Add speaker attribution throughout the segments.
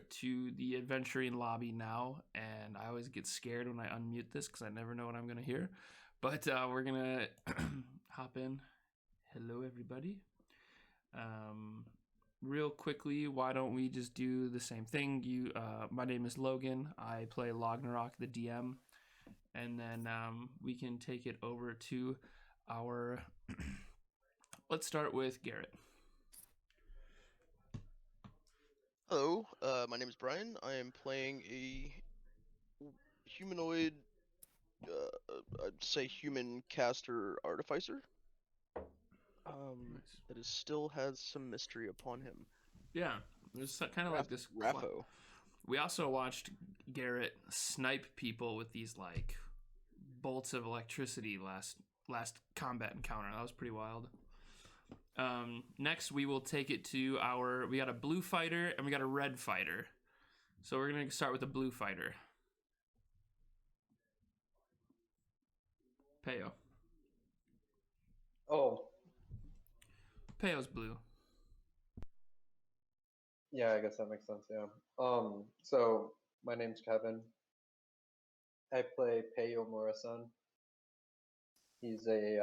Speaker 1: to the adventuring lobby now, and I always get scared when I unmute this because I never know what I'm going to hear. But we're going to hop in. Hello, everybody. Real quickly, why don't we just do the same thing? My name is Logan. I play Lognarok, the DM. And then we can take it over to our... Let's start with Garett.
Speaker 2: Hello, my name is Brian. I am playing a humanoid, I'd say human caster artificer.
Speaker 1: Nice.
Speaker 2: That still has some mystery upon him.
Speaker 1: Yeah, there's kind of like this...
Speaker 2: Raffo.
Speaker 1: We also watched Garett snipe people with these like bolts of electricity last combat encounter. That was pretty wild. Next, we will take it to we got a blue fighter and we got a red fighter. So we're going to start with the blue fighter. Peyo.
Speaker 3: Oh.
Speaker 1: Peyo's blue.
Speaker 3: Yeah, I guess that makes sense, yeah. So my name's Kevin. I play Peyo Murasan. He's a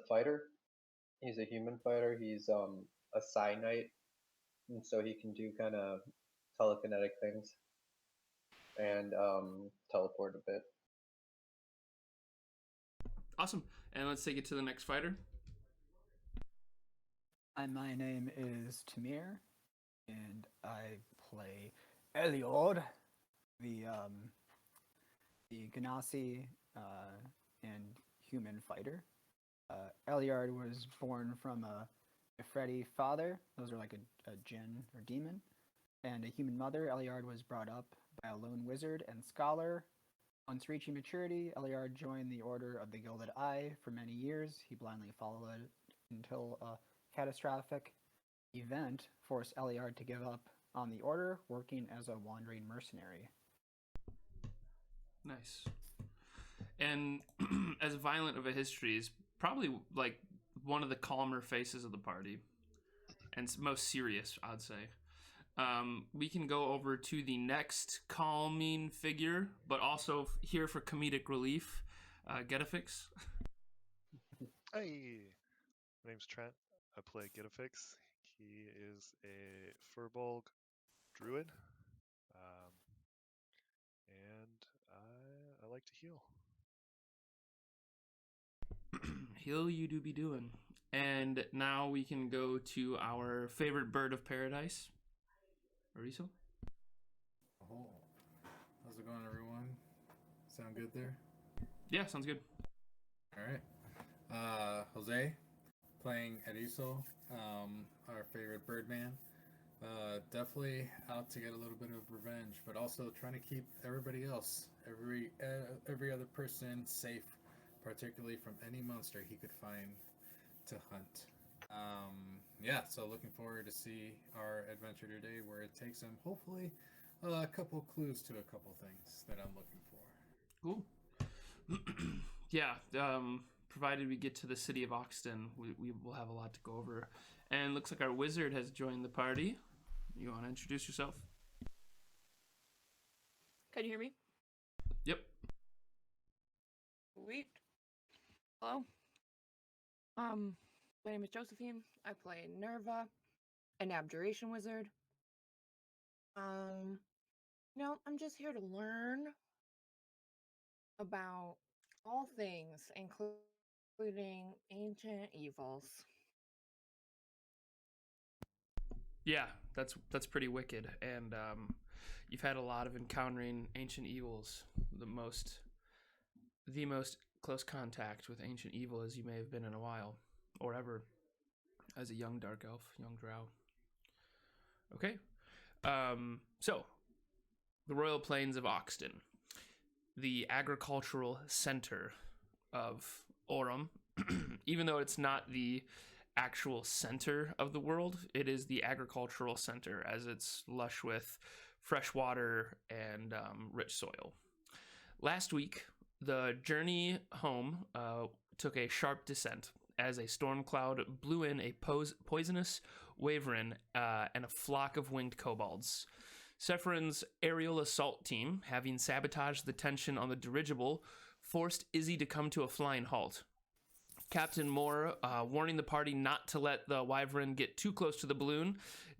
Speaker 3: fighter. He's a human fighter. He's a Psi Knight, and so he can do kind of telekinetic things and teleport a bit.
Speaker 1: Awesome. And let's take it to the next fighter.
Speaker 4: My name is Tamir, and I play Eliard, the Ganassi and human fighter. Eliard was born from a Ifriti father. Those are like a djinn or demon, and a human mother. Eliard was brought up by a lone wizard and scholar. Once reaching maturity, Eliard joined the Order of the Gilded Eye for many years. He blindly followed it until a catastrophic event forced Eliard to give up on the Order, working as a wandering mercenary.
Speaker 1: Nice. And as violent of a history is probably like one of the calmer faces of the party and most serious, I'd say. We can go over to the next calming figure, but also here for comedic relief, Getafix.
Speaker 5: Hey, my name's Trent. I play Getafix. He is a Furbolg Druid, and I like to heal.
Speaker 1: Heal you do be doing. And now we can go to our favorite bird of paradise, Erizo.
Speaker 6: Oh, how's it going, everyone? Sound good there?
Speaker 1: Yeah, sounds good.
Speaker 6: All right. Jose, playing Erizo, our favorite Birdman. Definitely out to get a little bit of revenge, but also trying to keep everybody else, every other person safe, particularly from any monster he could find to hunt. So looking forward to see our adventure today, where it takes him, hopefully, a couple clues to a couple things that I'm looking for.
Speaker 1: Cool. Yeah, provided we get to the city of Oxton, we will have a lot to go over. And looks like our wizard has joined the party. You want to introduce yourself?
Speaker 7: Can you hear me?
Speaker 1: Yep.
Speaker 7: Sweet. Hello. My name is Josephine. I play Nerva, an abjuration wizard. I'm just here to learn about all things, including ancient evils.
Speaker 1: Yeah, that's pretty wicked. And you've had a lot of encountering ancient evils. The most close contact with ancient evil as you may have been in a while, or ever, as a young dark elf, young drow. Okay, so the Royal Plains of Oxton, the agricultural center of Aurum. Even though it's not the actual center of the world, it is the agricultural center, as it's lush with fresh water and rich soil. Last week, the journey home took a sharp descent as a storm cloud blew in a poisonous wyvern and a flock of winged kobolds. Sephiron's aerial assault team, having sabotaged the tension on the dirigible, forced Izzy to come to a flying halt. Captain Moore, warning the party not to let the wyvern get too close to the balloon,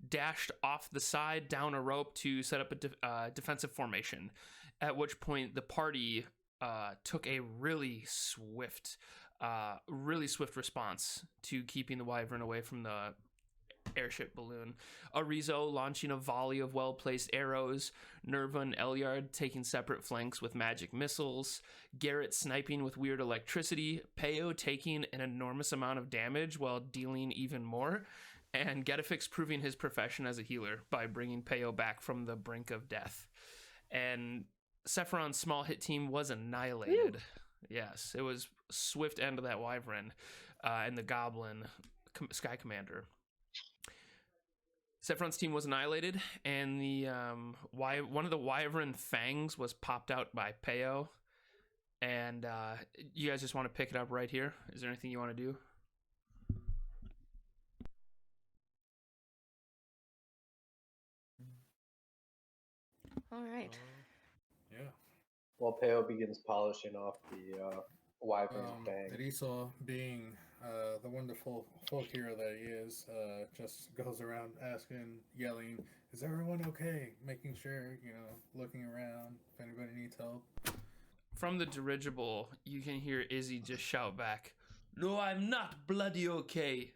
Speaker 1: dashed off the side down a rope to set up a defensive formation, at which point the party took a really swift response to keeping the wyvern away from the airship balloon. Erizo launching a volley of well-placed arrows, Nerva and Eliard taking separate flanks with magic missiles, Garett sniping with weird electricity, Peyo taking an enormous amount of damage while dealing even more, and Getafix proving his profession as a healer by bringing Peyo back from the brink of death. And Sephiron's small hit team was annihilated. Woo! Yes, it was swift end of that wyvern and the goblin Sky Commander. Sephiron's team was annihilated, and the one of the wyvern fangs was popped out by Peyo. And you guys just want to pick it up right here? Is there anything you want to do?
Speaker 7: All right.
Speaker 6: Yeah.
Speaker 3: While Peyo begins polishing off the wyvern's fang.
Speaker 6: Erizo, being the wonderful folk hero that he is, just goes around asking, yelling, "Is everyone okay?" Making sure, looking around if anybody needs help.
Speaker 1: From the dirigible, you can hear Izzy just shout back, "No, I'm not bloody okay."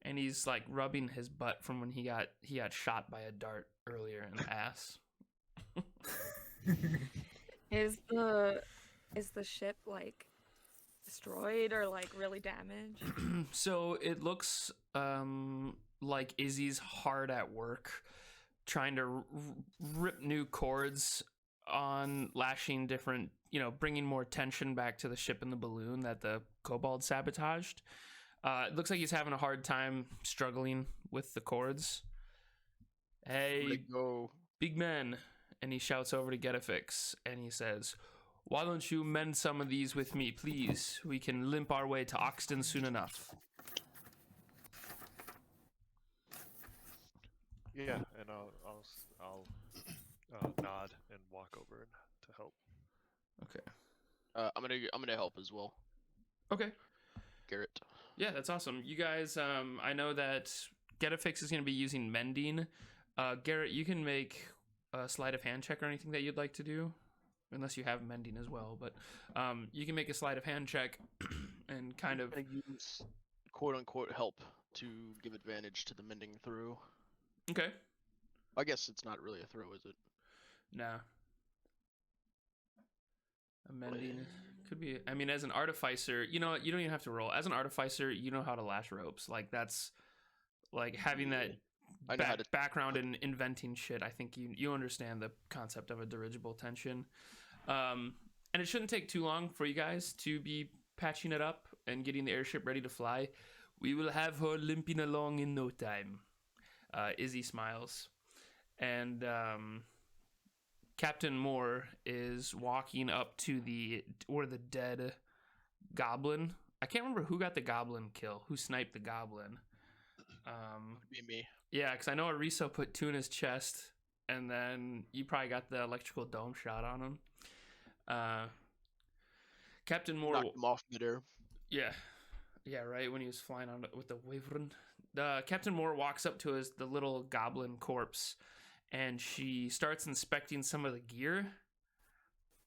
Speaker 1: And he's like rubbing his butt from when he got shot by a dart earlier in the ass.
Speaker 7: Is the ship like destroyed or like really damaged?
Speaker 1: So it looks like Izzy's hard at work trying to rip new cords on, lashing different, bringing more tension back to the ship and the balloon that the kobold sabotaged. It looks like he's having a hard time struggling with the cords. "Hey,
Speaker 2: Go.
Speaker 1: big man." And he shouts over to Getafix, and he says, "Why don't you mend some of these with me, please? We can limp our way to Oxton soon enough."
Speaker 5: Yeah, and I'll nod and walk over to help.
Speaker 1: Okay.
Speaker 2: I'm gonna help as well,
Speaker 1: Okay.
Speaker 2: Garett.
Speaker 1: Yeah, that's awesome. You guys, I know that Getafix is going to be using mending. Garett, you can make a sleight of hand check or anything that you'd like to do, unless you have mending as well. But you can make a sleight of hand check and kind of
Speaker 2: use quote unquote help to give advantage to the mending throw.
Speaker 1: Okay.
Speaker 2: I guess it's not really a throw, is it?
Speaker 1: Nah. A mending could be. I mean, as an artificer, you don't even have to roll. As an artificer, you know how to lash ropes. Like that's like having that background in inventing shit. I think you understand the concept of a dirigible tension. And it shouldn't take too long for you guys to be patching it up and getting the airship ready to fly. We will have her limping along in no time. Izzy smiles. And Captain Moore is walking up to the dead goblin. I can't remember who got the goblin kill. Who sniped the goblin?
Speaker 2: Would be me.
Speaker 1: Yeah, because I know Erizo put two in his chest, and then you probably got the electrical dome shot on him. Captain Moore
Speaker 2: Knocked him off midair.
Speaker 1: Yeah, right when he was flying on with the wyvern. Captain Moore walks up to the little goblin corpse, and she starts inspecting some of the gear,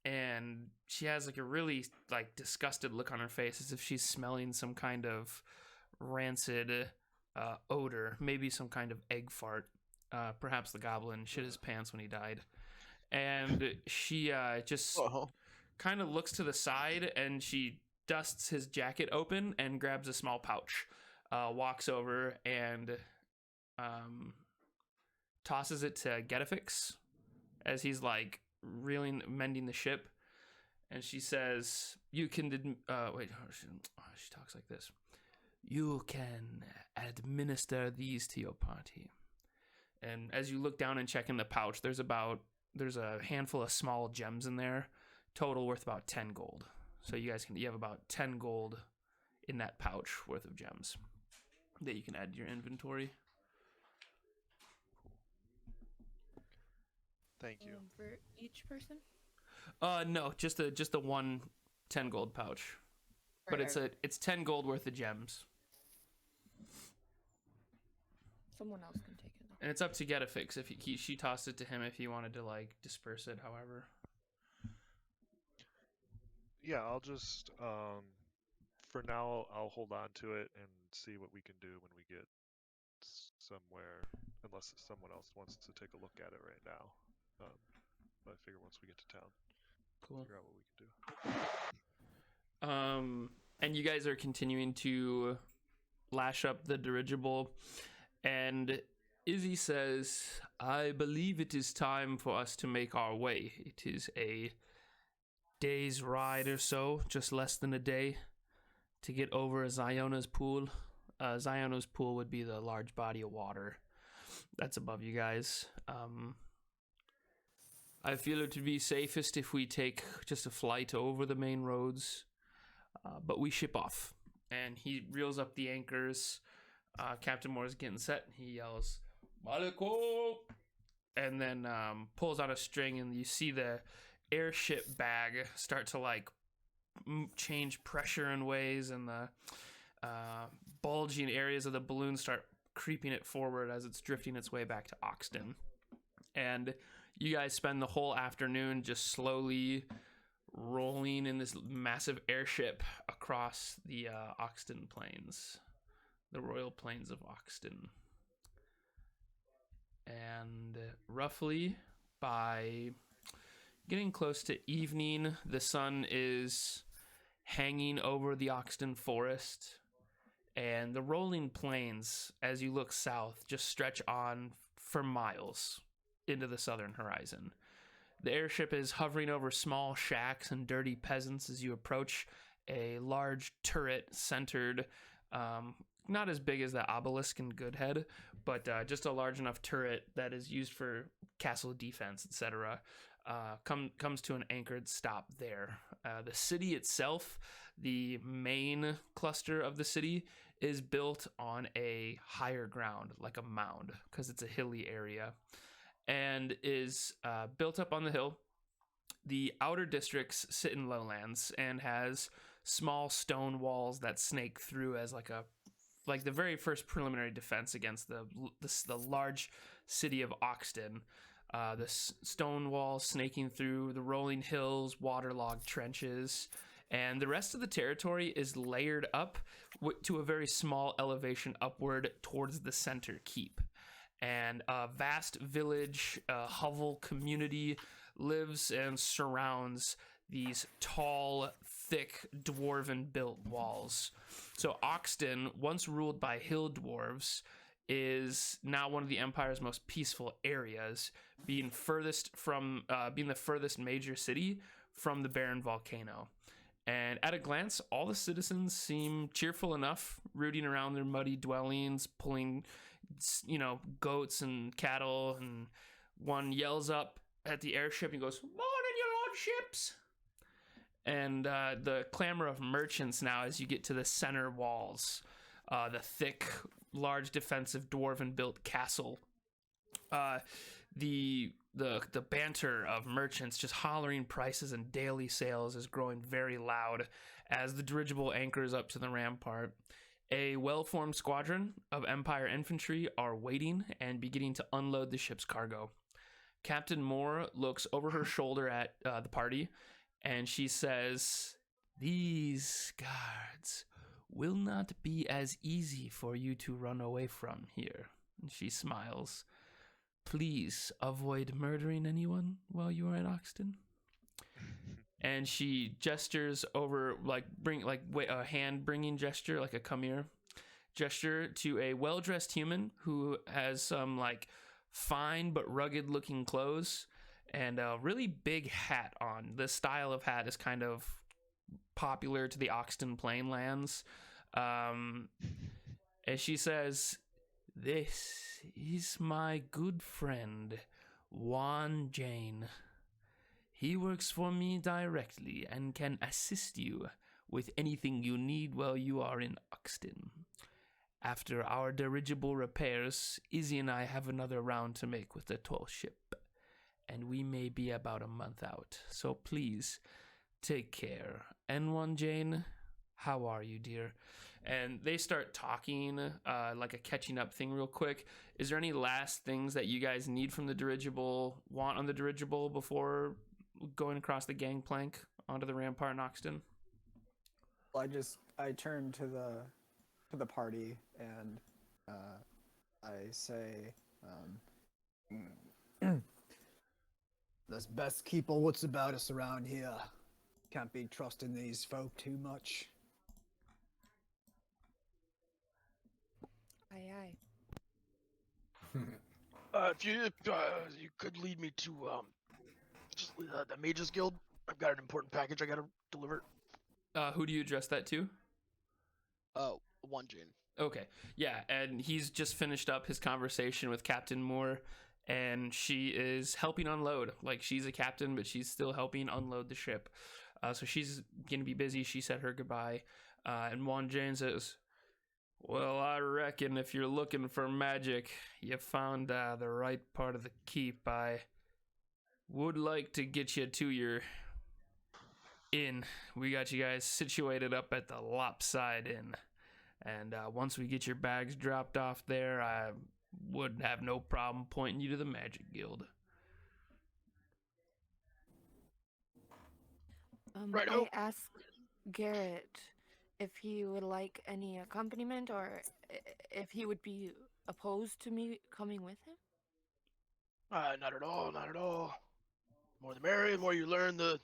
Speaker 1: and she has like a really like disgusted look on her face, as if she's smelling some kind of rancid odor, maybe some kind of egg fart. Perhaps the goblin shit his pants when he died. And she just kind of looks to the side, and she dusts his jacket open and grabs a small pouch, walks over and tosses it to Getafix as he's like mending the ship. And she says, "You can she talks like this. You can administer these to your party." And as you look down and check in the pouch, there's a handful of small gems in there, total worth about 10 gold. So you have about 10 gold in that pouch worth of gems that you can add to your inventory.
Speaker 5: Thank you.
Speaker 7: For each person?
Speaker 1: No, just the one 10 gold pouch. But it's 10 gold worth of gems.
Speaker 7: Someone else can take it. Though.
Speaker 1: And it's up to Getafix if she tossed it to him if he wanted to like disperse it, however.
Speaker 5: Yeah, I'll just for now I'll hold on to it and see what we can do when we get somewhere, unless someone else wants to take a look at it right now. But I figure once we get to town,
Speaker 1: Cool.
Speaker 5: figure out what we can do.
Speaker 1: And you guys are continuing to lash up the dirigible, and Izzy says, I believe it is time for us to make our way. It is a day's ride or so, just less than a day, to get over Ziona's pool. Ziona's pool would be the large body of water that's above you guys. I feel it would be safest if we take just a flight over the main roads, but we ship off. And he reels up the anchors. Captain Moore's getting set. He yells, Maliko! And then pulls out a string, and you see the airship bag start to like change pressure in ways, and the bulging areas of the balloon start creeping it forward as it's drifting its way back to Oxton. And you guys spend the whole afternoon just slowly rolling in this massive airship across the Oxton Plains, the Royal Plains of Oxton. And roughly by getting close to evening, the sun is hanging over the Oxton Forest, and the rolling plains, as you look south, just stretch on for miles into the southern horizon. The airship is hovering over small shacks and dirty peasants as you approach a large turret centered, not as big as the obelisk in Goodhead, but just a large enough turret that is used for castle defense, etc. Comes to an anchored stop there. The city itself, the main cluster of the city, is built on a higher ground, like a mound, because it's a hilly area, and is built up on the hill. The outer districts sit in lowlands and has small stone walls that snake through as like the very first preliminary defense against the large city of Oxton. The stone walls snaking through the rolling hills, waterlogged trenches, and the rest of the territory is layered up to a very small elevation upward towards the center keep. And a vast village, hovel community lives and surrounds these tall, thick, dwarven-built walls. So Oxton, once ruled by hill dwarves, is now one of the Empire's most peaceful areas, being the furthest major city from the barren volcano. And at a glance, all the citizens seem cheerful enough, rooting around their muddy dwellings, pulling, goats and cattle, and one yells up at the airship and goes, "Morning, your lordships!" And the clamor of merchants now as you get to the center walls, the thick, large defensive dwarven-built castle. The banter of merchants just hollering prices and daily sales is growing very loud as the dirigible anchors up to the rampart. A well-formed squadron of Empire infantry are waiting and beginning to unload the ship's cargo. Captain Moore looks over her shoulder at the party, and she says, "These guards will not be as easy for you to run away from here." And she smiles. "Please avoid murdering anyone while you are in Oxton." And she gestures over, a hand-bringing gesture, like a come here gesture, to a well-dressed human who has some, fine but rugged-looking clothes and a really big hat on. This style of hat is kind of popular to the Oxton Plainlands. And she says, "This is my good friend, Juan Jane. He works for me directly and can assist you with anything you need while you are in Uxton. After our dirigible repairs, Izzy and I have another round to make with the toll ship, and we may be about a month out, so please, take care. N1 Jane, how are you, dear? And they start talking, like a catching up thing real quick. Is there any last things that you guys need from the dirigible, want on the dirigible before going across the gangplank onto the rampart in Oxton?
Speaker 4: Well, I turn to the party and I say, let's best keep our wits about us around here. Can't be trusting these folk too much.
Speaker 7: Aye,
Speaker 2: If you could lead me to just the Mages Guild. I've got an important package I gotta deliver.
Speaker 1: Who do you address that to?
Speaker 2: One Jane.
Speaker 1: Okay, yeah, and he's just finished up his conversation with Captain Moore, and she is helping unload. Like, she's a captain, but she's still helping unload the ship. So she's gonna be busy. She said her goodbye, and Juan Jane says, well, I reckon if you're looking for magic, you found the right part of the keep. I would like to get you to your inn. We got you guys situated up at the Lopside Inn. And once we get your bags dropped off there, I would have no problem pointing you to the Magic Guild.
Speaker 2: Righto.
Speaker 7: I asked Garett if he would like any accompaniment or if he would be opposed to me coming with him.
Speaker 2: Not at all, not at all. More the merrier. The more you learn, the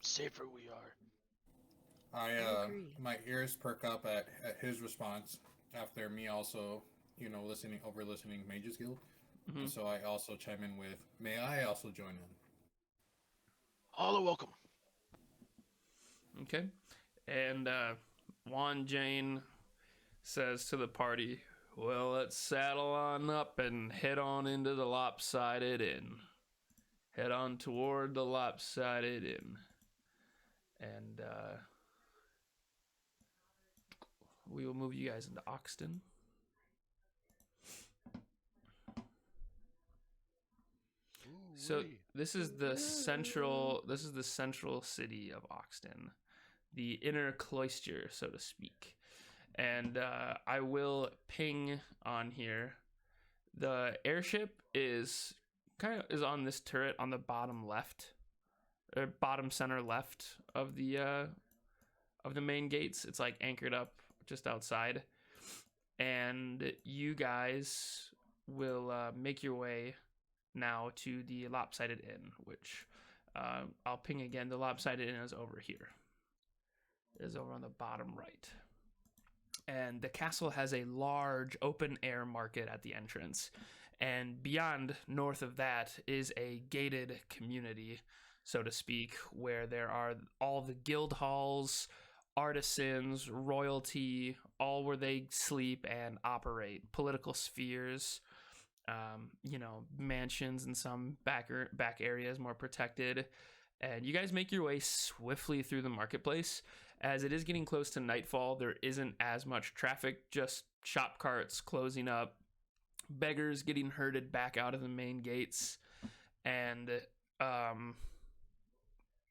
Speaker 2: safer we are.
Speaker 7: agree.
Speaker 6: My ears perk up at his response after me also, over listening Mages Guild.
Speaker 1: Mm-hmm.
Speaker 6: So I also chime in with, may I also join in?
Speaker 2: All are welcome.
Speaker 1: Okay. And Juan Jane says to the party, well, let's saddle on up and head on into the Lopsided Inn. Head on toward the Lopsided Inn. And we will move you guys into Oxton. So this is the central city of Oxton, the inner cloister, so to speak. And I will ping on here. The airship is on this turret on the bottom left, or bottom center left of the main gates. It's like anchored up just outside, and you guys will make your way now to the Lopsided Inn, which I'll ping again. The Lopsided Inn is over here. It is over on the bottom right. And the castle has a large open air market at the entrance. And beyond, north of that, is a gated community, so to speak, where there are all the guild halls, artisans, royalty, all where they sleep and operate, political spheres, mansions and some back areas more protected. And you guys make your way swiftly through the marketplace. As it is getting close to nightfall, there isn't as much traffic, just shop carts closing up, beggars getting herded back out of the main gates. And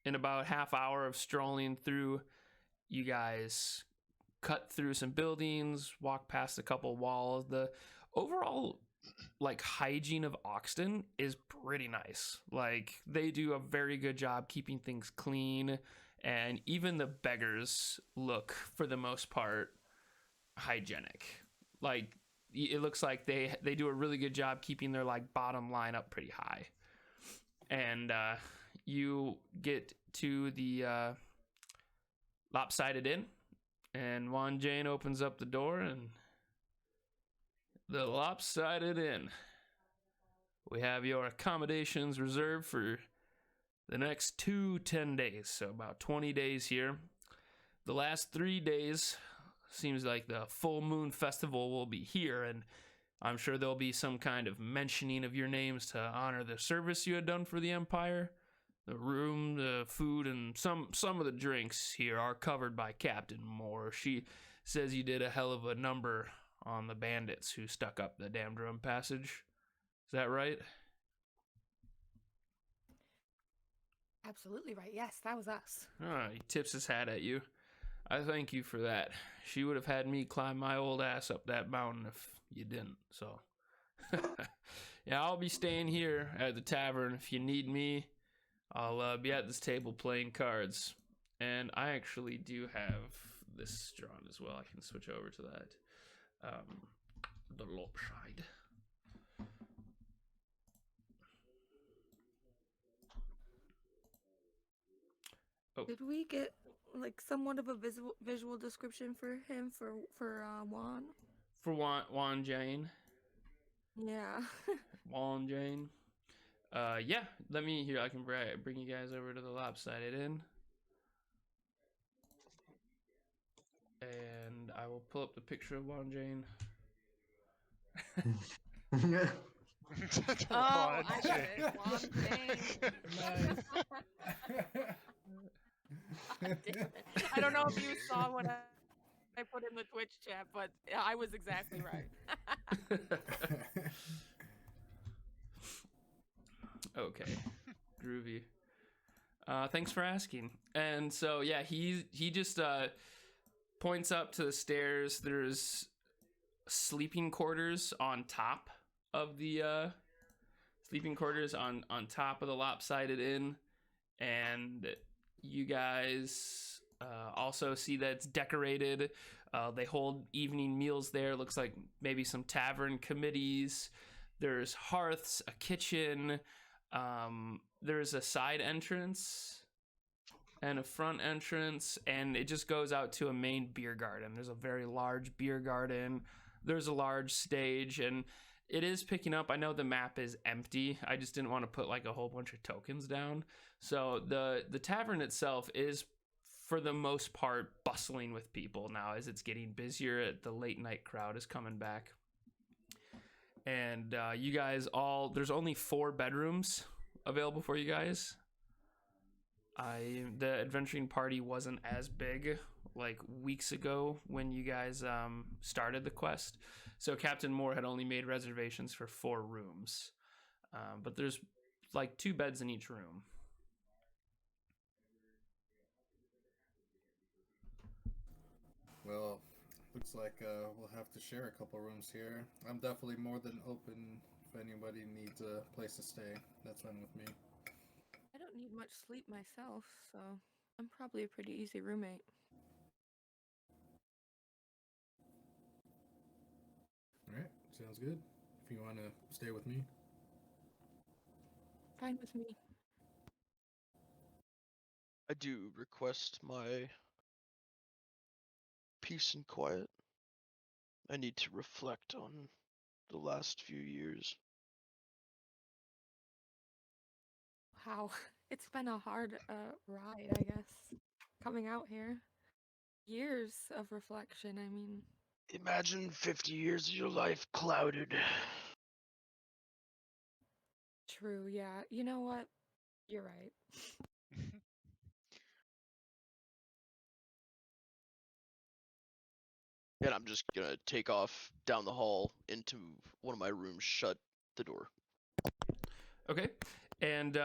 Speaker 1: in about half hour of strolling through, you guys cut through some buildings, walk past a couple walls. The overall hygiene of Oxton is pretty nice. Like, they do a very good job keeping things clean, and even the beggars look, for the most part, hygienic. Like, it looks like they do a really good job keeping their bottom line up pretty high. And you get to the Lopsided Inn, and Juan Jane opens up the door, and the Lopsided Inn. We have your accommodations reserved for the next 10 days, so about 20 days here. The last 3 days seems like the full moon festival will be here, and I'm sure there'll be some kind of mentioning of your names to honor the service you had done for the Empire. The room, the food, and some of the drinks here are covered by Captain Moore. She says you did a hell of a number on the bandits who stuck up the damn drum passage. Is that right?
Speaker 7: Absolutely right. Yes, that was us.
Speaker 1: He tips his hat at you. I thank you for that. She would have had me climb my old ass up that mountain if you didn't, so. Yeah, I'll be staying here at the tavern. If you need me, I'll be at this table playing cards. And I actually do have this drawn as well. I can switch over to that. The lopside. Oh.
Speaker 7: Did we get like somewhat of a visual description for him for Juan?
Speaker 1: For Juan Jane.
Speaker 7: Yeah.
Speaker 1: Juan Jane. Yeah. Let me here. I can bring you guys over to the lopsided inn, and I will pull up the picture of Juan Jane.
Speaker 7: Oh, I get it. Juan Jane. I don't know if you saw what I put in the Twitch chat, but I was exactly right.
Speaker 1: Okay, groovy. Thanks for asking. And so yeah, he just points up to the stairs. There's sleeping quarters on top of the lopsided inn, and you guys also see that it's decorated. They hold evening meals there. Looks like maybe some tavern committees. There's hearths, a kitchen. There's a side entrance and a front entrance, and it just goes out to a main beer garden. There's a very large beer garden. There's a large stage, and it is picking up. I know the map is empty. I just didn't want to put like a whole bunch of tokens down. So the tavern itself is, for the most part, bustling with people now as it's getting busier. The late night crowd is coming back. And you guys all, there's only 4 bedrooms available for you guys. The adventuring party wasn't as big like weeks ago when you guys started the quest. So Captain Moore had only made reservations for 4 rooms. But there's like 2 beds in each room.
Speaker 6: Well, looks like we'll have to share a couple rooms here. I'm definitely more than open if anybody needs a place to stay. That's fine with me.
Speaker 7: I don't need much sleep myself, so I'm probably a pretty easy roommate.
Speaker 6: Alright, sounds good. If you want to stay with me.
Speaker 7: Fine with me.
Speaker 2: I do request my peace and quiet. I need to reflect on the last few years.
Speaker 7: Wow, it's been a hard ride, I guess, coming out here. Years of reflection, I mean.
Speaker 2: Imagine 50 years of your life clouded.
Speaker 7: True, yeah. You know what? You're right.
Speaker 2: And I'm just gonna take off down the hall into one of my rooms, shut the door.
Speaker 1: Okay. And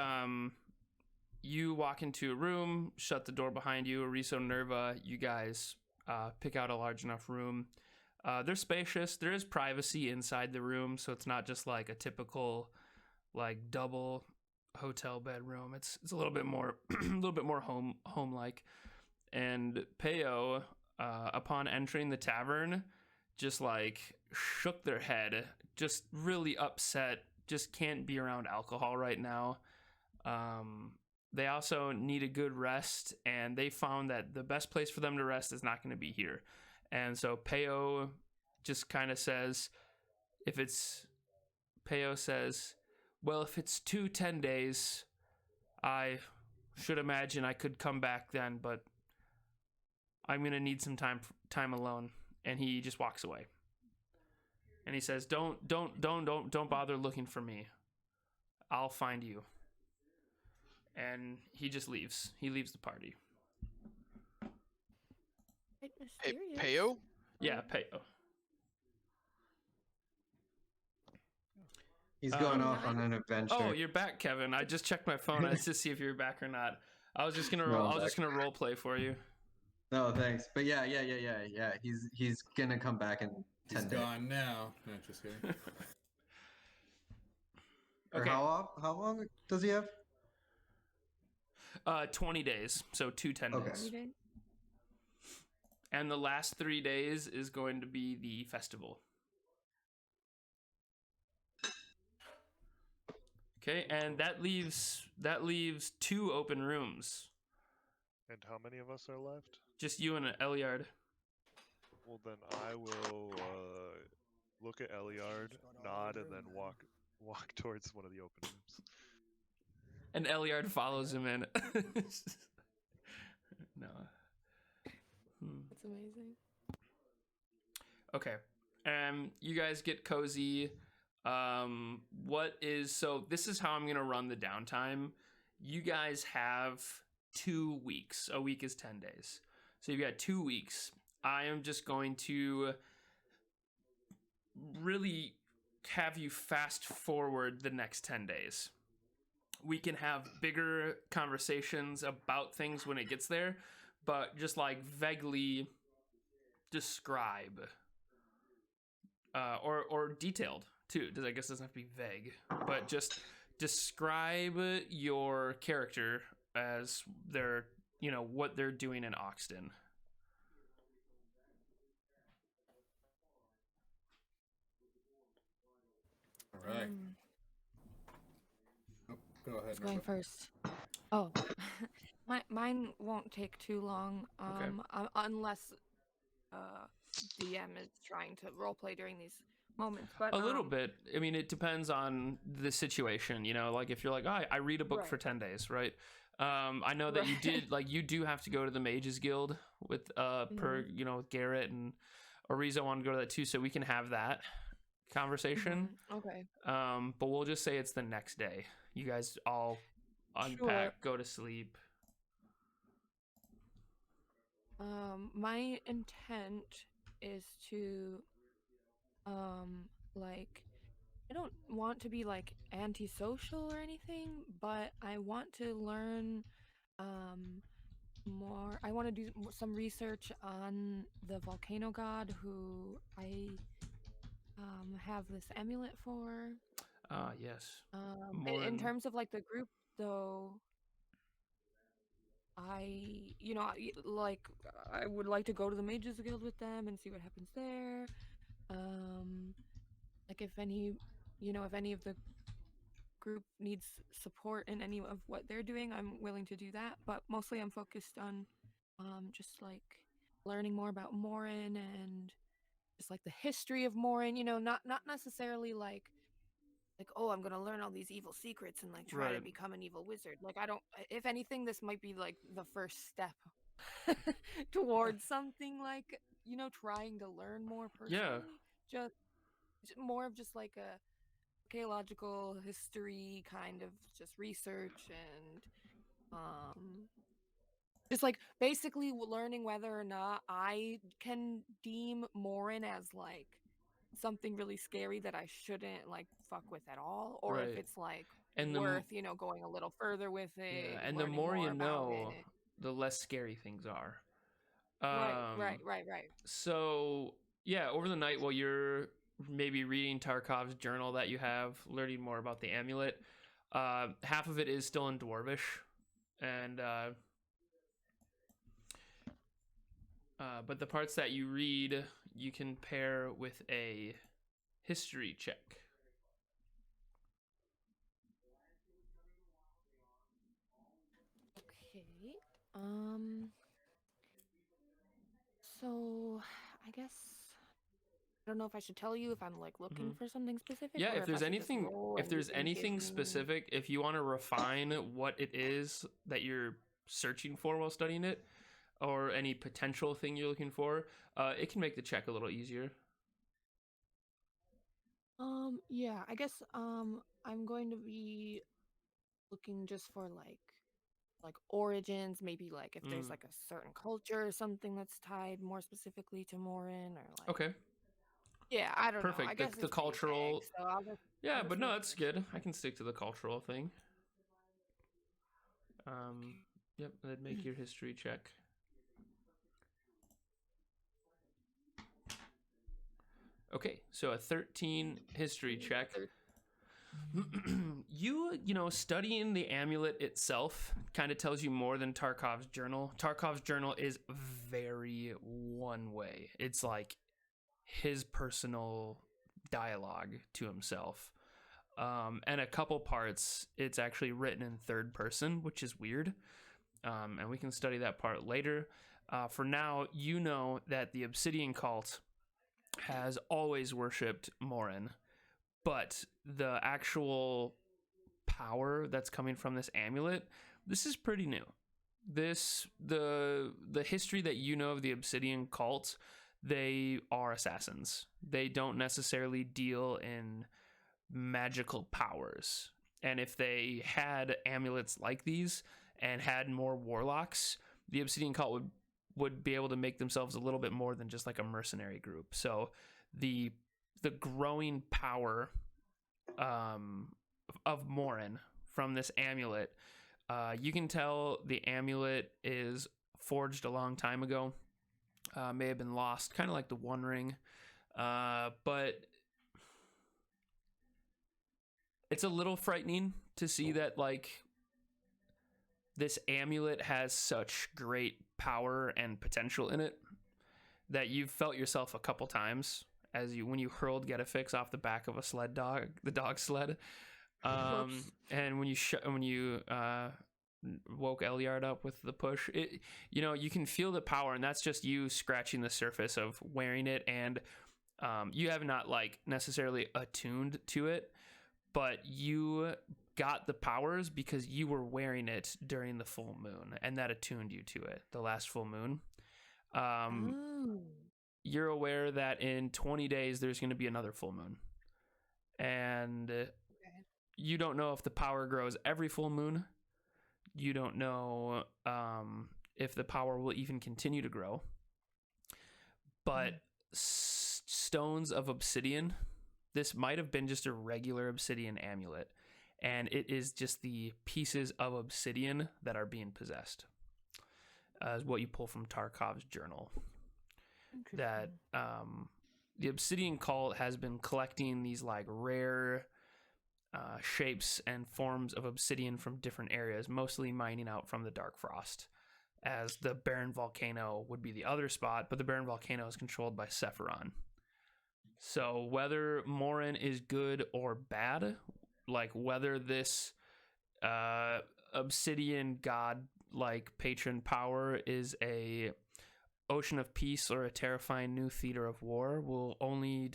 Speaker 1: you walk into a room, shut the door behind you. Erizo, Nerva, you guys pick out a large enough room. They're spacious. There is privacy inside the room, so it's not just like a typical like double hotel bedroom. It's a little bit more home like. And Peyo, upon entering the tavern, just like shook their head, just really upset, just can't be around alcohol right now. They also need a good rest, and they found that the best place for them to rest is not going to be here. And so Peyo just kind of says, if it's 2 10 days, I should imagine I could come back then, but I'm going to need some time alone. And he just walks away. And he says, don't bother looking for me. I'll find you. and he just leaves. He leaves the party.
Speaker 7: Quite
Speaker 2: Hey,
Speaker 7: mysterious.
Speaker 2: Peyo?
Speaker 1: Yeah, Peyo.
Speaker 3: He's going
Speaker 1: Um,
Speaker 3: off on an adventure.
Speaker 1: Oh, you're back, Kevin. I just checked my phone to see if you were back or not. I was just gonna
Speaker 3: No,
Speaker 1: roll.
Speaker 3: I'm
Speaker 1: I was
Speaker 3: back.
Speaker 1: just gonna role play for you.
Speaker 3: No, thanks. But yeah. He's gonna come back in
Speaker 6: He's
Speaker 3: 10 days.
Speaker 6: gone now. No, just kidding.
Speaker 3: Or
Speaker 1: Okay.
Speaker 3: how long does he have?
Speaker 1: 20 days, so 10
Speaker 3: Okay.
Speaker 1: days. And the last 3 days is going to be the festival. Okay, and that leaves 2 open rooms.
Speaker 5: And how many of us are left?
Speaker 1: Just you and Eliard.
Speaker 5: Well, then I will look at Eliard, nod, and then walk towards one of the open rooms.
Speaker 1: And Eliard follows him in. No.
Speaker 7: That's amazing.
Speaker 1: Okay. You guys get cozy. This is how I'm going to run the downtime. You guys have 2 weeks. A week is 10 days. So you've got 2 weeks. I am just going to really have you fast forward the next 10 days. We can have bigger conversations about things when it gets there, but just like vaguely describe or detailed too. I guess it doesn't have to be vague, but just describe your character as they're, what they're doing in Oxton.
Speaker 6: All right. Go ahead.
Speaker 7: Who's going
Speaker 6: Nerva.
Speaker 7: first? Oh, mine won't take too long.
Speaker 1: Okay.
Speaker 7: Unless DM is trying to roleplay during these moments. But
Speaker 1: A little bit. I mean, it depends on the situation. Like if you're like, I read a book
Speaker 7: Right.
Speaker 1: for 10 days, right? I know that you did, like, you do have to go to the Mages Guild with per with Garett, and Erizo wanted to go to that too, so we can have that conversation.
Speaker 7: Okay.
Speaker 1: But we'll just say it's the next day. You guys all unpack, go to sleep.
Speaker 7: My intent is to I don't want to be like antisocial or anything, but I want to learn more. I want to do some research on the volcano god who I have this amulet for.
Speaker 1: Yes.
Speaker 7: In terms of like the group though, I would like to go to the Mages Guild with them and see what happens there. Like if any of the group needs support in any of what they're doing, I'm willing to do that. But mostly I'm focused on just like learning more about Morin and just like the history of Morin, not necessarily like oh, I'm gonna learn all these evil secrets and like try to
Speaker 1: Right.
Speaker 7: become an evil wizard. Like I don't. If anything, this might be like the first step towards something like trying to learn more personally. Just more of just like a archaeological history kind of just research and just like basically learning whether or not I can deem Morin as like something really scary that I shouldn't like fuck with at all, or
Speaker 1: Right.
Speaker 7: if it's like
Speaker 1: And the
Speaker 7: worth going a little further with it.
Speaker 1: Yeah, and the
Speaker 7: learning
Speaker 1: more you
Speaker 7: about
Speaker 1: know,
Speaker 7: it.
Speaker 1: the less scary things are.
Speaker 7: Right.
Speaker 1: So yeah, over the night while you're maybe reading Tarkov's journal that you have, learning more about the amulet, half of it is still in Dwarvish, and but the parts that you read, you can pair with a history check.
Speaker 7: Okay. So I guess I don't know if I should tell you if I'm like looking for something specific.
Speaker 1: Yeah,
Speaker 7: or
Speaker 1: if there's
Speaker 7: I should just
Speaker 1: anything,
Speaker 7: roll
Speaker 1: if
Speaker 7: and
Speaker 1: there's
Speaker 7: you can give
Speaker 1: anything
Speaker 7: me-
Speaker 1: specific, if you want to refine what it is that you're searching for while studying it, or any potential thing you're looking for, it can make the check a little easier.
Speaker 7: Yeah, I guess I'm going to be looking just for like like origins, maybe like if there's
Speaker 1: Mm.
Speaker 7: like a certain culture or something that's tied more specifically to Morin, or like
Speaker 1: Okay.
Speaker 7: yeah, I don't know.
Speaker 1: Perfect.
Speaker 7: I guess
Speaker 1: The
Speaker 7: it's pretty
Speaker 1: cultural.
Speaker 7: vague, so I'll just
Speaker 1: Yeah,
Speaker 7: I'll
Speaker 1: but
Speaker 7: just
Speaker 1: no,
Speaker 7: leave
Speaker 1: that's
Speaker 7: it.
Speaker 1: good. I can stick to the cultural thing. Yep. Then make your history check. Okay, so a 13 history check. You know, studying the amulet itself kind of tells you more than Tarkov's journal. Tarkov's journal is very one way. It's like his personal dialogue to himself. And a couple parts, it's actually written in third person, which is weird. And we can study that part later. For now, you know that the Obsidian cult has always worshipped Morin, but the actual power that's coming from this amulet, this is pretty new. The history that you know of the Obsidian cult, they are assassins. They don't necessarily deal in magical powers. And if they had amulets like these and had more warlocks, the Obsidian cult would be able to make themselves a little bit more than just like a mercenary group. So the growing power of Morin from this amulet, you can tell the amulet is forged a long time ago, may have been lost, kind of like the One Ring, but it's a little frightening to see that like this amulet has such great power and potential in it that you've felt yourself a couple times when you hurled Getafix off the back of the dog sled, and when you woke Eliard up with the push. You can feel the power, and that's just you scratching the surface of wearing it, and you have not like necessarily attuned to it, but you got the powers because you were wearing it during the full moon, and that attuned you to it, the last full moon. You're aware that in 20 days there's going to be another full moon, and you don't know if the power grows every full moon. You don't know if the power will even continue to grow, but stones of obsidian, this might have been just a regular obsidian amulet, and it is just the pieces of obsidian that are being possessed, is what you pull from Tarkov's journal. That the Obsidian cult has been collecting these like rare shapes and forms of obsidian from different areas, mostly mining out from the Dark Frost, as the Barren Volcano would be the other spot, but the Barren Volcano is controlled by Sephiron. So whether Morin is good or bad, like whether this obsidian god like patron power is a ocean of peace or a terrifying new theater of war, will only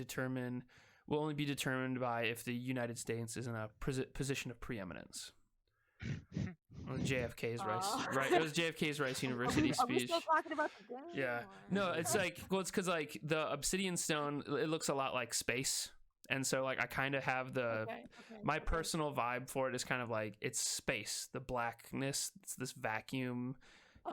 Speaker 1: be determined by if the United States is in a position of preeminence. Well, JFK's Rice. It was JFK's Rice University speech.
Speaker 7: Are we still talking about the game?
Speaker 1: Yeah.
Speaker 7: or-
Speaker 1: No, it's like, well, it's because like the obsidian stone, it looks a lot like space, and so like I kind of have my personal vibe for it is kind of like it's space, the blackness, it's this vacuum,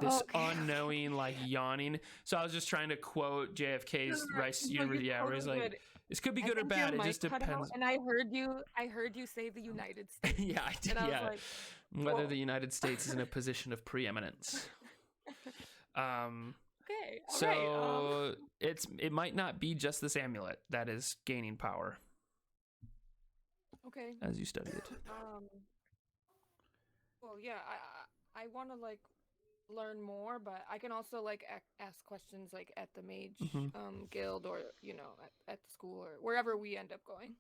Speaker 1: this unknowing like yawning. So I was just trying to quote JFK's Rice University. Yeah, where he's like,
Speaker 7: good.
Speaker 1: this could be
Speaker 7: I
Speaker 1: good or
Speaker 7: think your
Speaker 1: bad. It
Speaker 7: mic
Speaker 1: just
Speaker 7: cut out,
Speaker 1: depends.
Speaker 7: And I heard you say the United States.
Speaker 1: Yeah, I did.
Speaker 7: And I was
Speaker 1: Yeah,
Speaker 7: like,
Speaker 1: whether
Speaker 7: whoa.
Speaker 1: the United States is in a position of preeminence.
Speaker 7: Okay. All
Speaker 1: So
Speaker 7: right.
Speaker 1: it might not be just this amulet that is gaining power
Speaker 7: Okay.
Speaker 1: as you study it.
Speaker 7: Well, yeah. I want to like learn more, but I can also like ask questions like at the mage guild, or at the school, or wherever we end up going.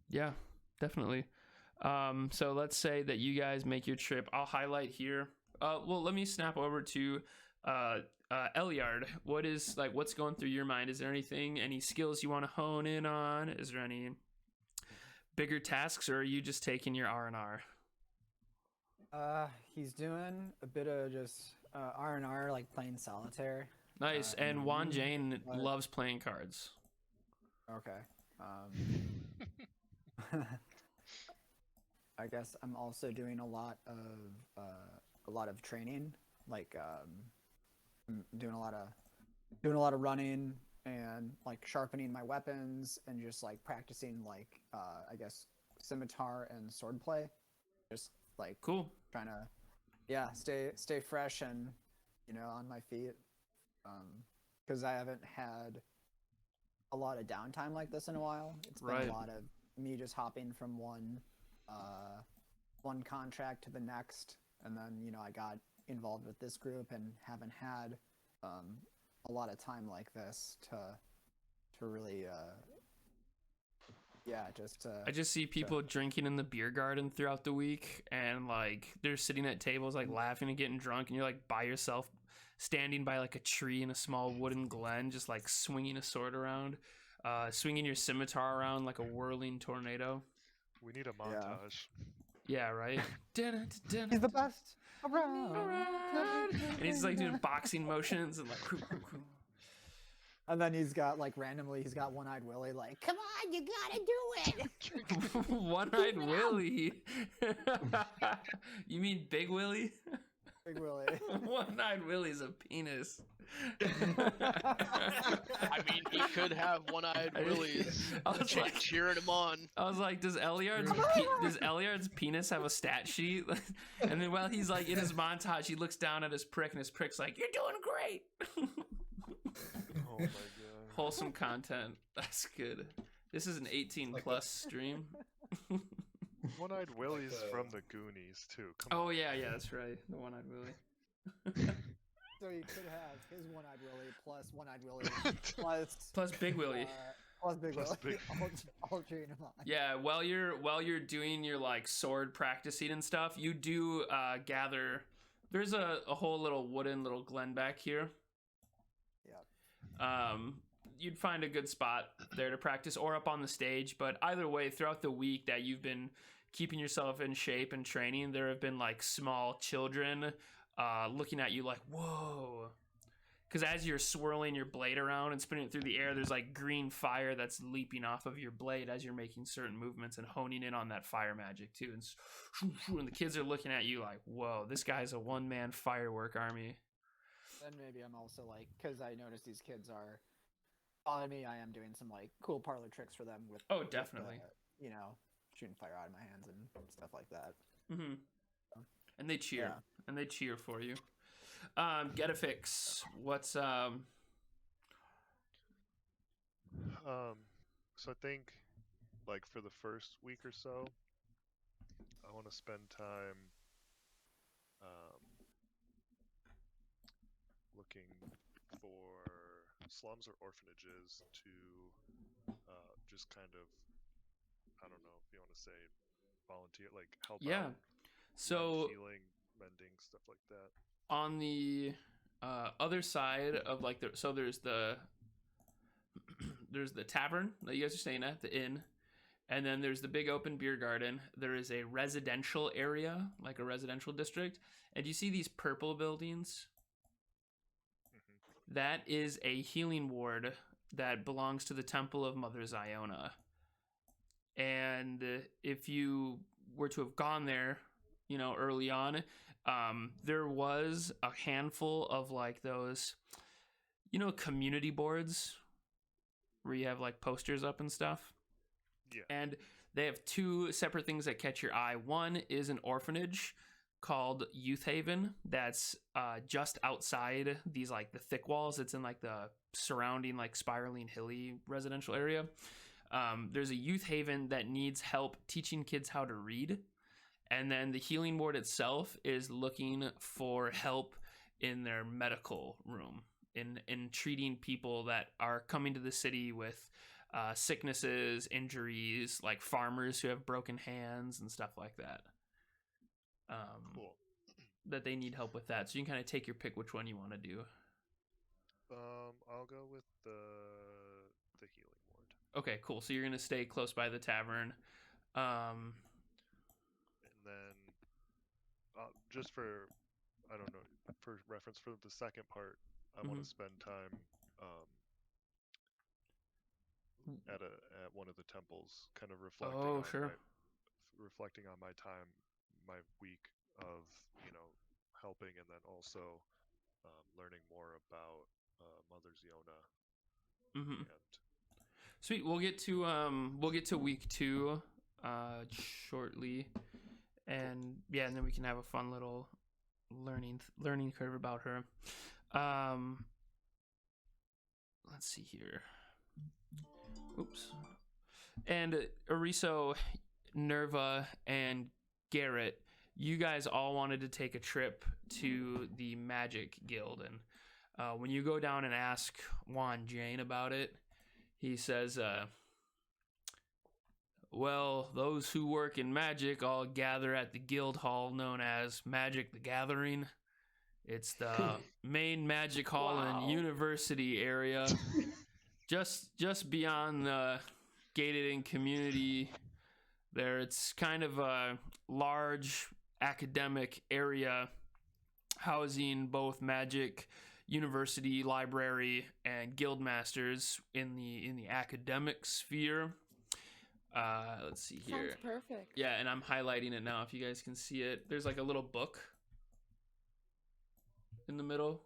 Speaker 1: Yeah, definitely. So let's say that you guys make your trip. I'll highlight here. Well, let me snap over to Eliard. What's going through your mind? Is there any skills you want to hone in on? Is there any bigger tasks, or are you just taking your R&R?
Speaker 4: He's doing a bit of just R&R, like playing solitaire.
Speaker 1: Nice. And Juan Jane
Speaker 4: but-
Speaker 1: loves playing cards.
Speaker 4: Okay. I guess I'm also doing a lot of a lot of training, like I'm doing a lot of running and like sharpening my weapons and just like practicing like I guess scimitar and swordplay, just like
Speaker 1: Cool.
Speaker 4: trying to stay fresh and on my feet, because I haven't had a lot of downtime like this in a while. It's been
Speaker 1: Right.
Speaker 4: a lot of me just hopping from one contract to the next, and then I got involved with this group and haven't had a lot of time like this to really
Speaker 1: I just see people drinking in the beer garden throughout the week, and like they're sitting at tables like laughing and getting drunk, and you're like by yourself standing by like a tree in a small wooden glen, just like swinging a sword around, swinging your scimitar around like a whirling tornado.
Speaker 5: We need a montage.
Speaker 1: Yeah, right.
Speaker 4: He's the best around.
Speaker 1: And he's like doing boxing motions and like
Speaker 4: And then he's got like randomly One-Eyed Willie like, come on, you gotta do it.
Speaker 1: One-Eyed Willie. You mean Big Willie?
Speaker 4: Big Willie.
Speaker 1: One-Eyed Willie's a penis.
Speaker 2: I mean, he could have One-Eyed Willies
Speaker 1: I was like,
Speaker 2: cheering him on.
Speaker 1: I was like, does Eliard's penis have a stat sheet? And then while he's like in his montage, he looks down at his prick, and his prick's like, "You're doing great."
Speaker 5: Oh my god.
Speaker 1: Wholesome content. That's good. This is an 18+ stream.
Speaker 5: One-Eyed Willie's
Speaker 3: the-
Speaker 5: from the Goonies too. Come
Speaker 1: Oh
Speaker 5: on.
Speaker 1: yeah, that's right. The One-Eyed Willie.
Speaker 4: So you could have his One-Eyed Willie plus One-Eyed Willie
Speaker 1: Plus Big Willie.
Speaker 4: plus Big
Speaker 5: Plus
Speaker 4: Willie.
Speaker 5: Big-
Speaker 4: all cheering him on.
Speaker 1: Yeah, while you're doing your like sword practicing and stuff, you do gather. There's a whole little wooden little glen back here.
Speaker 4: Yeah.
Speaker 1: You'd find a good spot there to practice, or up on the stage. But either way, throughout the week that you've been keeping yourself in shape and training, there have been like small children looking at you like, whoa. Because as you're swirling your blade around and spinning it through the air, there's like green fire that's leaping off of your blade as you're making certain movements and honing in on that fire magic too. And the kids are looking at you like, whoa, this guy's a one-man firework army.
Speaker 4: Then maybe I'm also like, because I noticed these kids are following me, I am doing some like cool parlor tricks for them with
Speaker 1: Definitely.
Speaker 4: with, shooting fire out of my hands and stuff like that.
Speaker 1: Mm-hmm. And they cheer.
Speaker 4: Yeah.
Speaker 1: And they cheer for you. Getafix, what's
Speaker 5: So I think, like, for the first week or so, I want to spend time looking for slums or orphanages to just kind of, I don't know if you want to say volunteer, like help out.
Speaker 1: So
Speaker 5: Healing, mending, stuff like that.
Speaker 1: on the other side of like there's the tavern that you guys are staying at, the inn, and then there's the big open beer garden. There is a residential area, like a residential district, and you see these purple buildings?
Speaker 5: Mm-hmm.
Speaker 1: That is a healing ward that belongs to the Temple of Mother Ziona. And if you were to have gone there, early on, there was a handful of like those, community boards where you have like posters up and stuff.
Speaker 5: Yeah.
Speaker 1: And they have two separate things that catch your eye. One is an orphanage called Youth Haven that's just outside these like the thick walls. It's in like the surrounding like spiraling hilly residential area. There's a youth haven that needs help teaching kids how to read. And then the healing ward itself is looking for help in their medical room, in treating people that are coming to the city with sicknesses, injuries, like farmers who have broken hands and stuff like that.
Speaker 5: Cool.
Speaker 1: That they need help with that. So you can kind of take your pick which one you want to do.
Speaker 5: I'll go with the healing ward.
Speaker 1: Okay, cool. So you're going to stay close by the tavern.
Speaker 5: And then, just for, I don't know, for reference for the second part, I want to spend time at one of the temples, kind of reflecting.
Speaker 1: Sure.
Speaker 5: Reflecting on my time, my week of, helping, and then also learning more about Mother Ziona.
Speaker 1: Mm-hmm.
Speaker 5: And
Speaker 1: Sweet. We'll get to week 2 shortly, and yeah, and then we can have a fun little learning curve about her. Let's see here. Oops. And Erizo, Nerva, and Garett, you guys all wanted to take a trip to the Magic Guild, and when you go down and ask Juan Jane about it, he says, well, those who work in magic all gather at the guild hall known as Magic the Gathering. It's the main magic hall
Speaker 2: Wow.
Speaker 1: in University area, just beyond the gated-in community there. It's kind of a large academic area housing both magic university, library, and guild masters in the academic sphere. Let's see here.
Speaker 7: Sounds perfect.
Speaker 1: Yeah, and I'm highlighting it now if you guys can see it. There's like a little book in the middle.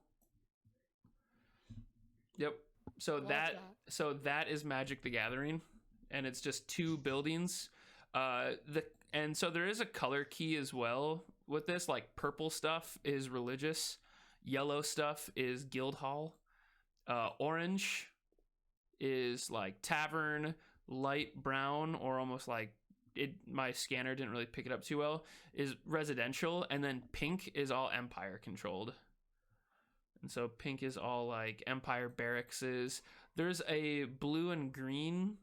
Speaker 1: Yep. So
Speaker 7: Love
Speaker 1: that is Magic the Gathering, and it's just 2 buildings. And so there is a color key as well with this. Like purple stuff is religious, yellow stuff is guild hall, orange is like tavern, light brown or almost like it. My scanner didn't really pick it up too well. Is residential, and then pink is all Empire controlled. And so pink is all like Empire barracks. There's a blue and green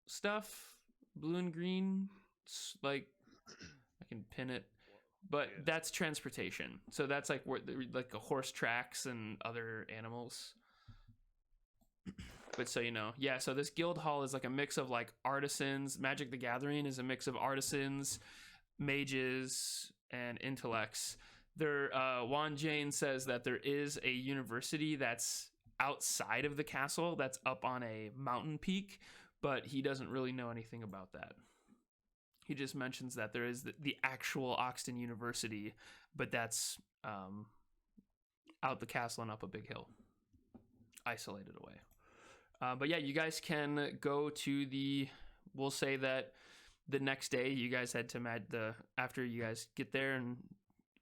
Speaker 1: stuff. Blue and green, like I can pin it, but that's transportation. So that's like where like the horse tracks and other animals. But so you know, yeah. So this guild hall is like a mix of like artisans. Magic the Gathering is a mix of artisans, mages, and intellects. There, Juan Jane says that there is a university that's outside of the castle, that's up on a mountain peak, but he doesn't really know anything about that. He just mentions that there is the actual Oxton University, but that's out the castle and up a big hill, isolated away. But yeah, you guys can go to the. We'll say that the next day you guys head to after you guys get there and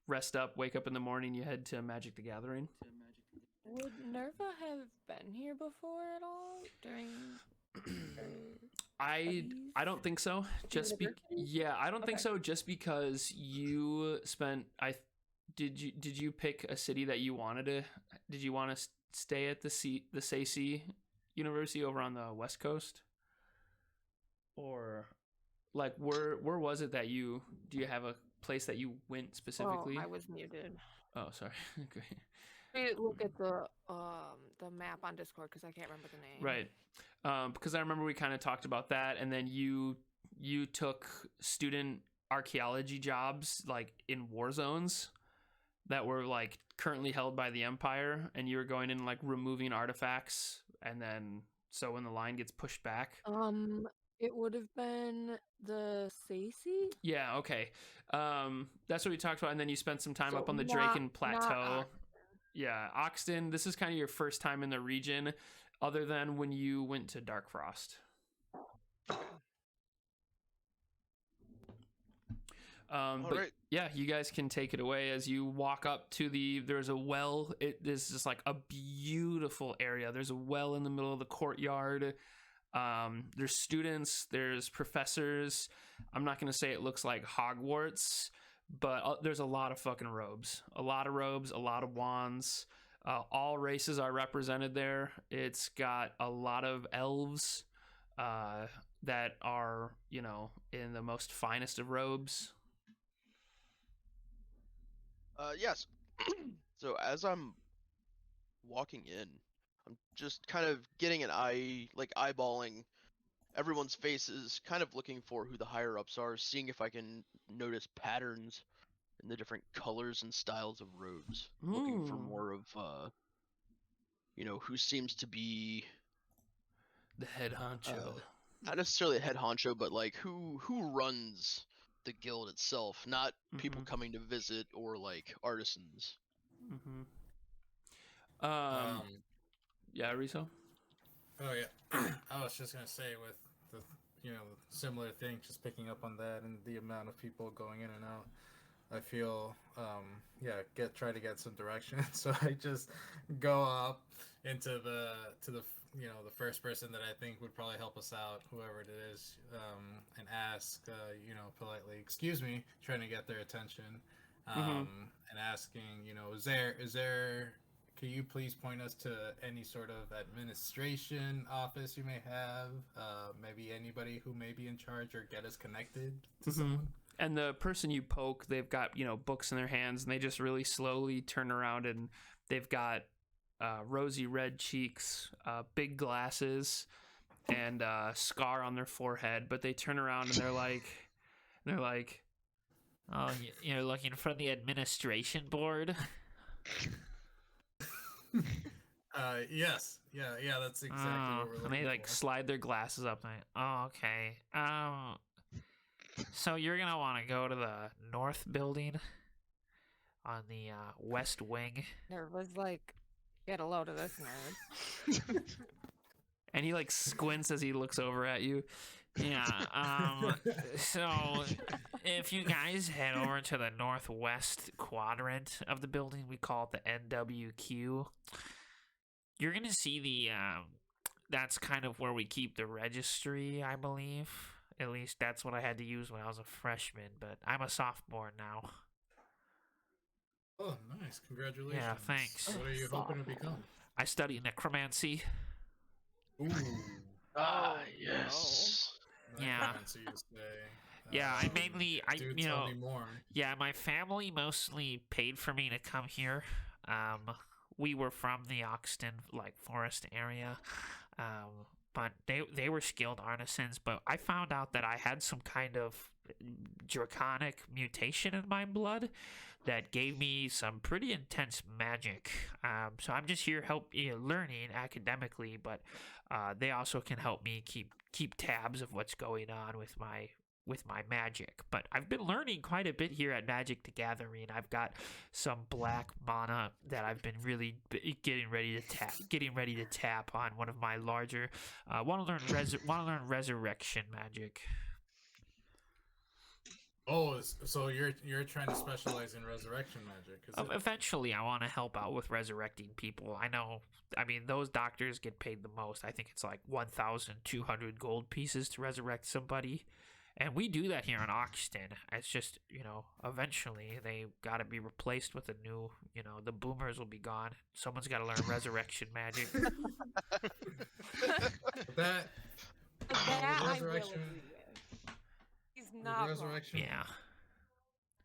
Speaker 1: rest up, wake up in the morning, you head to Magic the Gathering.
Speaker 7: Would Nerva have been here before at all during?
Speaker 1: I don't think so. Just I don't think so. Just because you spent did you pick a city that you wanted to? Did you want to stay at the SAC University over on the West Coast, or like where was it that do you have a place that you went specifically?
Speaker 7: Oh, I was muted.
Speaker 1: Oh, sorry. Okay.
Speaker 7: Look at the map on Discord because I can't remember the name.
Speaker 1: Right. Because I remember we kind of talked about that, and then you took student archaeology jobs like in war zones that were like currently held by the Empire, and you were going in and like removing artifacts, and then so when the line gets pushed back.
Speaker 7: It would have been the Sacy?
Speaker 1: Yeah, okay. That's what we talked about, and then you spent some time up on the Draken Plateau. Yeah, Oxton, this is kind of your first time in the region, other than when you went to Darkfrost. But
Speaker 2: right.
Speaker 1: yeah, you guys can take it away as you walk up to there's a well. It is just like a beautiful area. There's a well in the middle of the courtyard. There's students, there's professors. I'm not going to say it looks like Hogwarts, but there's a lot of fucking robes. A lot of robes, a lot of wands. All races are represented there. It's got a lot of elves that are, in the most finest of robes.
Speaker 2: Yes. So as I'm walking in, I'm just kind of getting an eyeballing everyone's faces, kind of looking for who the higher ups are, seeing if I can notice patterns in the different colors and styles of robes. Looking for more of, who seems to be
Speaker 1: the head honcho.
Speaker 2: Not necessarily a head honcho, but like who runs the guild itself, not people
Speaker 1: Mhm.
Speaker 2: coming to visit or like artisans.
Speaker 1: Mm-hmm.
Speaker 6: Um,
Speaker 1: Yeah, Erizo?
Speaker 6: Oh yeah, I was just gonna say with the similar thing, just picking up on that and the amount of people going in and out. I feel try to get some direction. So I just go up into the the first person that I think would probably help us out, whoever it is, and ask politely, excuse me, trying to get their attention,
Speaker 1: Mhm.
Speaker 6: and asking, is there can you please point us to any sort of administration office you may have? Maybe anybody who may be in charge, or get us connected to someone.
Speaker 1: And the person you poke, they've got, books in their hands, and they just really slowly turn around, and they've got rosy red cheeks, big glasses, and a scar on their forehead. But they turn around and they're like,
Speaker 8: Oh, you're looking for the administration board?
Speaker 6: Yes. Yeah, that's exactly what we're
Speaker 8: And
Speaker 6: looking
Speaker 8: they like
Speaker 6: for.
Speaker 8: slide their glasses up. And okay. So you're gonna want to go to the north building on the west wing.
Speaker 7: Nerva's like, get a load of this nerd.
Speaker 1: and he like squints as he looks over at you.
Speaker 8: Yeah. So if you guys head over to the northwest quadrant of the building, we call it the NWQ. You're gonna see the that's kind of where we keep the registry, I believe. At least that's what I had to use when I was a freshman, but I'm a sophomore now.
Speaker 6: Oh, nice! Congratulations.
Speaker 8: Yeah, thanks.
Speaker 6: What are you hoping to become?
Speaker 8: I study necromancy.
Speaker 6: Ooh.
Speaker 2: Yes.
Speaker 8: Yeah.
Speaker 6: Necromancy, you say.
Speaker 8: Yeah, I mainly,
Speaker 6: Do tell me more.
Speaker 8: Yeah, my family mostly paid for me to come here. We were from the Oxton, forest area. But they were skilled artisans, but I found out that I had some kind of draconic mutation in my blood that gave me some pretty intense magic. So I'm just here learning academically, but they also can help me keep tabs of what's going on with my magic. But I've been learning quite a bit here at Magic the Gathering. I've got some black mana that I've been really getting ready to tap on one of my larger. Want to learn resurrection magic.
Speaker 6: Oh, so you're trying to specialize in resurrection magic?
Speaker 8: Eventually, I want to help out with resurrecting people. I mean, those doctors get paid the most. I think it's like 1,200 gold pieces to resurrect somebody. And we do that here in Oxton. It's just, eventually they got to be replaced with a new, the boomers will be gone. Someone's got to learn resurrection magic.
Speaker 7: That I will
Speaker 6: resurrection-
Speaker 7: agree with. He's not wrong.
Speaker 6: resurrection.
Speaker 8: Yeah.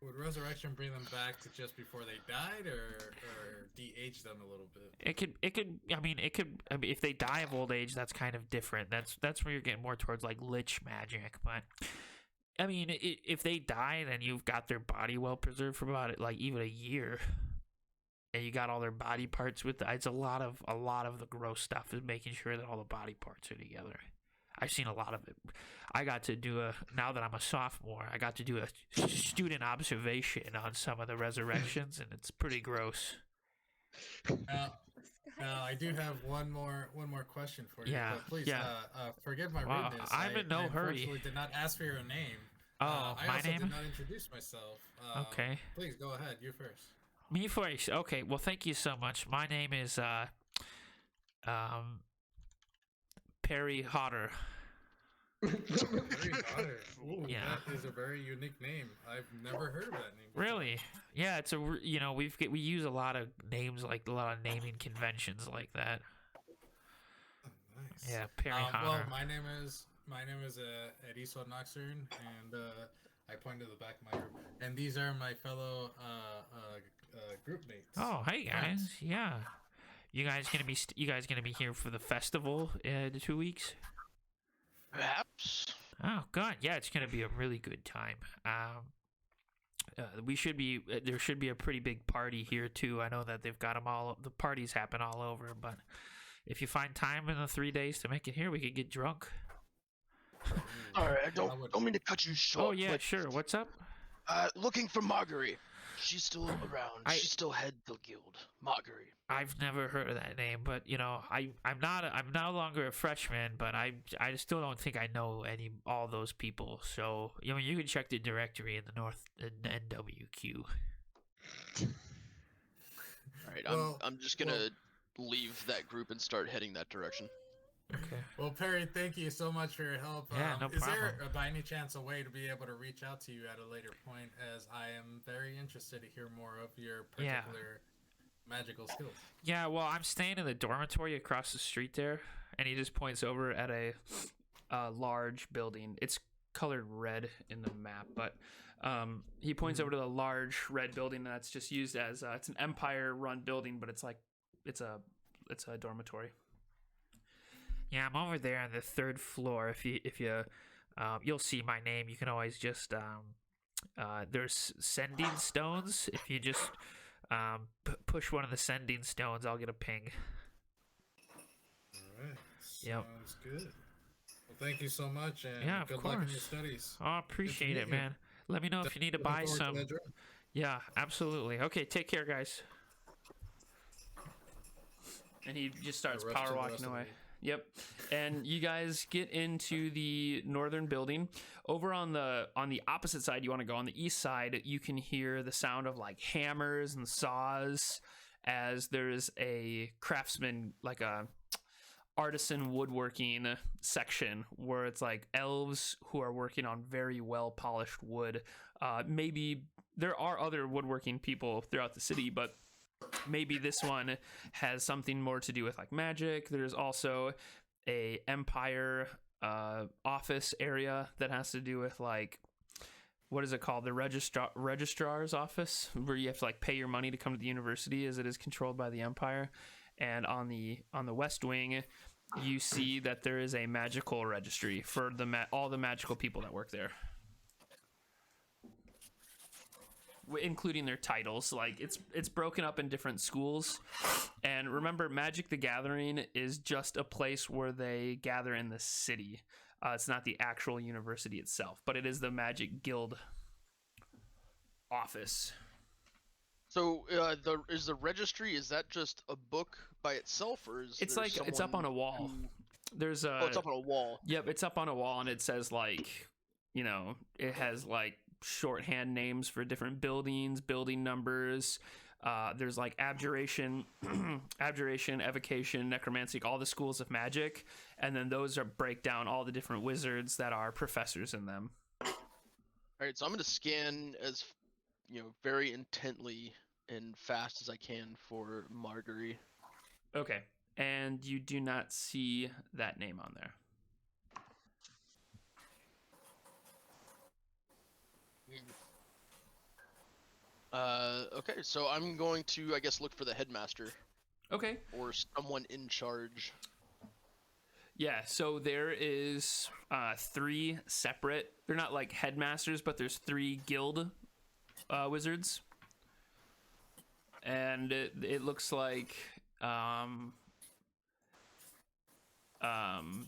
Speaker 6: Would resurrection bring them back to just before they died, or de-age them a little bit?
Speaker 8: It could. If they die of old age, that's kind of different. That's where you're getting more towards like lich magic. But I mean, if they die, then you've got their body well preserved for about even a year, and you got all their body parts with. It's a lot of the gross stuff is making sure that all the body parts are together. I've seen a lot of it. I got to do now that I'm a sophomore, I got to do a student observation on some of the resurrections, and it's pretty gross.
Speaker 6: Now I do have one more question for you.
Speaker 8: Yeah,
Speaker 6: But please,
Speaker 8: yeah.
Speaker 6: Forgive my
Speaker 8: Wow,
Speaker 6: rudeness.
Speaker 8: I'm in no
Speaker 6: I
Speaker 8: hurry.
Speaker 6: unfortunately did not ask for your name.
Speaker 8: Oh,
Speaker 6: I
Speaker 8: my
Speaker 6: also
Speaker 8: name?
Speaker 6: did not introduce myself.
Speaker 8: Okay.
Speaker 6: Please go ahead. You first.
Speaker 8: Me first. Okay. Well, thank you so much. My name is Perry Hodder.
Speaker 6: Very Otter. Ooh,
Speaker 8: Yeah.
Speaker 6: That is a very unique name. I've never heard of that name before.
Speaker 8: Really? Yeah. It's we use a lot of names, like a lot of naming conventions like that.
Speaker 6: Oh, nice.
Speaker 8: Yeah, Perry Hodder.
Speaker 6: Well, my name is Erizo Nocturne, and I point to the back of my group. And these are my fellow group mates.
Speaker 8: Oh, hey guys.
Speaker 6: Friends.
Speaker 8: Yeah. You guys gonna be here for the festival in 2 weeks?
Speaker 2: Perhaps.
Speaker 8: Oh, God, yeah, it's gonna be a really good time. There should be a pretty big party here too. I know that they've got them all. The parties happen all over, but if you find time in the 3 days to make it here, we could get drunk.
Speaker 2: Alright, I
Speaker 6: I would-
Speaker 2: don't mean to cut you short.
Speaker 8: Oh yeah,
Speaker 2: but,
Speaker 8: sure. What's up?
Speaker 2: looking for Marguerite. She's still around.
Speaker 8: I-
Speaker 2: She still head the guild. Marguerite.
Speaker 8: I've never heard of that name, but you know, I'm no longer a freshman, but I still don't think I know all those people. So you know, you can check the directory in the NWQ.
Speaker 2: Alright,
Speaker 6: Well,
Speaker 2: I'm just gonna leave that group and start heading that direction.
Speaker 8: Okay.
Speaker 6: Well, Perry, thank you so much for your help.
Speaker 8: Yeah, no
Speaker 6: Is there,
Speaker 8: problem.
Speaker 6: by any chance, a way to be able to reach out to you at a later point, as I am very interested to hear more of your
Speaker 8: Yeah.
Speaker 6: particular magical skills?
Speaker 8: Yeah, well, I'm staying in the dormitory across the street there, and he just points over at a large building. It's colored red in the map, but he points over to the large red building that's just used as it's an Empire-run building, but it's a dormitory. Yeah, I'm over there on the 3rd floor. If you you'll see my name. You can always just there's sending stones. If you just push one of the sending stones, I'll get a ping.
Speaker 6: All right.
Speaker 8: Yep.
Speaker 6: Sounds good. Well, thank you so much, and
Speaker 8: Yeah, of
Speaker 6: good luck in your
Speaker 8: course.
Speaker 6: studies.
Speaker 8: Oh, appreciate
Speaker 6: meet
Speaker 8: it,
Speaker 6: you.
Speaker 8: man. Let me know if you need to
Speaker 6: Looking
Speaker 8: buy
Speaker 6: forward to
Speaker 8: some.
Speaker 6: that drive.
Speaker 8: Yeah, absolutely. Okay, take care, guys. And he just starts
Speaker 6: The rest
Speaker 8: power
Speaker 6: of the
Speaker 8: walking
Speaker 6: rest of
Speaker 8: away.
Speaker 6: the-
Speaker 1: Yep. And you guys get into the northern building. Over on the opposite side, you want to go on the east side, you can hear the sound of like hammers and saws as there's a craftsman, like a artisan woodworking section where it's like elves who are working on very well polished wood. Maybe there are other woodworking people throughout the city, but maybe this one has something more to do with like magic. There's also a Empire office area that has to do with like, what is it called? The registrar's office, where you have to like pay your money to come to the university, as it is controlled by the Empire. And on the West Wing, you see that there is a magical registry for all the magical people that work there, including their titles. Like it's broken up in different schools. And remember, Magic the Gathering is just a place where they gather in the city. It's not the actual university itself, but it is the Magic Guild office.
Speaker 2: So, is the registry, is that just a book by itself, or is
Speaker 1: It's
Speaker 2: there
Speaker 1: like it's up on a wall. There's a
Speaker 2: Oh, it's up on a wall.
Speaker 1: Yep, it's up on a wall, and it says like, you know, it has like shorthand names for different buildings, building numbers. There's like abjuration, evocation, necromancy, all the schools of magic, and then those break down all the different wizards that are professors in them.
Speaker 2: All right, so I'm going to scan as, very intently and fast as I can for Marguerite.
Speaker 1: Okay, and you do not see that name on there.
Speaker 2: Okay, so I'm going to, I guess, look for the headmaster
Speaker 1: Okay.
Speaker 2: or someone in charge.
Speaker 1: Yeah, so there is 3 separate, they're not like headmasters, but there's 3 guild wizards. And it looks like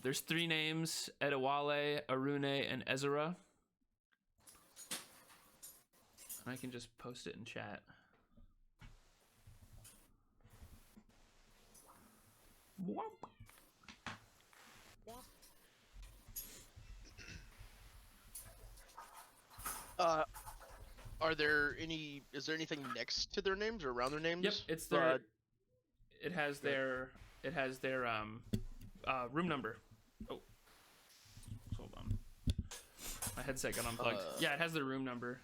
Speaker 1: there's 3 names: Edewale, Arune, and Ezra. I can just post it in chat.
Speaker 2: Is there anything next to their names or around their names?
Speaker 1: Yep, it's their. It has their room number. Oh, hold on. My headset got unplugged. Yeah, it has their room number.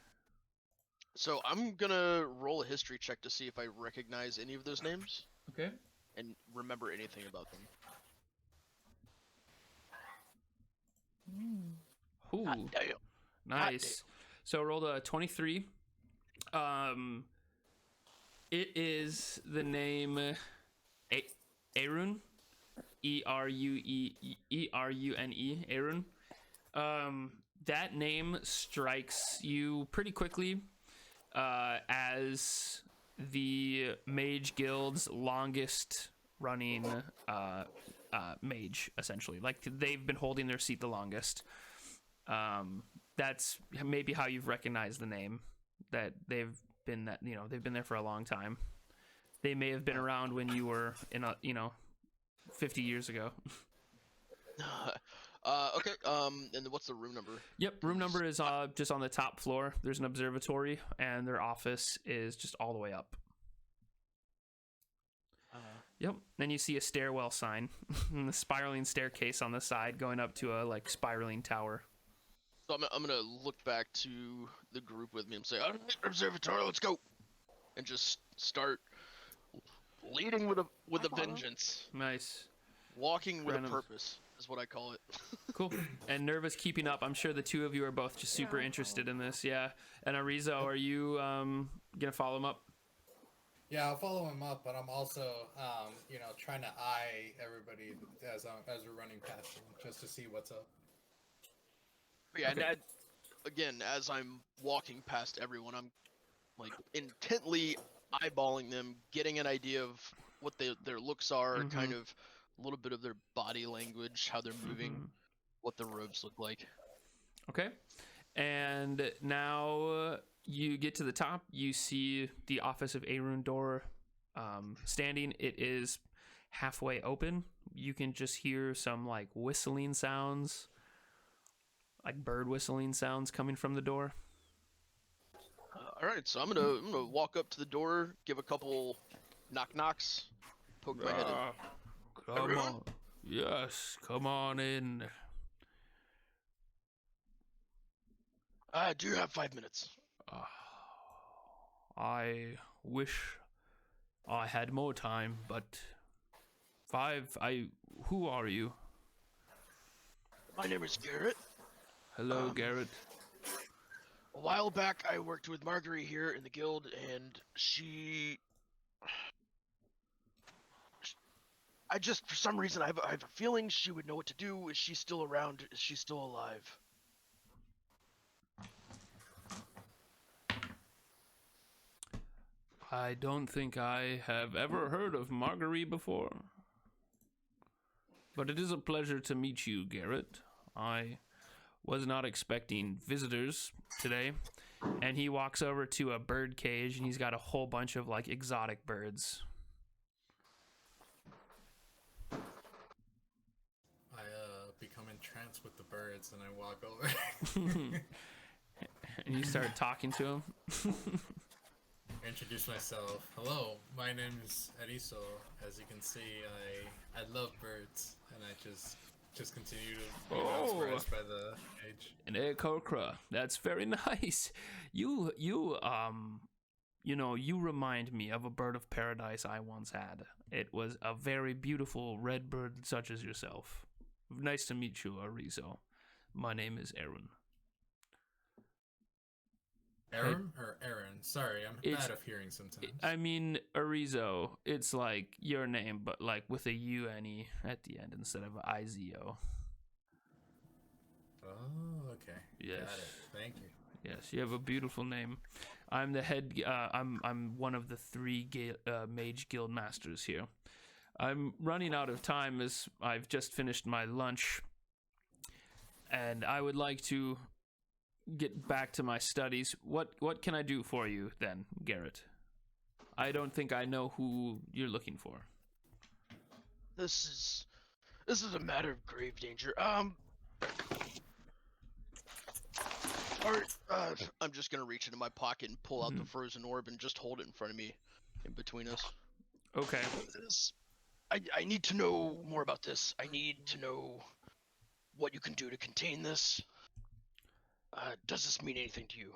Speaker 2: So I'm gonna roll a history check to see if I recognize any of those names
Speaker 1: Okay.
Speaker 2: and remember anything about them.
Speaker 1: Ooh,
Speaker 2: Damn.
Speaker 1: nice. So rolled a 23. It is the name Erun, Erune, Erun. That name strikes you pretty quickly as the Mage Guild's longest running mage, essentially. Like, they've been holding their seat the longest. That's maybe how you've recognized the name, that they've been there for a long time. They may have been around when you were 50 years ago.
Speaker 2: Okay. And then what's the room number?
Speaker 1: Yep, room number is just on the top floor. There's an observatory, and their office is just all the way up. Yep. Then you see a stairwell sign, and the spiraling staircase on the side going up to a like spiraling tower.
Speaker 2: So I'm gonna look back to the group with me and say, "Observatory, let's go," and just start leading with a vengeance.
Speaker 1: Nice.
Speaker 2: Walking with a
Speaker 1: Random.
Speaker 2: purpose is what I call it.
Speaker 1: Cool. And Nerva's keeping up. I'm sure the two of you are both just super interested in this. Yeah. And Erizo, are you gonna follow him up?
Speaker 6: Yeah, I'll follow him up, but I'm also, trying to eye everybody as we're running past them, just to see what's up.
Speaker 2: Yeah,
Speaker 1: Okay.
Speaker 2: and again, as I'm walking past everyone, I'm like intently eyeballing them, getting an idea of what their looks are, kind of a little bit of their body language, how they're moving, what their robes look like.
Speaker 1: Okay. And now you get to the top. You see the office of Arun door standing. It is halfway open. You can just hear some like whistling sounds, like bird whistling sounds coming from the door.
Speaker 2: All right, so I'm gonna walk up to the door, give a couple knock knocks, poke my head in.
Speaker 1: Come
Speaker 2: Everyone?
Speaker 1: on. Yes, come on in.
Speaker 2: I do have 5 minutes.
Speaker 1: I wish I had more time, but who are you?
Speaker 2: My name is Garett.
Speaker 1: Hello, Garett.
Speaker 2: A while back, I worked with Marguerite here in the guild, and for some reason, I have a feeling she would know what to do. Is she still around? Is she still alive?
Speaker 1: I don't think I have ever heard of Marguerite before. But it is a pleasure to meet you, Garett. I was not expecting visitors today. And he walks over to a bird cage, and he's got a whole bunch of like exotic birds.
Speaker 6: I become entranced with the birds, and I walk over.
Speaker 1: And you start talking to him.
Speaker 6: Introduce myself. Hello, my name is Erizo. As you can see, I love birds, and I just continue to be mesmerized by the cage.
Speaker 1: An Ekokra. That's very nice. You remind me of a bird of paradise I once had. It was a very beautiful red bird such as yourself. Nice to meet you, Erizo. My name is Aaron.
Speaker 6: Aaron or Aaron? Sorry, I'm bad of hearing sometimes.
Speaker 1: I mean, Erizo. It's like your name, but like with a U-N-E at the end instead of I-Z-O.
Speaker 6: Oh, okay.
Speaker 1: Yes.
Speaker 6: Got it. Thank you.
Speaker 1: Yes, you have a beautiful name. I'm the head. I'm one of the three mage guild masters here. I'm running out of time as I've just finished my lunch, and I would like to get back to my studies. What can I do for you then, Garett? I don't think I know who you're looking for.
Speaker 2: This is a matter of grave danger. I'm just gonna reach into my pocket and pull out the frozen orb and just hold it in front of me, in between us.
Speaker 1: Okay.
Speaker 2: I need to know more about this. I need to know what you can do to contain this. Does this mean anything to you?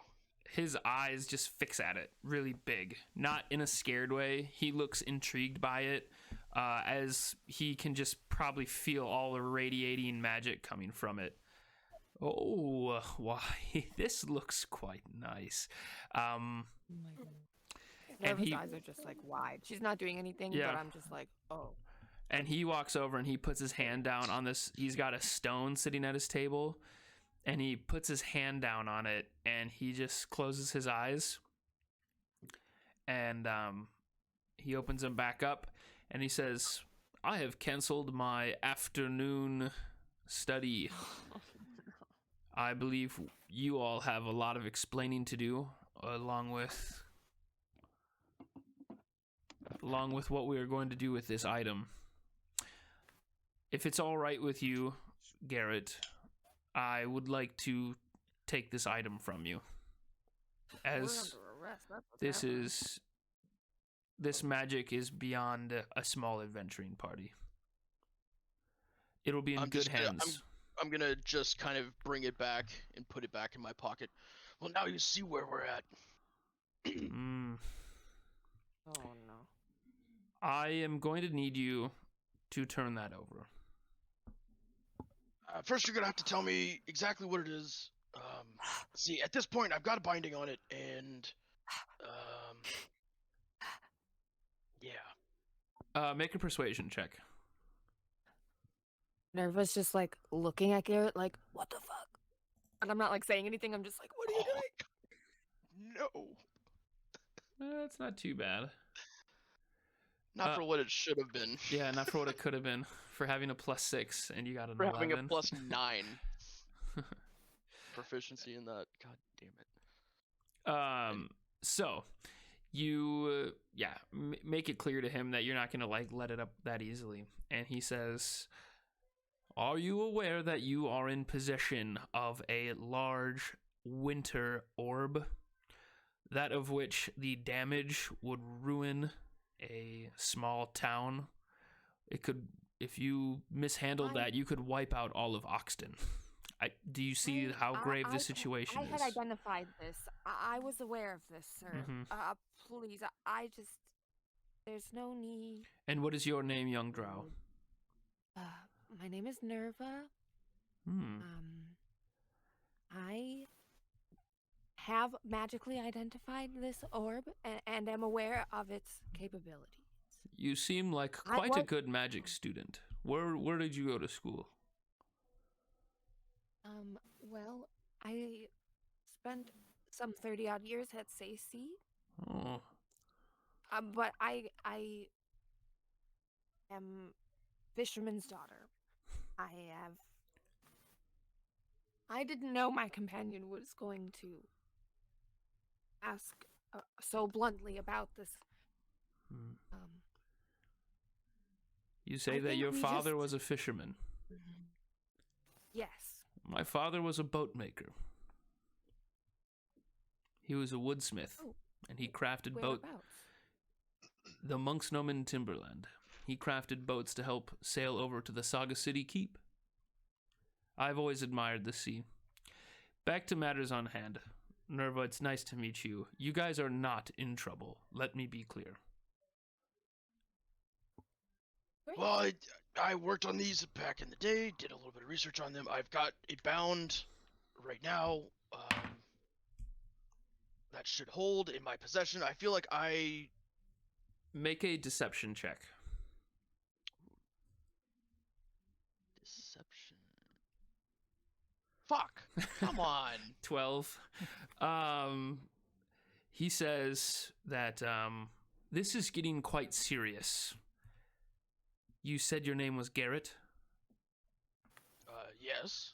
Speaker 1: His eyes just fix at it, really big. Not in a scared way. He looks intrigued by it, as he can just probably feel all the radiating magic coming from it. Oh, why, this looks quite nice. And
Speaker 7: Nerva's eyes are just like wide. She's not doing anything,
Speaker 1: Yeah.
Speaker 7: but I'm just like, oh.
Speaker 1: And he walks over and he puts his hand down on this. He's got a stone sitting at his table, and he puts his hand down on it, and he just closes his eyes, and he opens them back up, and he says, I have canceled my afternoon study. I believe you all have a lot of explaining to do, along with what we are going to do with this item. If it's all right with you, Garett, I would like to take this item from you. As this magic is beyond a small adventuring party. It'll be in good hands.
Speaker 2: I'm gonna just kind of bring it back and put it back in my pocket. Well, now you see where we're at.
Speaker 7: Oh no.
Speaker 1: I am going to need you to turn that over.
Speaker 2: First, you're gonna have to tell me exactly what it is. See, at this point, I've got a binding on it, and yeah.
Speaker 1: Make a persuasion check.
Speaker 7: Nerva's just like looking at Garett like, what the fuck? And I'm not like saying anything, I'm just like, what are you doing?
Speaker 2: No.
Speaker 1: That's not too bad.
Speaker 2: Not for what it should have been.
Speaker 1: Yeah, not for what it could have been. For having a +6 and you got an
Speaker 2: For
Speaker 1: 11.
Speaker 2: having a +9 proficiency in that. God damn it.
Speaker 1: So you make it clear to him that you're not gonna like let it up that easily, and he says, are you aware that you are in possession of a large winter orb, that of which the damage would ruin a small town? It could, if you mishandled that, you could wipe out all of Oxton. Do you see how grave the situation
Speaker 7: I
Speaker 1: is?
Speaker 7: had identified this. I was aware of this, sir. Please, I just, there's no need.
Speaker 1: And what is your name, young drow?
Speaker 7: My name is Nerva. I have magically identified this orb and am aware of its capabilities.
Speaker 1: You seem like quite a good magic student. Where did you go to school?
Speaker 7: Well, I spent some 30-odd years at SAC.
Speaker 1: Oh.
Speaker 7: But I am fisherman's daughter. I didn't know my companion was going to ask so bluntly about this.
Speaker 1: You say that your father was a fisherman.
Speaker 7: Yes.
Speaker 1: My father was a boat maker. He was a woodsmith, and he crafted boats. The Monk's Gnome in Timberland. He crafted boats to help sail over to the Saga City Keep. I've always admired the sea. Back to matters on hand. Nerva, it's nice to meet you. You guys are not in trouble. Let me be clear.
Speaker 2: Well, I worked on these back in the day, did a little bit of research on them. I've got it bound right now. That should hold in my possession. I feel like I...
Speaker 1: Make a deception check.
Speaker 2: Deception. Fuck. Come on.
Speaker 1: 12. He says that this is getting quite serious. You said your name was Garett?
Speaker 2: Yes.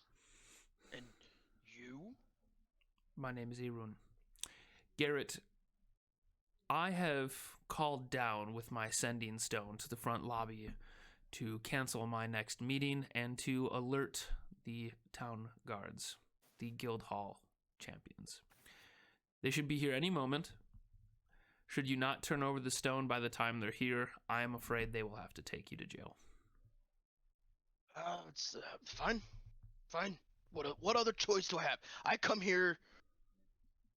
Speaker 2: And you?
Speaker 1: My name is Irun. Garett, I have called down with my sending stone to the front lobby to cancel my next meeting and to alert the town guards, the guild hall champions. They should be here any moment. Should you not turn over the stone by the time they're here, I am afraid they will have to take you to jail.
Speaker 2: It's fine. Fine. What other choice do I have? I come here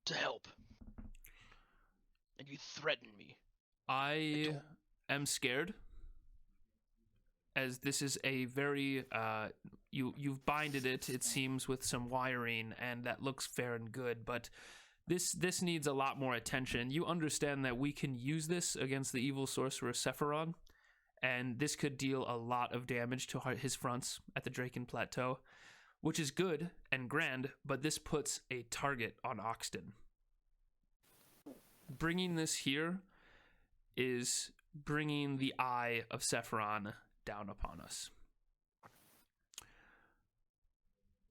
Speaker 2: to help. And you threaten me.
Speaker 1: I am scared, as this is a very, you've binded it seems, with some wiring, and that looks fair and good, but this needs a lot more attention. You understand that we can use this against the evil sorcerer Sephiron, and this could deal a lot of damage to his fronts at the Draken Plateau, which is good and grand, but this puts a target on Oxton. Bringing this here is bringing the eye of Sephiron down upon us.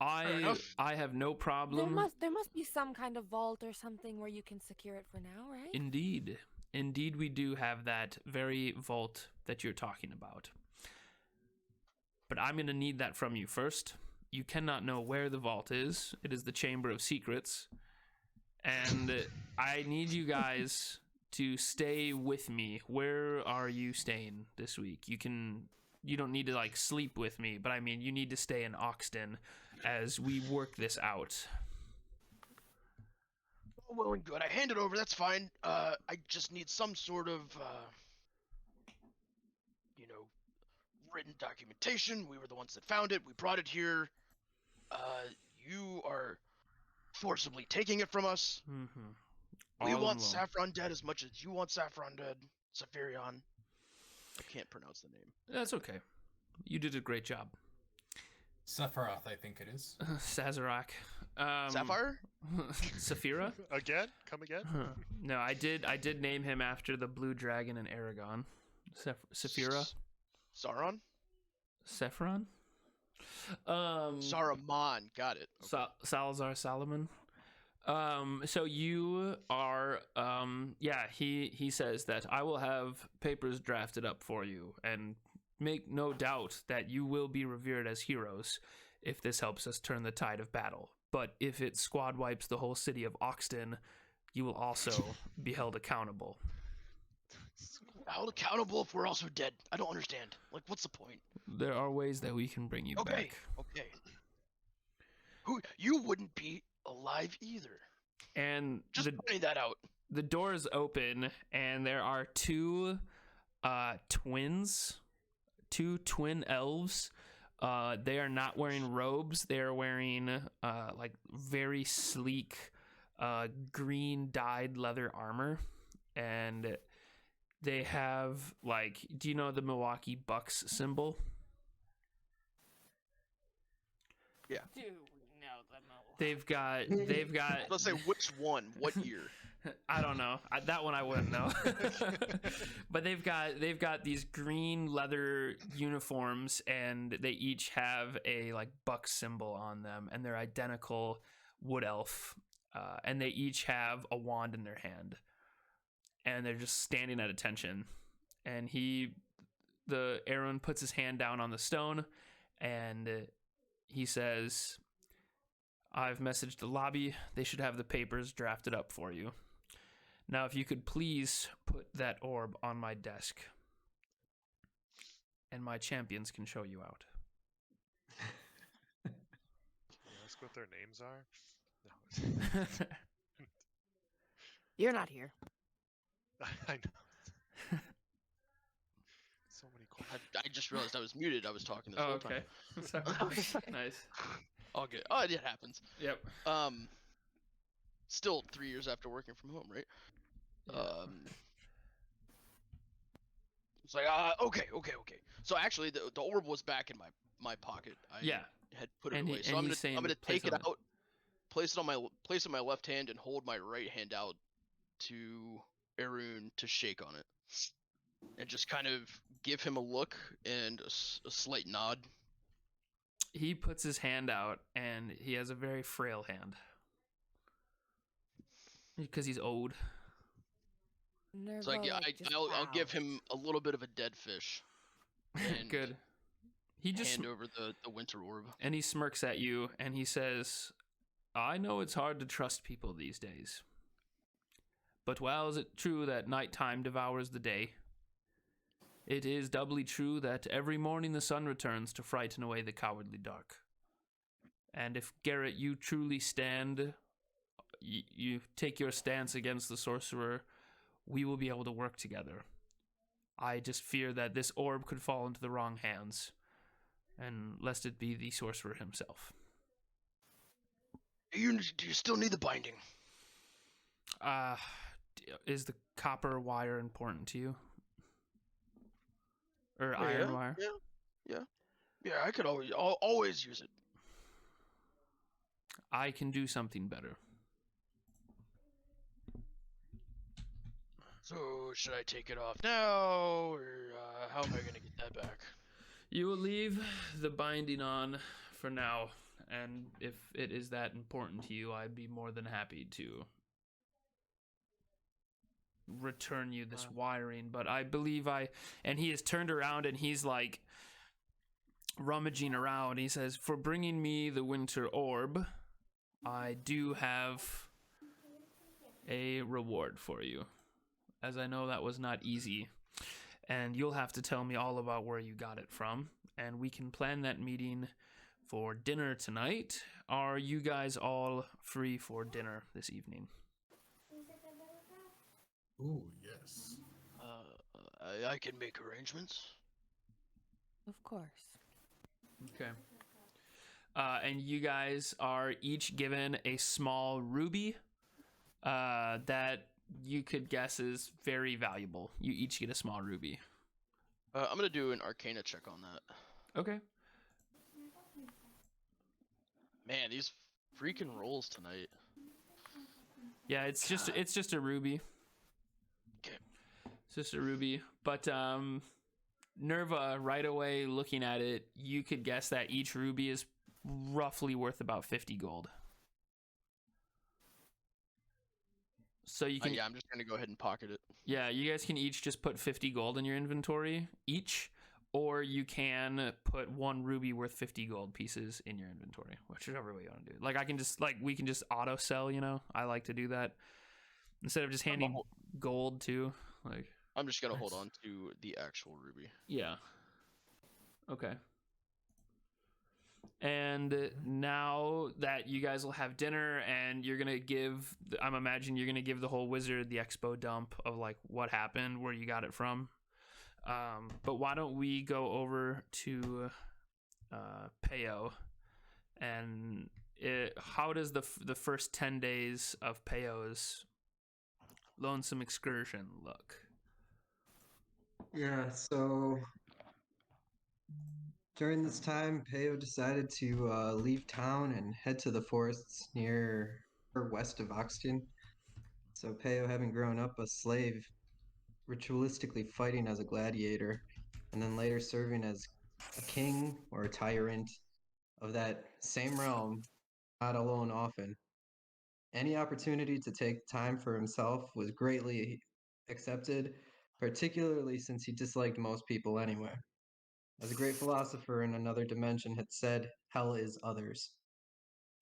Speaker 2: enough.
Speaker 1: I have no problem.
Speaker 7: There must be some kind of vault or something where you can secure it for now, right?
Speaker 1: Indeed. Indeed, we do have that very vault that you're talking about. But I'm going to need that from you first. You cannot know where the vault is. It is the Chamber of Secrets. And I need you guys to stay with me. Where are you staying this week? You don't need to like sleep with me, but I mean, you need to stay in Oxton as we work this out.
Speaker 2: Well and good. I hand it over. That's fine. I just need some sort of, written documentation. We were the ones that found it. We brought it here. You are forcibly taking it from us.
Speaker 1: Mm-hmm.
Speaker 2: We
Speaker 1: All
Speaker 2: want
Speaker 1: alone.
Speaker 2: Saffron dead as much as you want Saffron dead. Saphirion. I can't pronounce the name.
Speaker 1: That's okay. You did a great job.
Speaker 6: Sephiroth, I think it is.
Speaker 1: Sazerac.
Speaker 2: Sapphire?
Speaker 1: Saphira?
Speaker 5: Again? Come again?
Speaker 1: No, I did name him after the blue dragon in Aragon. Saphira?
Speaker 2: Sauron?
Speaker 1: Sephiron?
Speaker 2: Saruman. Got it. Okay.
Speaker 1: Salazar Salomon. So you are, he says that I will have papers drafted up for you, and make no doubt that you will be revered as heroes if this helps us turn the tide of battle. But if it squad wipes the whole city of Oxton, you will also be held accountable.
Speaker 2: Held accountable if we're also dead. I don't understand. Like, what's the point?
Speaker 1: There are ways that we can bring you back.
Speaker 2: Okay. You wouldn't be alive either.
Speaker 1: And
Speaker 2: Just pointing that out.
Speaker 1: the doors open, and there are two twin elves. They are not wearing robes. They are wearing like very sleek green dyed leather armor, and they have like, do you know the Milwaukee Bucks symbol?
Speaker 2: Yeah.
Speaker 8: Dude, no, no.
Speaker 1: They've got
Speaker 2: Let's say which one, what year.
Speaker 1: I don't know. That one I wouldn't know. But they've got these green leather uniforms, and they each have a like buck symbol on them, and they're identical wood elf, and they each have a wand in their hand, and they're just standing at attention. And Aaron puts his hand down on the stone, and he says, "I've messaged the lobby. They should have the papers drafted up for you. Now, if you could please put that orb on my desk, and my champions can show you out."
Speaker 5: Can you ask what their names are? No.
Speaker 7: You're not here.
Speaker 5: I know. So many questions.
Speaker 2: I just realized I was muted. I was talking this
Speaker 1: Oh,
Speaker 2: whole
Speaker 1: okay.
Speaker 2: time.
Speaker 1: Nice.
Speaker 2: All good. Oh, it happens.
Speaker 1: Yep.
Speaker 2: Still 3 years after working from home, right?
Speaker 1: Yeah.
Speaker 2: It's like, okay. So actually, the orb was back in my pocket. I
Speaker 1: Yeah.
Speaker 2: had put it
Speaker 1: And
Speaker 2: away.
Speaker 1: he-
Speaker 2: So
Speaker 1: and
Speaker 2: I'm
Speaker 1: he's
Speaker 2: gonna
Speaker 1: saying
Speaker 2: take it
Speaker 1: place on it.
Speaker 2: out, place it in my left hand, and hold my right hand out to Arun to shake on it, and just kind of give him a look and a slight nod.
Speaker 1: He puts his hand out, and he has a very frail hand because he's old.
Speaker 7: Nerva,
Speaker 2: So I'll give
Speaker 7: growls.
Speaker 2: him a little bit of a dead fish. And
Speaker 1: Good. He just
Speaker 2: hand over the winter orb.
Speaker 1: and he smirks at you, and he says, "I know it's hard to trust people these days. But while is it true that nighttime devours the day, it is doubly true that every morning the sun returns to frighten away the cowardly dark. And if, Garett, you truly stand, you take your stance against the sorcerer, we will be able to work together. I just fear that this orb could fall into the wrong hands, and lest it be the sorcerer himself."
Speaker 2: Do you still need the binding?
Speaker 1: Is the copper wire important to you? Or iron wire?
Speaker 2: Yeah. I could always use it.
Speaker 1: I can do something better.
Speaker 2: So should I take it off now, or how am I gonna get that back?
Speaker 1: You will leave the binding on for now, and if it is that important to you, I'd be more than happy to return you this wiring. But I believe and he has turned around and he's like rummaging around. He says, for bringing me the winter orb, I do have a reward for you, as I know that was not easy. And you'll have to tell me all about where you got it from, and we can plan that meeting for dinner tonight. Are you guys all free for dinner this evening?
Speaker 6: Ooh, yes.
Speaker 2: I can make arrangements.
Speaker 7: Of course.
Speaker 1: Okay. And you guys are each given a small ruby that you could guess is very valuable. You each get a small ruby.
Speaker 2: I'm gonna do an Arcana check on that.
Speaker 1: Okay.
Speaker 2: Man, these freaking rolls tonight.
Speaker 1: Yeah, it's just a ruby.
Speaker 2: Okay.
Speaker 1: It's just a ruby. But Nerva, right away looking at it, you could guess that each ruby is roughly worth about 50 gold. So you can.
Speaker 2: Yeah, I'm just gonna go ahead and pocket it.
Speaker 1: Yeah, you guys can each just put 50 gold in your inventory each, or you can put one ruby worth 50 gold pieces in your inventory, whichever way you want to do it. Like we can just auto sell, you know. I like to do that instead of just handing gold too. Like
Speaker 2: I'm just gonna hold on to the actual ruby.
Speaker 1: Yeah. Okay. And now that you guys will have dinner and you're going to give, I'm imagining you're going to give the whole wizard the expo dump of like what happened, where you got it from. But why don't we go over to Peyo, and how does the first 10 days of Peyo's lonesome excursion look?
Speaker 9: Yeah, so during this time, Peyo decided to leave town and head to the forests near or west of Oxton. So Peyo, having grown up a slave, ritualistically fighting as a gladiator, and then later serving as a king or a tyrant of that same realm, not alone often. Any opportunity to take time for himself was greatly accepted, particularly since he disliked most people anyway. As a great philosopher in another dimension had said, hell is others.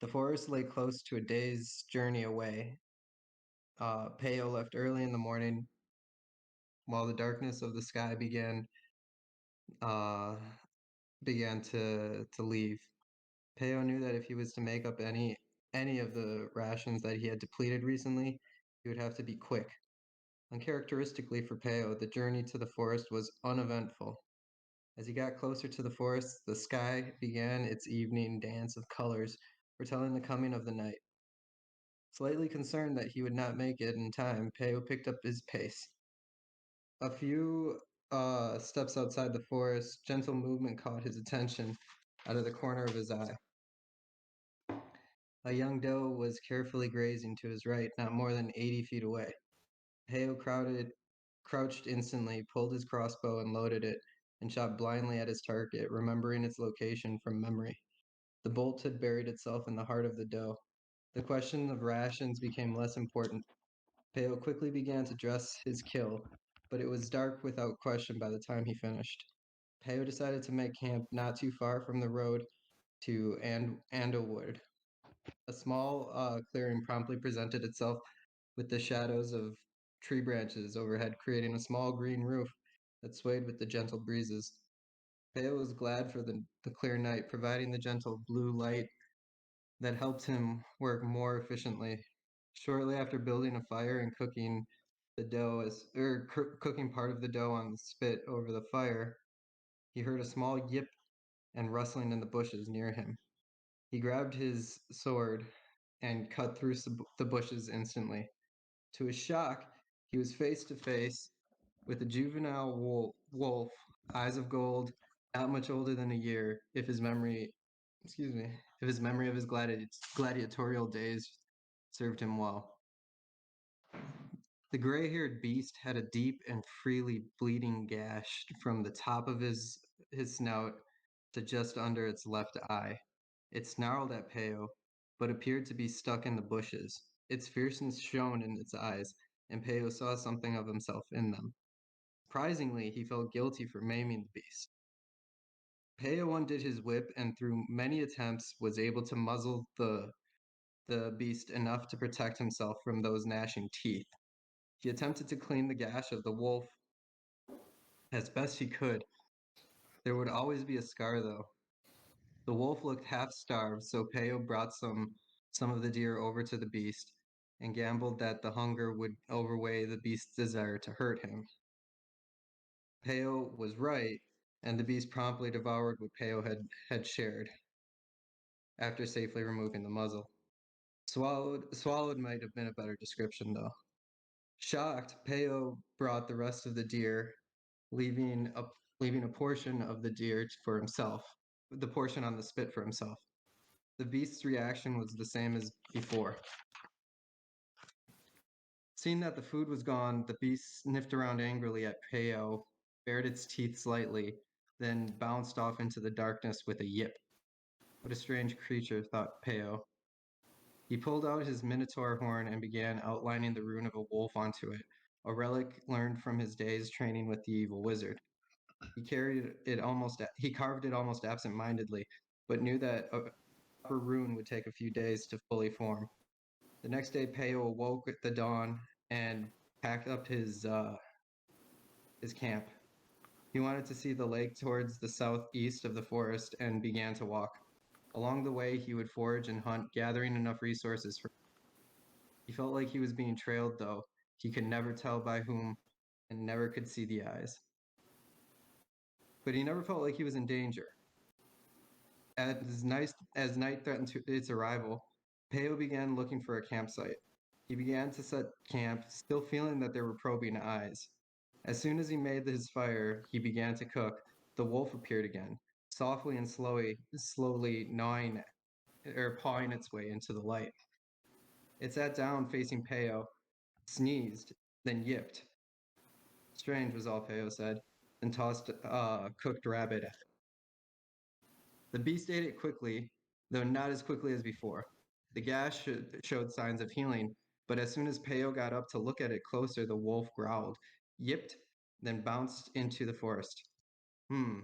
Speaker 9: The forest lay close to a day's journey away. Peyo left early in the morning while the darkness of the sky began to leave. Peyo knew that if he was to make up any of the rations that he had depleted recently, he would have to be quick. Uncharacteristically for Peyo, the journey to the forest was uneventful. As he got closer to the forest, the sky began its evening dance of colors, foretelling the coming of the night. Slightly concerned that he would not make it in time, Peyo picked up his pace. A few steps outside the forest, gentle movement caught his attention out of the corner of his eye. A young doe was carefully grazing to his right, not more than 80 feet away. Peyo crouched instantly, pulled his crossbow and loaded it, and shot blindly at his target, remembering its location from memory. The bolt had buried itself in the heart of the doe. The question of rations became less important. Peyo quickly began to dress his kill, but it was dark without question by the time he finished. Peyo decided to make camp not too far from the road to Andlewood. A small clearing promptly presented itself with the shadows of tree branches overhead, creating a small green roof that swayed with the gentle breezes. Peyo was glad for the clear night, providing the gentle blue light that helped him work more efficiently. Shortly after building a fire and cooking cooking part of the dough on the spit over the fire, he heard a small yip and rustling in the bushes near him. He grabbed his sword and cut through the bushes instantly. To his shock, he was face to face with a juvenile wolf, eyes of gold, not much older than a year, if his memory of his gladiatorial days served him well. The gray-haired beast had a deep and freely bleeding gash from the top of his his snout to just under its left eye. It snarled at Peyo, but appeared to be stuck in the bushes. Its fierceness shone in its eyes, and Peyo saw something of himself in them. Surprisingly, he felt guilty for maiming the beast. Peyo undid his whip and through many attempts was able to muzzle the beast enough to protect himself from those gnashing teeth. He attempted to clean the gash of the wolf as best he could. There would always be a scar, though. The wolf looked half-starved, so Peyo brought some of the deer over to the beast and gambled that the hunger would outweigh the beast's desire to hurt him. Peyo was right, and the beast promptly devoured what Peyo had shared, after safely removing the muzzle. Swallowed might have been a better description, though. Shocked, Peyo brought the rest of the deer, leaving a portion of the deer for himself, the portion on the spit for himself. The beast's reaction was the same as before. Seeing that the food was gone, the beast sniffed around angrily at Peyo, bared its teeth slightly, then bounced off into the darkness with a yip. What a strange creature, thought Peyo. He pulled out his minotaur horn and began outlining the rune of a wolf onto it, a relic learned from his days training with the evil wizard. He carved it almost absent-mindedly, but knew that a proper rune would take a few days to fully form. The next day, Peyo awoke at the dawn and packed up his camp. He wanted to see the lake towards the southeast of the forest and began to walk. Along the way, he would forage and hunt, gathering enough resources for. He felt like he was being trailed, though. He could never tell by whom and never could see the eyes. But he never felt like he was in danger. As night threatened its arrival, Peyo began looking for a campsite. He began to set camp, still feeling that there were probing eyes. As soon as he made his fire, he began to cook. The wolf appeared again, softly and slowly gnawing or pawing its way into the light. It sat down facing Peyo, sneezed, then yipped. Strange, was all Peyo said, and tossed cooked rabbit at it. The beast ate it quickly, though not as quickly as before. The gash showed signs of healing, but as soon as Peyo got up to look at it closer, the wolf growled, yipped, then bounced into the forest.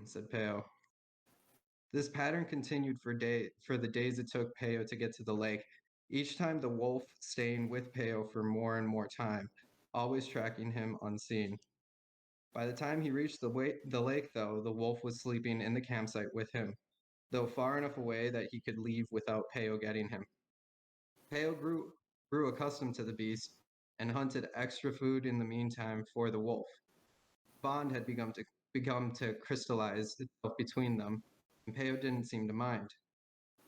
Speaker 9: Said Peyo. This pattern continued for the days it took Peyo to get to the lake, each time the wolf staying with Peyo for more and more time, always tracking him unseen. By the time he reached the lake, though, the wolf was sleeping in the campsite with him, though far enough away that he could leave without Peyo getting him. Peyo grew accustomed to the beast and hunted extra food in the meantime for the wolf. Bond had begun to crystallize itself between them, and Peyo didn't seem to mind.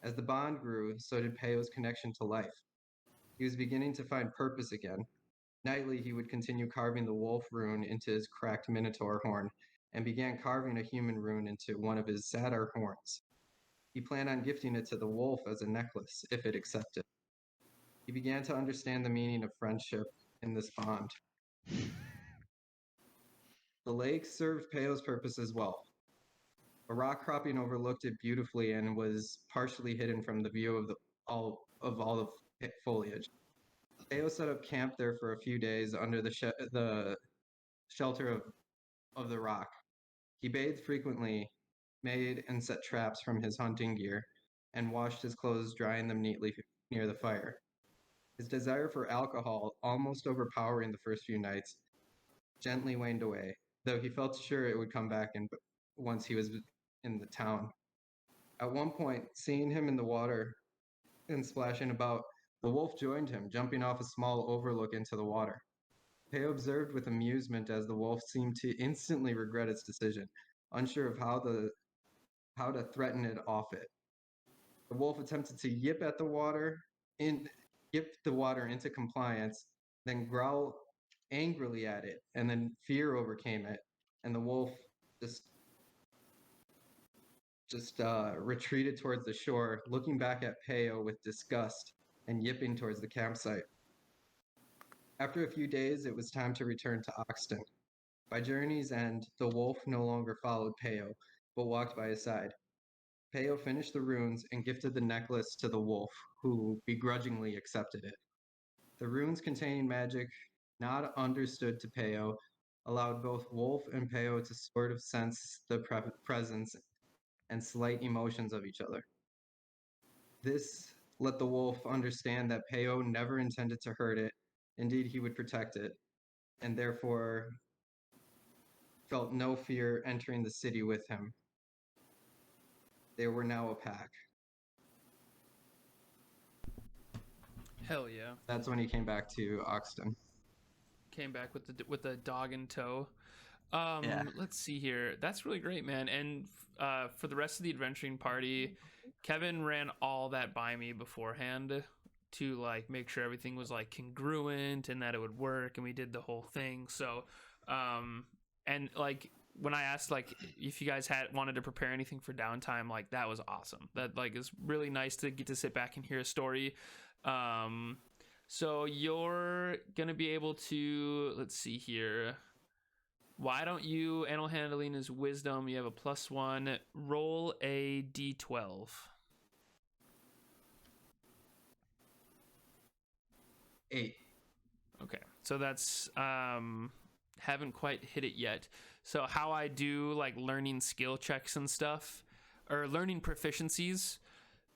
Speaker 9: As the bond grew, so did Peyo's connection to life. He was beginning to find purpose again. Nightly, he would continue carving the wolf rune into his cracked minotaur horn, and began carving a human rune into one of his satyr horns. He planned on gifting it to the wolf as a necklace, if it accepted. He began to understand the meaning of friendship in this bond. The lake served Peyo's purpose as well. A rock cropping overlooked it beautifully and was partially hidden from the view of all the foliage. Peyo set up camp there for a few days under the shelter of the rock. He bathed frequently, made and set traps from his hunting gear, and washed his clothes, drying them neatly near the fire. His desire for alcohol, almost overpowering the first few nights, gently waned away, though he felt sure it would come back once he was in the town. At one point, seeing him in the water and splashing about, the wolf joined him, jumping off a small overlook into the water. Peyo observed with amusement as the wolf seemed to instantly regret its decision, unsure of how to threaten it off it. The wolf attempted to yip the water into compliance, then growl angrily at it, and then fear overcame it, and the wolf just retreated towards the shore, looking back at Peyo with disgust and yipping towards the campsite. After a few days, it was time to return to Oxton. By journey's end, the wolf no longer followed Peyo, but walked by his side. Peyo finished the runes and gifted the necklace to the wolf, who begrudgingly accepted it. The runes containing magic not understood to Peyo allowed both Wolf and Peyo to sort of sense the presence and slight emotions of each other. This let the wolf understand that Peyo never intended to hurt it. Indeed, he would protect it, and therefore felt no fear entering the city with him. They were now a pack.
Speaker 1: Hell yeah.
Speaker 9: That's when he came back to Oxton.
Speaker 1: Came back with the dog in tow.
Speaker 10: Yeah.
Speaker 1: Let's see here. That's really great, man. And for the rest of the adventuring party, Kevin ran all that by me beforehand to like make sure everything was like congruent and that it would work, and we did the whole thing. So and like when I asked like if you guys wanted to prepare anything for downtime, like that was awesome. That like is really nice to get to sit back and hear a story. So you're gonna be able to, let's see here. Why don't you, animal handling is wisdom, you have a +1, roll a d12.
Speaker 9: 8.
Speaker 1: Okay, so that's haven't quite hit it yet. So how I do like learning skill checks and stuff, or learning proficiencies,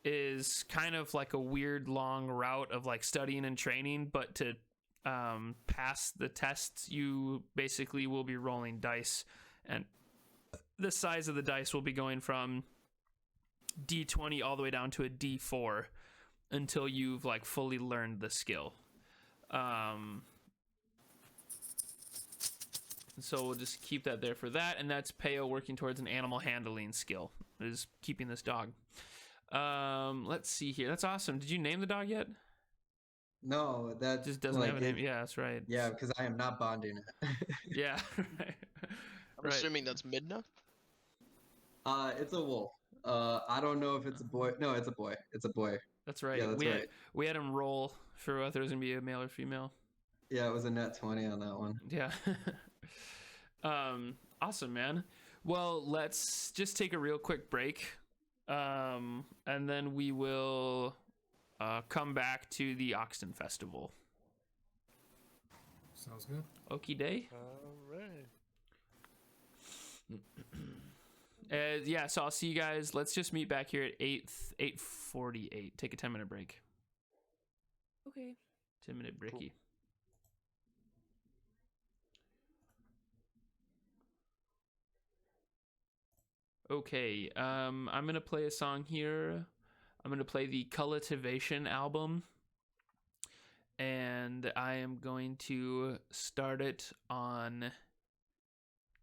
Speaker 1: is kind of like a weird long route of like studying and training, but to pass the tests you basically will be rolling dice, and the size of the dice will be going from d20 all the way down to a d4 until you've like fully learned the skill. So we'll just keep that there for that, and that's Peyo working towards an animal handling skill, is keeping this dog. Let's see here. That's awesome. Did you name the dog yet?
Speaker 9: No, that
Speaker 1: Just doesn't have a name. Yeah, that's right.
Speaker 9: Yeah, because I am not bonding it.
Speaker 1: Yeah, right.
Speaker 2: I'm assuming that's Midna.
Speaker 9: It's a wolf. I don't know if it's a boy. No, it's a boy. It's a boy.
Speaker 1: That's right.
Speaker 9: Yeah, that's right.
Speaker 1: We had him roll for whether it was gonna be a male or female.
Speaker 9: Yeah, it was a net 20 on that one.
Speaker 1: Yeah. Awesome, man. Well, let's just take a real quick break. And then we will come back to the Oxton Festival.
Speaker 6: Sounds good.
Speaker 1: Okie day.
Speaker 5: All right.
Speaker 1: Yeah, so I'll see you guys. Let's just meet back here at 8:48. Take a 10-minute break.
Speaker 7: Okay.
Speaker 1: 10-minute breaky. Okay, I'm gonna play a song here. I'm gonna play the Cultivation album, and I am going to start it on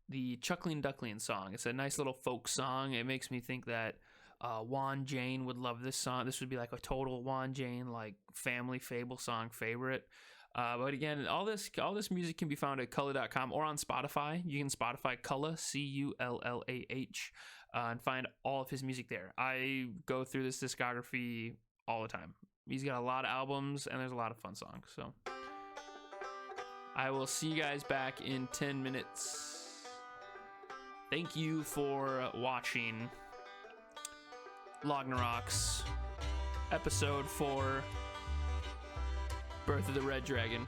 Speaker 1: the Chuckling Duckling song. It's a nice little folk song. It makes me think that Juan Jane would love this song. This would be like a total Juan Jane like family fable song favorite. But again, all this music can be found at Cullah.com or on Spotify. You can Spotify Cullah, Cullah, and find all of his music there. I go through this discography all the time. He's got a lot of albums, and there's a lot of fun songs. So I will see you guys back in 10 minutes. Thank you for watching Lognarok's episode 4, Birth of the Red Dragon.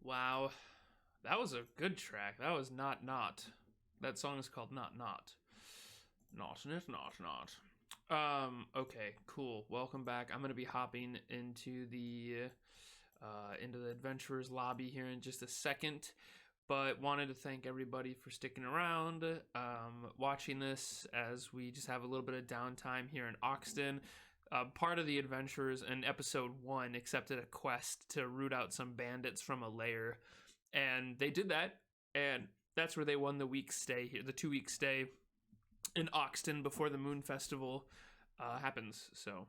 Speaker 1: Wow. That was a good track. That was Not Not. That song is called Not Not. Not. Okay, cool. Welcome back. I'm gonna be hopping into the adventurers lobby here in just a second, but wanted to thank everybody for sticking around, watching this as we just have a little bit of downtime here in Oxton. Part of the adventurers in episode 1 accepted a quest to root out some bandits from a lair, and they did that, and that's where they won the 2-week stay in Oxton before the Moon Festival happens. So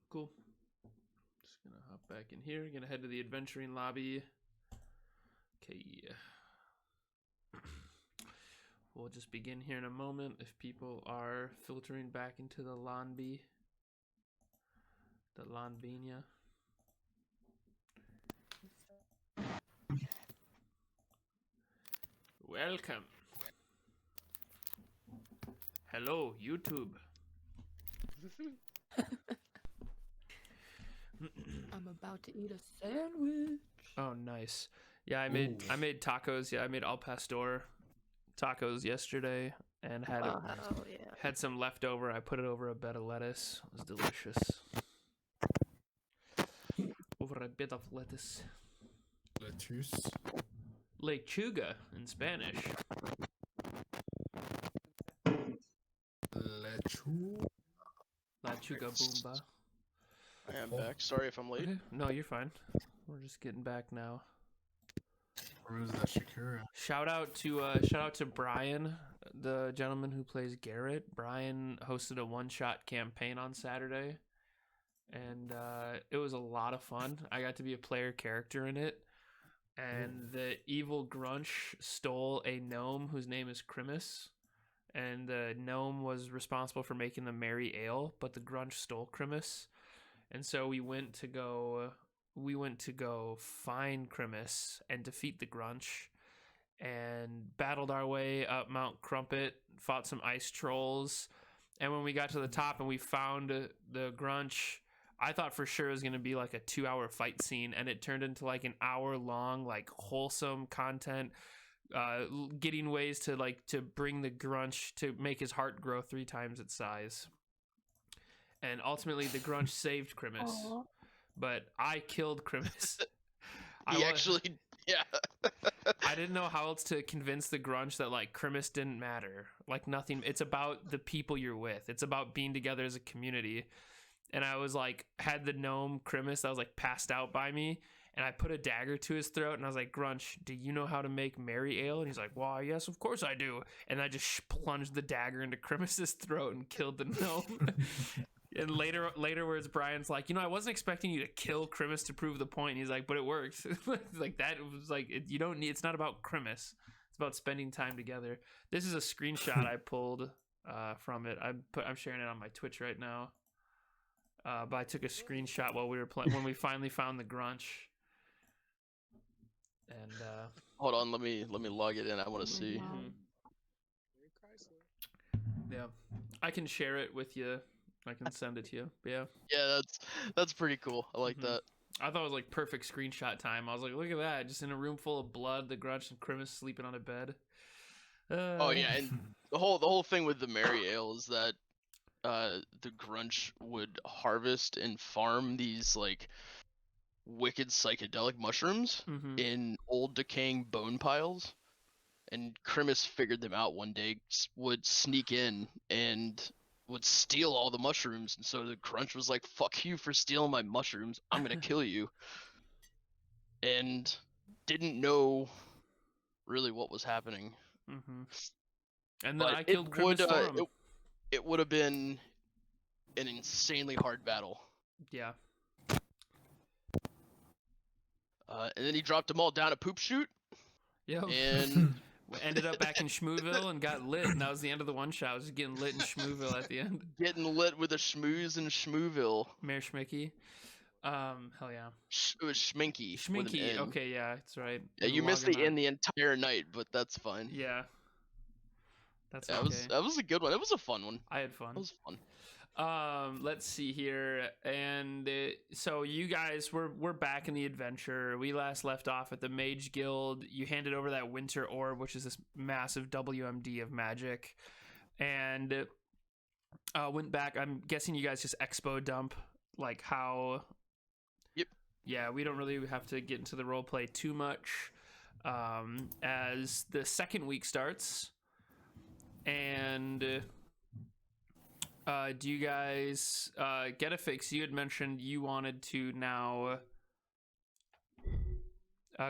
Speaker 1: cool. Just gonna hop back in here. Gonna head to the adventuring lobby. Okay. We'll just begin here in a moment if people are filtering back into the Lanbinia. Welcome. Hello, YouTube.
Speaker 7: I'm about to eat a sandwich.
Speaker 1: Oh, nice. Yeah, I made tacos. Yeah, I made al pastor tacos yesterday and had some left over. I put it over a bed of lettuce. It was delicious. Over a bit of lettuce.
Speaker 6: Lettuce.
Speaker 1: Lechuga in Spanish. Lechuga boomba.
Speaker 2: I am back. Sorry if I'm late.
Speaker 1: Okay. No, you're fine. We're just getting back now.
Speaker 6: Where is that Shakira?
Speaker 1: Shout out to Brian, the gentleman who plays Garett. Brian hosted a one-shot campaign on Saturday, and it was a lot of fun. I got to be a player character in it, and the evil Grunch stole a gnome whose name is Crimus, and the gnome was responsible for making the merry ale, but the Grunch stole Crimus, and so we went to go find Crimus and defeat the Grunch, and battled our way up Mount Crumpet, fought some ice trolls, and when we got to the top and we found the Grunch, I thought for sure it was going to be like a 2-hour fight scene, and it turned into like an hour-long, like, wholesome content, getting ways to bring the Grunch to make his heart grow 3 times its size. And ultimately, the Grunch saved Crimus.
Speaker 7: Aww.
Speaker 1: But I killed Crimus.
Speaker 2: I
Speaker 1: didn't know how else to convince the Grunch that, like, Crimus didn't matter. Like, nothing. It's about the people you're with. It's about being together as a community. And I was like, had the gnome Crimus that was like passed out by me, and I put a dagger to his throat, and I was like, Grunch, do you know how to make merry ale? And he's like, well, yes, of course I do. And I just plunged the dagger into Crimus's throat and killed the gnome. And laterwards, Brian's like, I wasn't expecting you to kill Crimus to prove the point. And he's like, but it works. Like, that was like, you don't need, it's not about Crimus. It's about spending time together. This is a screenshot I pulled from it. I'm sharing it on my Twitch right now. But I took a screenshot while we were playing, when we finally found the Grunch. And
Speaker 2: hold on, let me log it in. I want to see.
Speaker 1: Yeah, I can share it with you. I can send it to you. Yeah.
Speaker 2: Yeah, that's pretty cool. I like that.
Speaker 1: I thought it was like perfect screenshot time. I was like, look at that, just in a room full of blood, the Grunch and Crimus sleeping on a bed.
Speaker 2: Oh yeah, and the whole thing with the merry ale is that the Grunch would harvest and farm these like wicked psychedelic mushrooms in old decaying bone piles, and Crimus figured them out one day, would sneak in and would steal all the mushrooms, and so the Grunch was like, fuck you for stealing my mushrooms, I'm gonna kill you. And didn't know really what was happening.
Speaker 1: And then I killed Crimus for him.
Speaker 2: It would have been an insanely hard battle.
Speaker 1: Yeah.
Speaker 2: And then he dropped them all down a poop chute.
Speaker 1: Yep.
Speaker 2: And
Speaker 1: ended up back in Schmooville and got lit, and that was the end of the one shot. I was just getting lit in Schmooville at the end.
Speaker 2: Getting lit with a schmooze in Schmooville.
Speaker 1: Mayor Schmicky. Hell yeah.
Speaker 2: It was Schminky.
Speaker 1: Schminky. Okay, yeah, that's right.
Speaker 2: Yeah, you missed the end the entire night, but that's fine.
Speaker 1: Yeah. That's
Speaker 2: yeah,
Speaker 1: okay.
Speaker 2: That was a good one. It was a fun one.
Speaker 1: I had fun.
Speaker 2: It was fun.
Speaker 1: Let's see here. And so you guys, we're back in the adventure. We last left off at the Mage Guild. You handed over that Winter Orb, which is this massive WMD of magic, and went back. I'm guessing you guys just expo dump, like how.
Speaker 2: Yep.
Speaker 1: Yeah, we don't really have to get into the role play too much. As the second week starts, and. Do you guys, Getafix, you had mentioned you wanted to now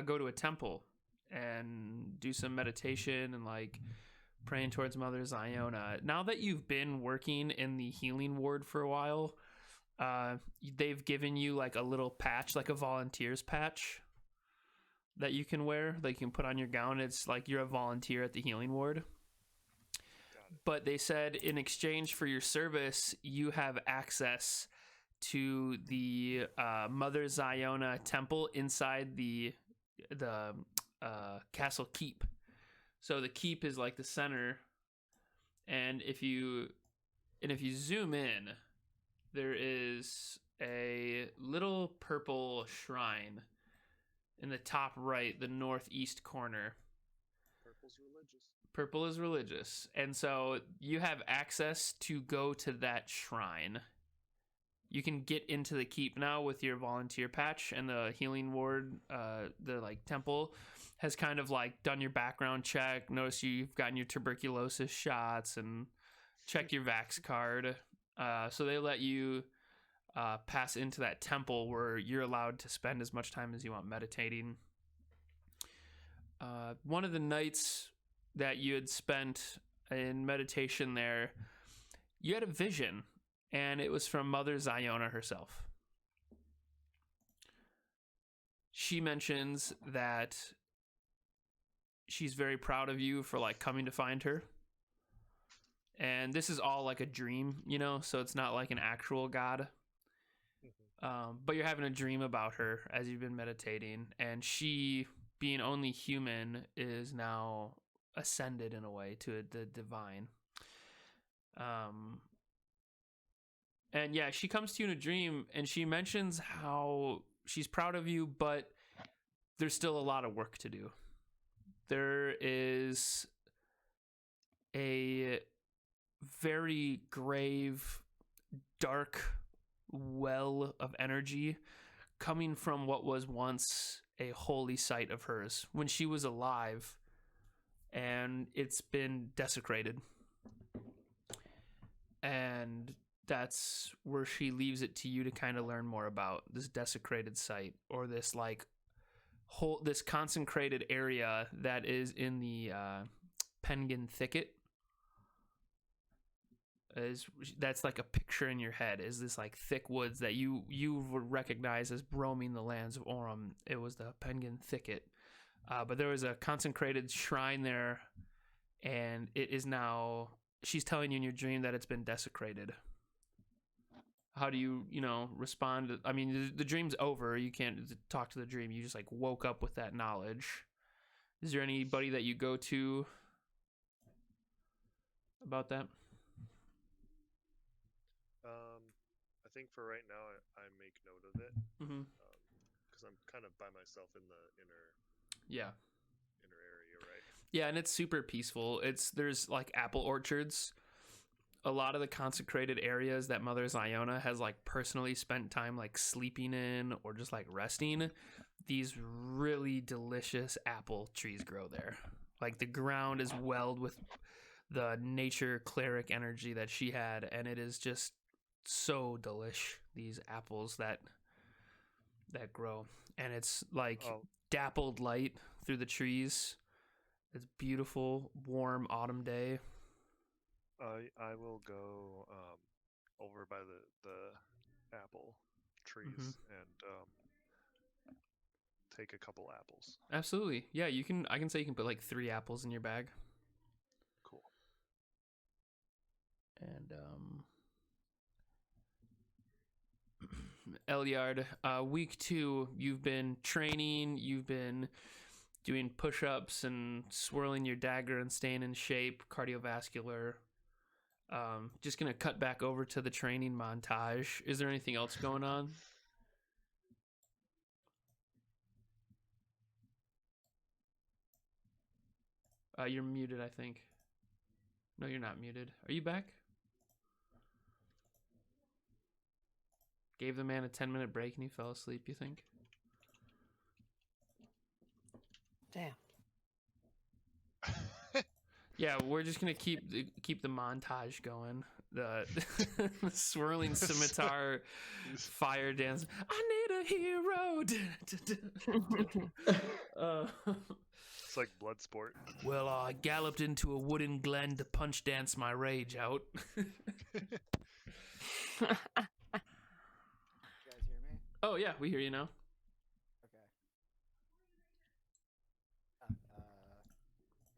Speaker 1: go to a temple and do some meditation and like praying towards Mother Ziona. Now that you've been working in the healing ward for a while, they've given you like a little patch, like a volunteer's patch that you can wear, that you can put on your gown. It's like you're a volunteer at the healing ward. But they said in exchange for your service, you have access to the Mother Ziona temple inside the castle keep. So the keep is like the center, and if you zoom in, there is a little purple shrine in the top right, the northeast corner.
Speaker 5: Purple's religious.
Speaker 1: Purple is religious, and so you have access to go to that shrine. You can get into the keep now with your volunteer patch, and the healing ward, the like temple, has kind of like done your background check. Notice you've gotten your tuberculosis shots and check your vax card. So they let you pass into that temple where you're allowed to spend as much time as you want meditating. One of the nights that you had spent in meditation there, you had a vision, and it was from Mother Ziona herself. She mentions that she's very proud of you for like coming to find her. And this is all like a dream, you know, so it's not like an actual god. But you're having a dream about her as you've been meditating, and she, being only human, is now ascended in a way to the divine. And yeah, she comes to you in a dream, and she mentions how she's proud of you, but there's still a lot of work to do. There is a very grave, dark well of energy coming from what was once a holy site of hers when she was alive, and it's been desecrated. And that's where she leaves it to you to kind of learn more about this desecrated site, or this like this consecrated area that is in the Penguin Thicket. That's like a picture in your head, is this like thick woods that you would recognize as roaming the lands of Aurum. It was the Penguin Thicket. But there was a consecrated shrine there, and it is now, she's telling you in your dream that it's been desecrated. How do you respond? I mean, the dream's over. You can't talk to the dream. You just like woke up with that knowledge. Is there anybody that you go to about that?
Speaker 5: I think for right now, I make note of it. Because I'm kind of by myself in the inner area, right?
Speaker 1: Yeah, and it's super peaceful. There's like apple orchards. A lot of the consecrated areas that Mother Ziona has like personally spent time like sleeping in or just like resting, these really delicious apple trees grow there. Like the ground is welled with the nature cleric energy that she had, and it is just so delish, these apples that grow. And it's like dappled light through the trees. It's beautiful, warm autumn day.
Speaker 5: I will go over by the apple trees and take a couple apples.
Speaker 1: Absolutely. Yeah, I can say you can put like 3 apples in your bag.
Speaker 5: Cool.
Speaker 1: And Eliard, week 2, you've been training, you've been doing push-ups and swirling your dagger and staying in shape, cardiovascular. Just gonna cut back over to the training montage. Is there anything else going on? You're muted, I think. No, you're not muted. Are you back? Gave the man a 10-minute break and he fell asleep, you think?
Speaker 10: Damn.
Speaker 1: Yeah, we're just gonna keep the montage going. The swirling scimitar, fire dance. I need a hero.
Speaker 5: It's like Bloodsport.
Speaker 1: Well, I galloped into a wooden glen to punch dance my rage out.
Speaker 4: You guys hear me?
Speaker 1: Oh yeah, we hear you now.
Speaker 4: Okay.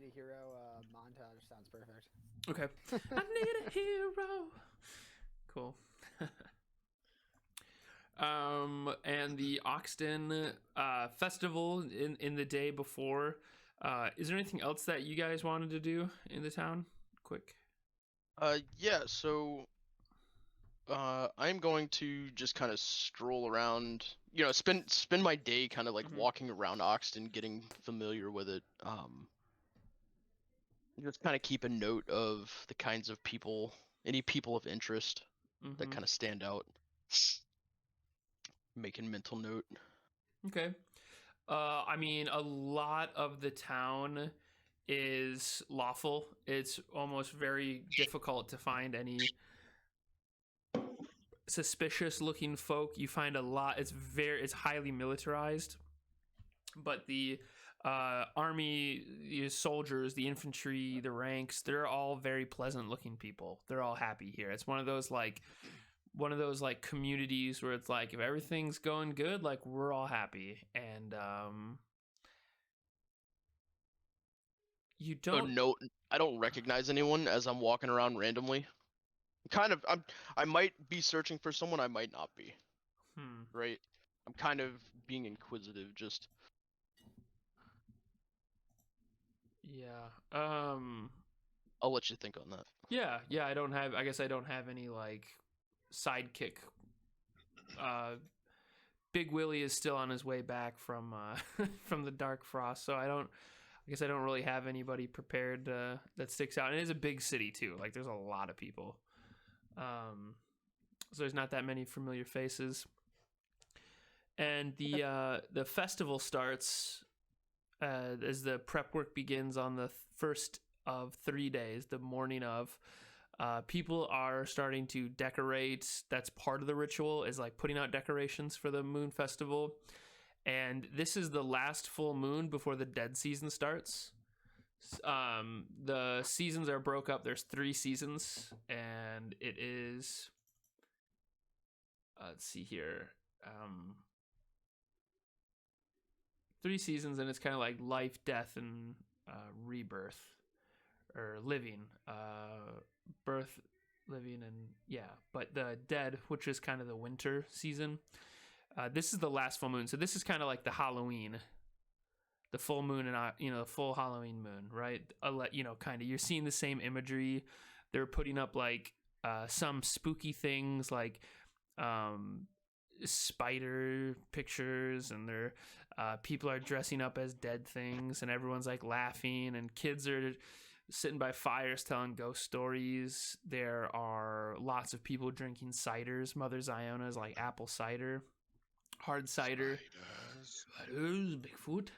Speaker 4: The hero montage sounds perfect.
Speaker 1: Okay. I need a hero. Cool. And the Oxton festival in the day before. Is there anything else that you guys wanted to do in the town? Quick.
Speaker 2: Yeah, so I'm going to just kind of stroll around, spend my day kind of like walking around Oxton, getting familiar with it. Just kind of keep a note of the kinds of people, any people of interest that kind of stand out. Making mental note.
Speaker 1: Okay. I mean, a lot of the town is lawful. It's almost very difficult to find any suspicious looking folk. You find a lot. It's highly militarized, but the army, the soldiers, the infantry, the ranks, they're all very pleasant looking people. They're all happy here. It's one of those communities where it's like, if everything's going good, like, we're all happy. And you don't
Speaker 2: no, I don't recognize anyone as I'm walking around randomly. I might be searching for someone, I might not be. Right? I'm kind of being inquisitive, just.
Speaker 1: Yeah.
Speaker 2: I'll let you think on that.
Speaker 1: Yeah. I guess I don't have any like sidekick. Big Willie is still on his way back from from the Dark Frost, so I guess I don't really have anybody prepared that sticks out. And it is a big city too. Like, there's a lot of people. So there's not that many familiar faces. And the festival starts as the prep work begins on the first of 3 days, the morning of. People are starting to decorate. That's part of the ritual, is like putting out decorations for the moon festival. And this is the last full moon before the dead season starts. The seasons are broke up. There's 3 seasons, and it is, let's see here. 3 seasons, and it's kind of like life, death, and rebirth, or living. Birth, living, and but the dead, which is kind of the winter season. This is the last full moon, so this is kind of like the Halloween, the full moon, and the full Halloween moon, right? Kind of, you're seeing the same imagery. They're putting up like some spooky things, like spider pictures, and they're people are dressing up as dead things, and everyone's like laughing, and kids are sitting by fires telling ghost stories. There are lots of people drinking ciders. Mother Ziona's like apple cider, hard cider. Spiders, Bigfoot.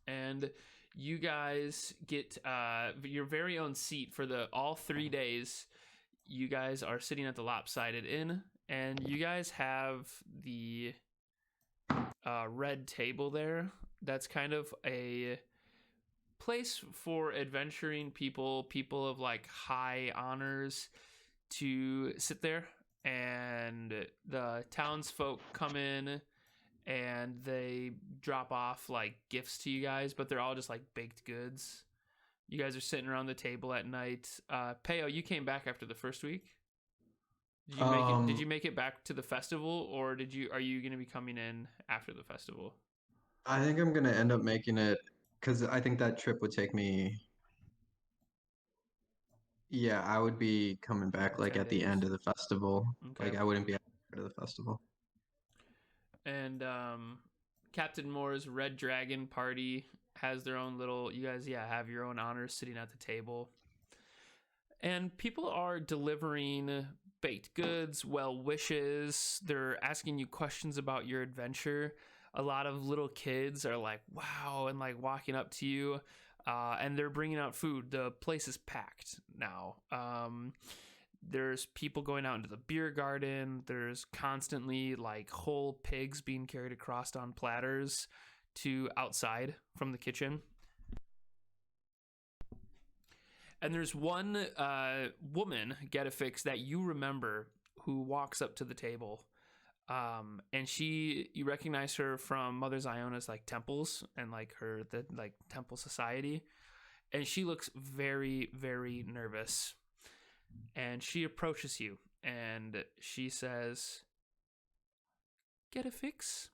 Speaker 1: And you guys get your very own seat for all 3 days. You guys are sitting at the Lopsided Inn, and you guys have the red table there. That's kind of a place for adventuring people of like high honors to sit there, and the townsfolk come in and they drop off like gifts to you guys, but they're all just like baked goods. You guys are sitting around the table at night. Peyo, you came back after the first week. Did you make it back to the festival, or are you going to be coming in after the festival?
Speaker 9: I think I'm gonna end up making it, because I think that trip would take me Yeah, I would be coming back like
Speaker 1: 10
Speaker 9: at the
Speaker 1: days.
Speaker 9: end of the festival.
Speaker 1: Okay.
Speaker 9: Like I wouldn't be at the start of the festival.
Speaker 1: And Captain Moore's Red Dragon party has their own little. You guys, have your own honors sitting at the table. And people are delivering baked goods, well wishes. They're asking you questions about your adventure. A lot of little kids are like, wow, and like walking up to you. And they're bringing out food. The place is packed now. There's people going out into the beer garden. There's constantly like whole pigs being carried across on platters to outside from the kitchen. And there's one woman, Getafix, that you remember who walks up to the table. And you recognize her from Mother Ziona's like temples and like the temple society. And she looks very, very nervous. And she approaches you and she says, Getafix,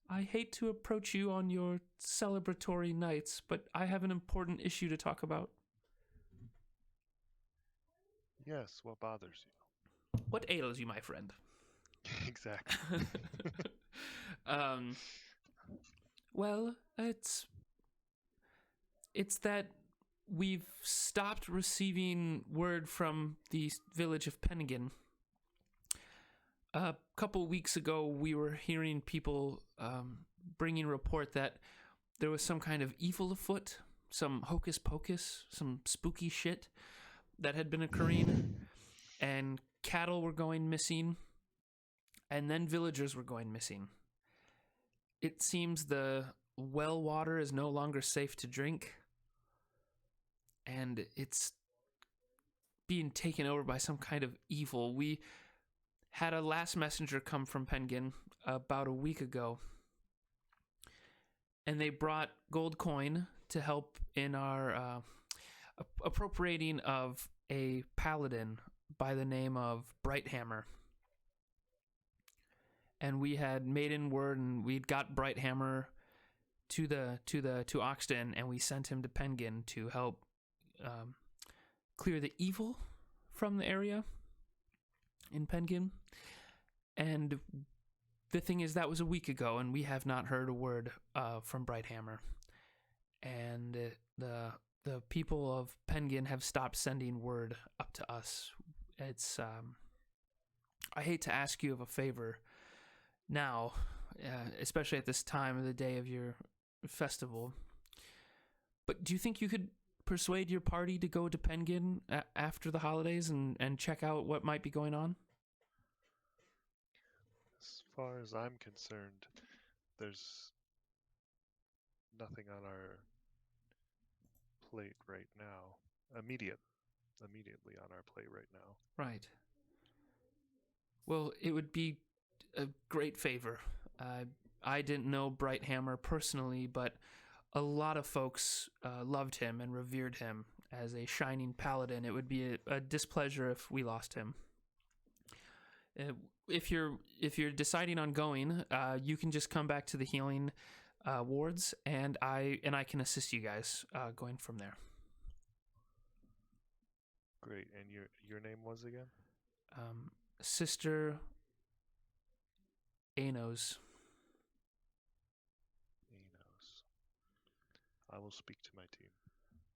Speaker 1: I hate to approach you on your celebratory nights, but I have an important issue to talk about.
Speaker 5: Yes, what bothers you?
Speaker 1: What ails you, my friend?
Speaker 5: Exactly.
Speaker 1: Well, it's that we've stopped receiving word from the village of Pennigan. A couple weeks ago, we were hearing people bringing report that there was some kind of evil afoot, some hocus pocus, some spooky shit that had been occurring, and cattle were going missing, and then villagers were going missing. It seems the well water is no longer safe to drink, and it's being taken over by some kind of evil. We had a last messenger come from Penguin about a week ago, and they brought gold coin to help in our appropriating of a paladin by the name of Brighthammer. And we had made in word, and we'd got Brighthammer to Oxton, and we sent him to Penguin to help clear the evil from the area in Penguin. And the thing is, that was a week ago, and we have not heard a word from Brighthammer. And the people of Penguin have stopped sending word up to us. It's I hate to ask you of a favor now, especially at this time of the day of your festival, but do you think you could persuade your party to go to Penguin after the holidays and check out what might be going on?
Speaker 5: As far as I'm concerned, there's nothing on our plate right now. Immediately on our plate right now.
Speaker 1: Right. Well, it would be a great favor. I didn't know Brighthammer personally, but a lot of folks loved him and revered him as a shining paladin. It would be a displeasure if we lost him. If you're deciding on going, you can just come back to the healing wards, and I can assist you guys going from there.
Speaker 5: Great. And your name was again?
Speaker 1: Sister Anos.
Speaker 5: I will speak to my team.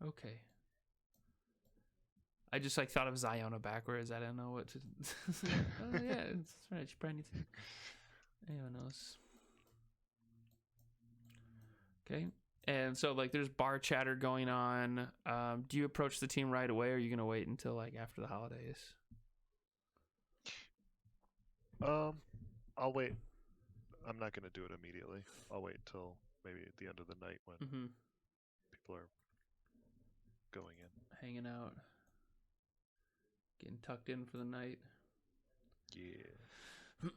Speaker 1: Okay. I just thought of Ziona backwards. I don't know what to. Oh yeah, that's right. She probably needs to. Anos. Okay. And so there's bar chatter going on. Do you approach the team right away, or are you gonna wait until after the holidays?
Speaker 5: I'll wait. I'm not gonna do it immediately. I'll wait till maybe at the end of the night when people are going in,
Speaker 1: hanging out, getting tucked in for the night.
Speaker 5: Yeah.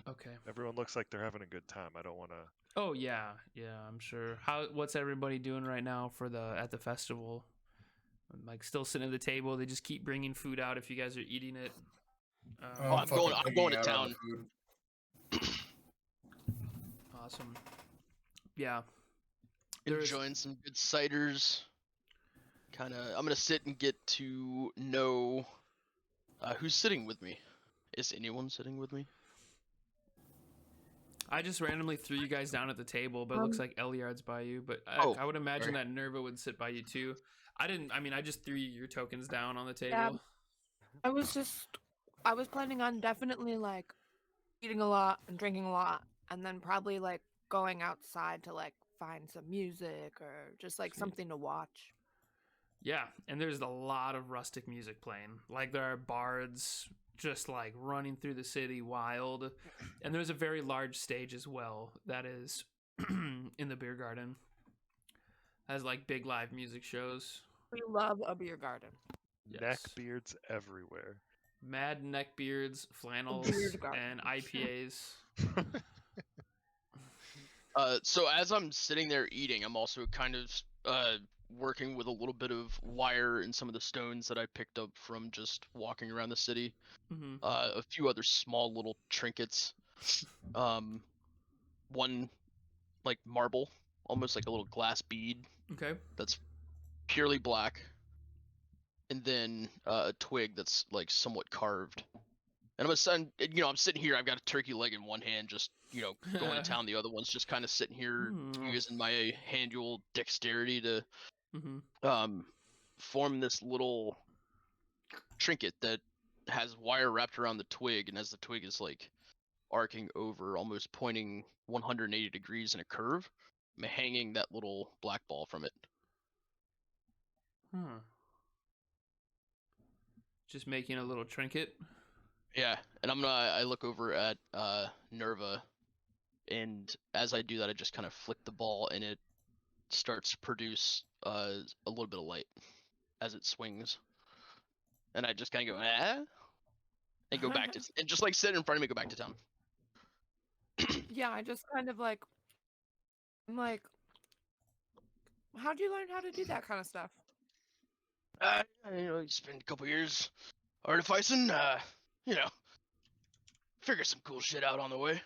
Speaker 1: Okay.
Speaker 5: Everyone looks like they're having a good time. I don't want to.
Speaker 1: Oh yeah, I'm sure. What's everybody doing right now at the festival? Still sitting at the table. They just keep bringing food out if you guys are eating it.
Speaker 2: I'm going to town.
Speaker 1: Awesome. Yeah.
Speaker 2: Enjoying some good ciders. I'm gonna sit and get to know who's sitting with me. Is anyone sitting with me?
Speaker 1: I just randomly threw you guys down at the table, but it looks like Eliard's by you. But I would imagine that Nerva would sit by you too. I just threw your tokens down on the table.
Speaker 7: Yeah. I was planning on definitely like eating a lot and drinking a lot, and then probably like going outside to like find some music or just like something to watch.
Speaker 1: Yeah, and there's a lot of rustic music playing. Like there are bards just like running through the city wild, and there's a very large stage as well that is in the beer garden. Has like big live music shows.
Speaker 7: We love a beer garden.
Speaker 1: Yes.
Speaker 5: Neckbeards everywhere.
Speaker 1: Mad neckbeards, flannels, and IPAs.
Speaker 2: So as I'm sitting there eating, I'm also kind of working with a little bit of wire and some of the stones that I picked up from just walking around the city.
Speaker 1: Mm-hmm.
Speaker 2: A few other small little trinkets. One like marble, almost like a little glass bead.
Speaker 1: Okay.
Speaker 2: That's purely black. And then a twig that's like somewhat carved. And I'm sitting here. I've got a turkey leg in one hand, just going to town. The other one's just kind of sitting here using my hand-dual dexterity to form this little trinket that has wire wrapped around the twig, and as the twig is like arcing over, almost pointing 180 degrees in a curve, I'm hanging that little black ball from it.
Speaker 1: Just making a little trinket.
Speaker 2: Yeah, and I look over at Nerva, and as I do that, I just kind of flick the ball, and it starts to produce a little bit of light as it swings, and I just kind of go and go back to and just like sit in front of me, go back to town.
Speaker 7: Yeah, I just kind of like, I'm like, how'd you learn how to do that kind of stuff?
Speaker 2: You spend a couple years artificing, figure some cool shit out on the way.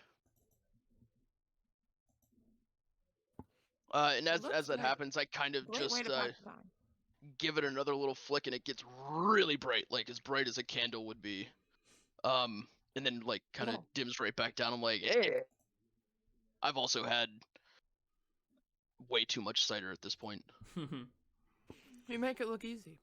Speaker 2: And as that happens, I kind of just give it another little flick, and it gets really bright, like as bright as a candle would be. And then like kind of dims right back down. I'm like, hey, I've also had way too much cider at this point.
Speaker 7: You make it look easy.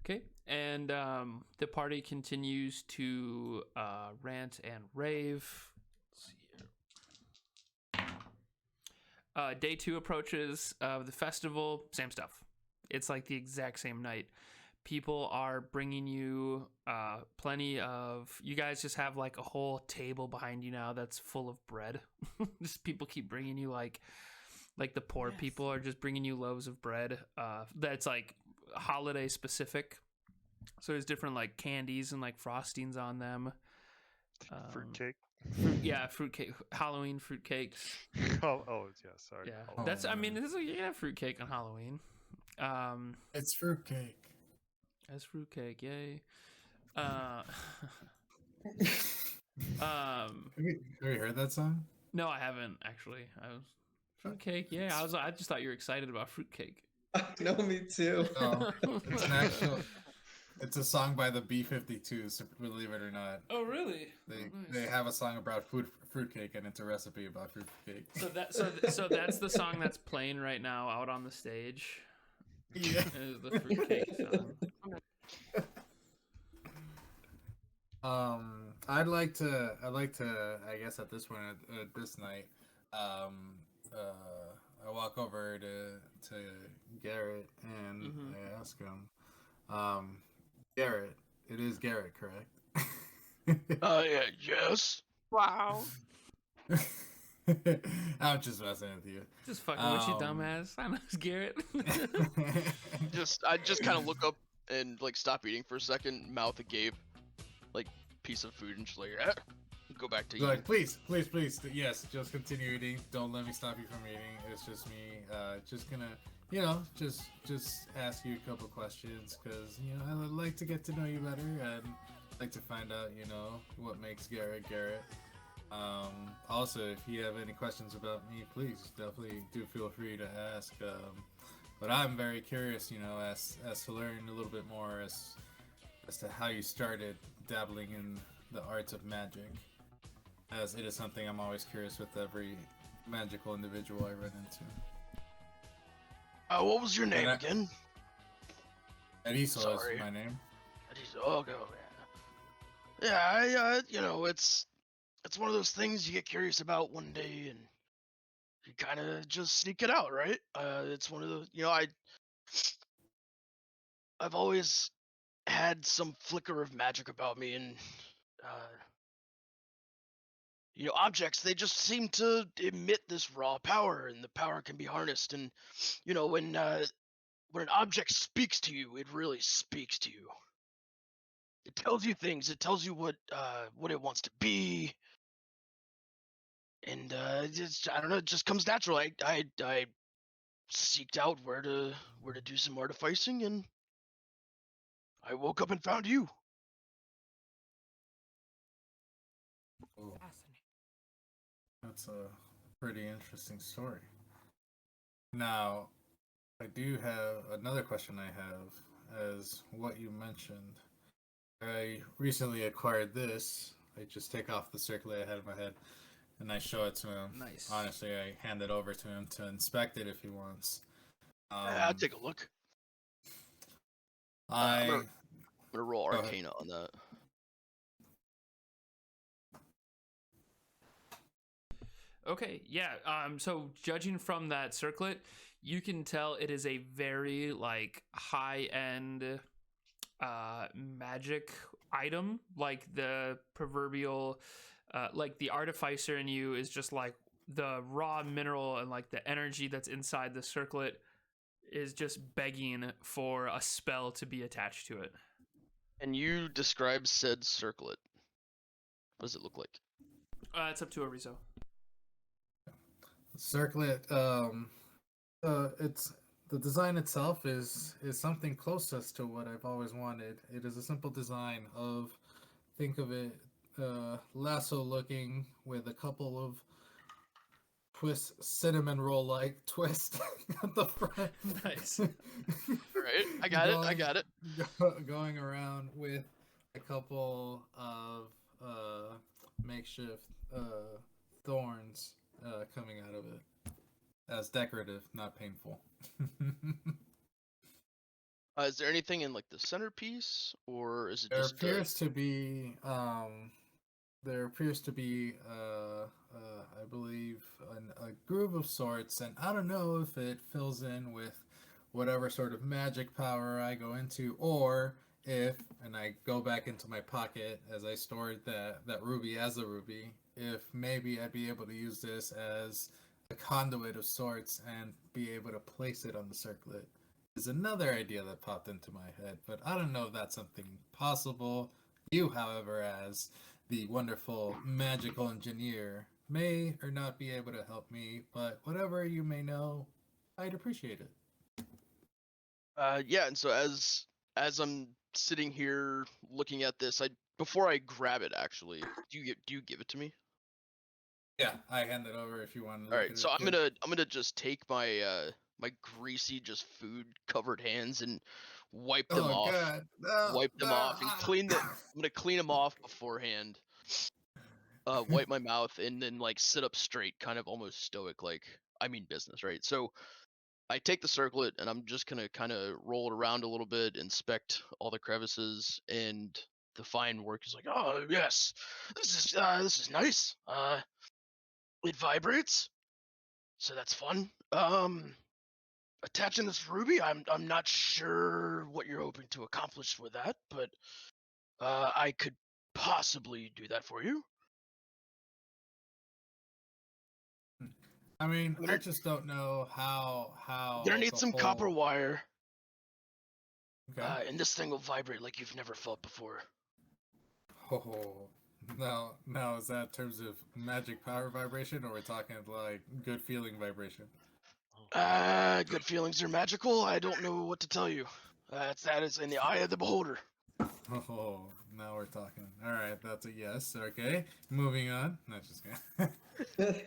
Speaker 1: Okay, and the party continues to rant and rave. Let's see here. Day 2 approaches of the festival. Same stuff. It's like the exact same night. People are bringing you plenty of... You guys just have like a whole table behind you now that's full of bread. Just people keep bringing you like the poor people are just bringing you loaves of bread. That's like holiday specific. So there's different like candies and like frostings on them.
Speaker 5: Fruitcake.
Speaker 1: Fruitcake. Halloween fruitcakes.
Speaker 5: Oh, yeah. Sorry.
Speaker 1: Yeah, that's. I mean, this is fruitcake on Halloween.
Speaker 6: It's fruitcake.
Speaker 1: That's fruitcake, yay.
Speaker 6: Have you heard that song?
Speaker 1: No, I haven't actually. Fruitcake, yeah. I just thought you were excited about fruitcake.
Speaker 9: No, me too.
Speaker 6: No, it's a song by the B-52s, believe it or not.
Speaker 1: Oh, really?
Speaker 6: They have a song about fruitcake, and it's a recipe about fruitcake.
Speaker 1: So that's the song that's playing right now out on the stage.
Speaker 6: Yeah.
Speaker 1: Is the fruitcake
Speaker 6: song. I'd like to, I guess at this point, this night, I walk over to Garett and I ask him, Garett, it is Garett, correct?
Speaker 2: Yeah, yes.
Speaker 7: Wow.
Speaker 6: I'm just messing with you.
Speaker 1: Just fucking with you, dumbass. I know it's Garett.
Speaker 2: I just kind of look up and like stop eating for a second, mouth agape, like piece of food, and just like go back to
Speaker 6: Go
Speaker 2: eating.
Speaker 6: ahead, please, please, please. Yes, just continue eating. Don't let me stop you from eating. It's just me. Just gonna, just ask you a couple questions because I would like to get to know you better and like to find out what makes Garett Garett. Also, if you have any questions about me, please definitely do feel free to ask. But I'm very curious, as to learn a little bit more as to how you started dabbling in the arts of magic, as it is something I'm always curious with every magical individual I run into.
Speaker 2: What was your name again?
Speaker 6: Erizo is my name.
Speaker 2: Erizo. Oh, go, man. Yeah, it's one of those things you get curious about one day and you kind of just sneak it out, right? It's one of those, I've always had some flicker of magic about me, and objects, they just seem to emit this raw power, and the power can be harnessed. And when an object speaks to you, it really speaks to you. It tells you things. It tells you what it wants to be, and I don't know. It just comes natural. I seeked out where to do some artificing, and I woke up and found you.
Speaker 6: Oh, that's a pretty interesting story. Now, I do have another question. I have, as what you mentioned. I recently acquired this. I just take off the circlet I had in my head, and I show it to him.
Speaker 1: Nice.
Speaker 6: Honestly, I hand it over to him to inspect it if he wants.
Speaker 2: I'll take a look. I'm gonna roll Arcana on that.
Speaker 1: Okay, yeah. So judging from that circlet, you can tell it is a very high-end magic item. Like the proverbial, the artificer in you is just like the raw mineral, and like the energy that's inside the circlet is just begging for a spell to be attached to it.
Speaker 2: And you describe said circlet. What does it look like?
Speaker 1: It's up to Erizo.
Speaker 6: Circlet. It's the design itself is something closest to what I've always wanted. It is a simple design of, think of it, lasso looking with a couple of cinnamon roll like twist at the front.
Speaker 1: Nice.
Speaker 2: Right, I got it.
Speaker 6: Going around with a couple of makeshift thorns coming out of it as decorative, not painful.
Speaker 2: Is there anything in the centerpiece, or is it
Speaker 6: There
Speaker 2: just?
Speaker 6: Appears to be I believe, a groove of sorts, and I don't know if it fills in with whatever sort of magic power I go into, or if, and I go back into my pocket as I stored that ruby as a ruby, if maybe I'd be able to use this as a conduit of sorts and be able to place it on the circlet. Is another idea that popped into my head, but I don't know if that's something possible. You, however, as the wonderful magical engineer, may or not be able to help me, but whatever you may know, I'd appreciate it.
Speaker 2: Yeah, and so as I'm sitting here looking at this, before I grab it, actually, do you give it to me?
Speaker 6: Yeah, I hand it over if you want to.
Speaker 2: All right, so I'm gonna just take my my greasy, just food covered hands and wipe them off.
Speaker 6: God. No,
Speaker 2: wipe them
Speaker 6: no.
Speaker 2: off and clean them. I'm gonna clean them off beforehand. Wipe my mouth and then sit up straight, kind of almost stoic, like I mean business, right? So I take the circlet and I'm just gonna kind of roll it around a little bit, inspect all the crevices, and the fine work is like, oh yes, this is nice. It vibrates, so that's fun. Attaching this ruby, I'm not sure what you're hoping to accomplish with that, but I could possibly do that for you.
Speaker 6: I mean, I just don't know how.
Speaker 2: Gonna need some copper wire.
Speaker 6: Okay.
Speaker 2: And this thing will vibrate like you've never felt before.
Speaker 6: Oh, Now, is that in terms of magic power vibration, or we're talking like good feeling vibration?
Speaker 2: Good feelings are magical. I don't know what to tell you. That is in the eye of the beholder.
Speaker 6: Oh, now we're talking. All right, that's a yes. Okay, moving on. Not just kidding.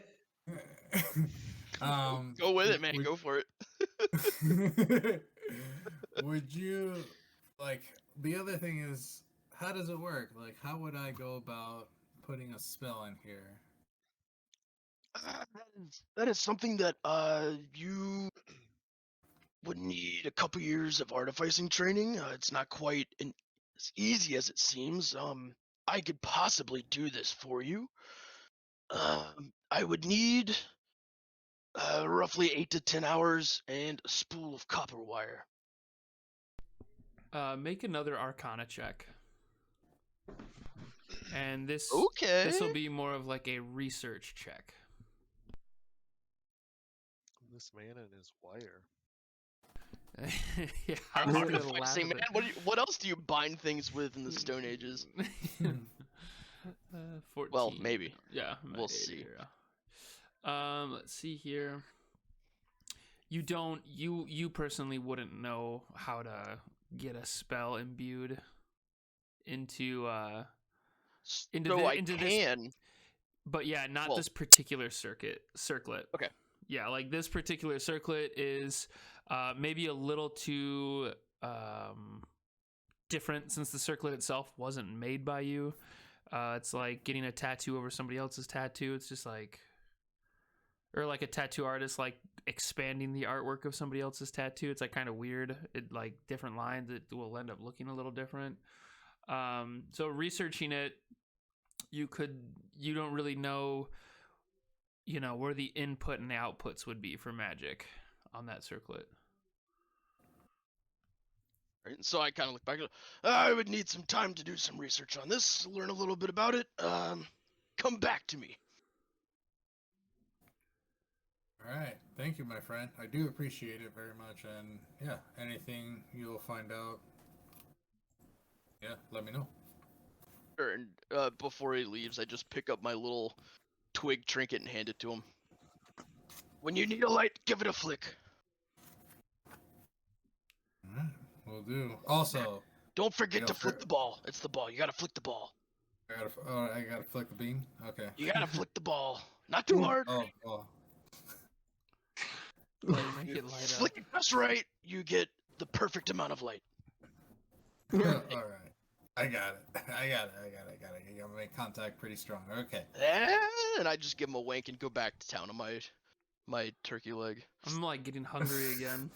Speaker 2: Go with it, man. Go for it.
Speaker 6: Would you like? The other thing is, how does it work? Like, how would I go about putting a spell in here?
Speaker 2: That is something that you would need a couple years of artificing training. It's not quite as easy as it seems. I could possibly do this for you. I would need roughly 8 to 10 hours and a spool of copper wire.
Speaker 1: Make another Arcana check. And this will be more of like a research check.
Speaker 5: This man and his wire.
Speaker 1: Yeah,
Speaker 2: Artifacting, man. What else do you bind things with in the Stone Ages?
Speaker 1: 14.
Speaker 2: Well, maybe.
Speaker 1: Yeah,
Speaker 2: we'll see.
Speaker 1: Let's see here. You personally wouldn't know how to get a spell imbued into this, but yeah, not this particular circlet.
Speaker 2: Okay.
Speaker 1: Yeah, like this particular circlet is maybe a little too different since the circlet itself wasn't made by you. It's like getting a tattoo over somebody else's tattoo. It's just like, or like a tattoo artist like expanding the artwork of somebody else's tattoo. It's like kind of weird. It like different lines. It will end up looking a little different. So researching it, you don't really know, where the input and the outputs would be for magic on that circlet.
Speaker 2: Right, and so I kind of look back. I would need some time to do some research on this, learn a little bit about it. Come back to me.
Speaker 6: All right, thank you, my friend. I do appreciate it very much, and yeah, anything you'll find out, yeah, let me know.
Speaker 2: Sure, and before he leaves, I just pick up my little twig trinket and hand it to him. When you need a light, give it a flick.
Speaker 6: All right, will do. Also,
Speaker 2: don't forget to flick the ball. It's the ball. You gotta flick the ball.
Speaker 6: I gotta flick the bean? Okay.
Speaker 2: You gotta flick the ball. Not too hard.
Speaker 6: Oh.
Speaker 1: Make it light
Speaker 2: Flick it just right, you get the perfect amount of light.
Speaker 6: All right. I got it. I gotta make contact pretty strong. Okay.
Speaker 2: And I just give him a wink and go back to town on my turkey leg.
Speaker 1: I'm like getting hungry again.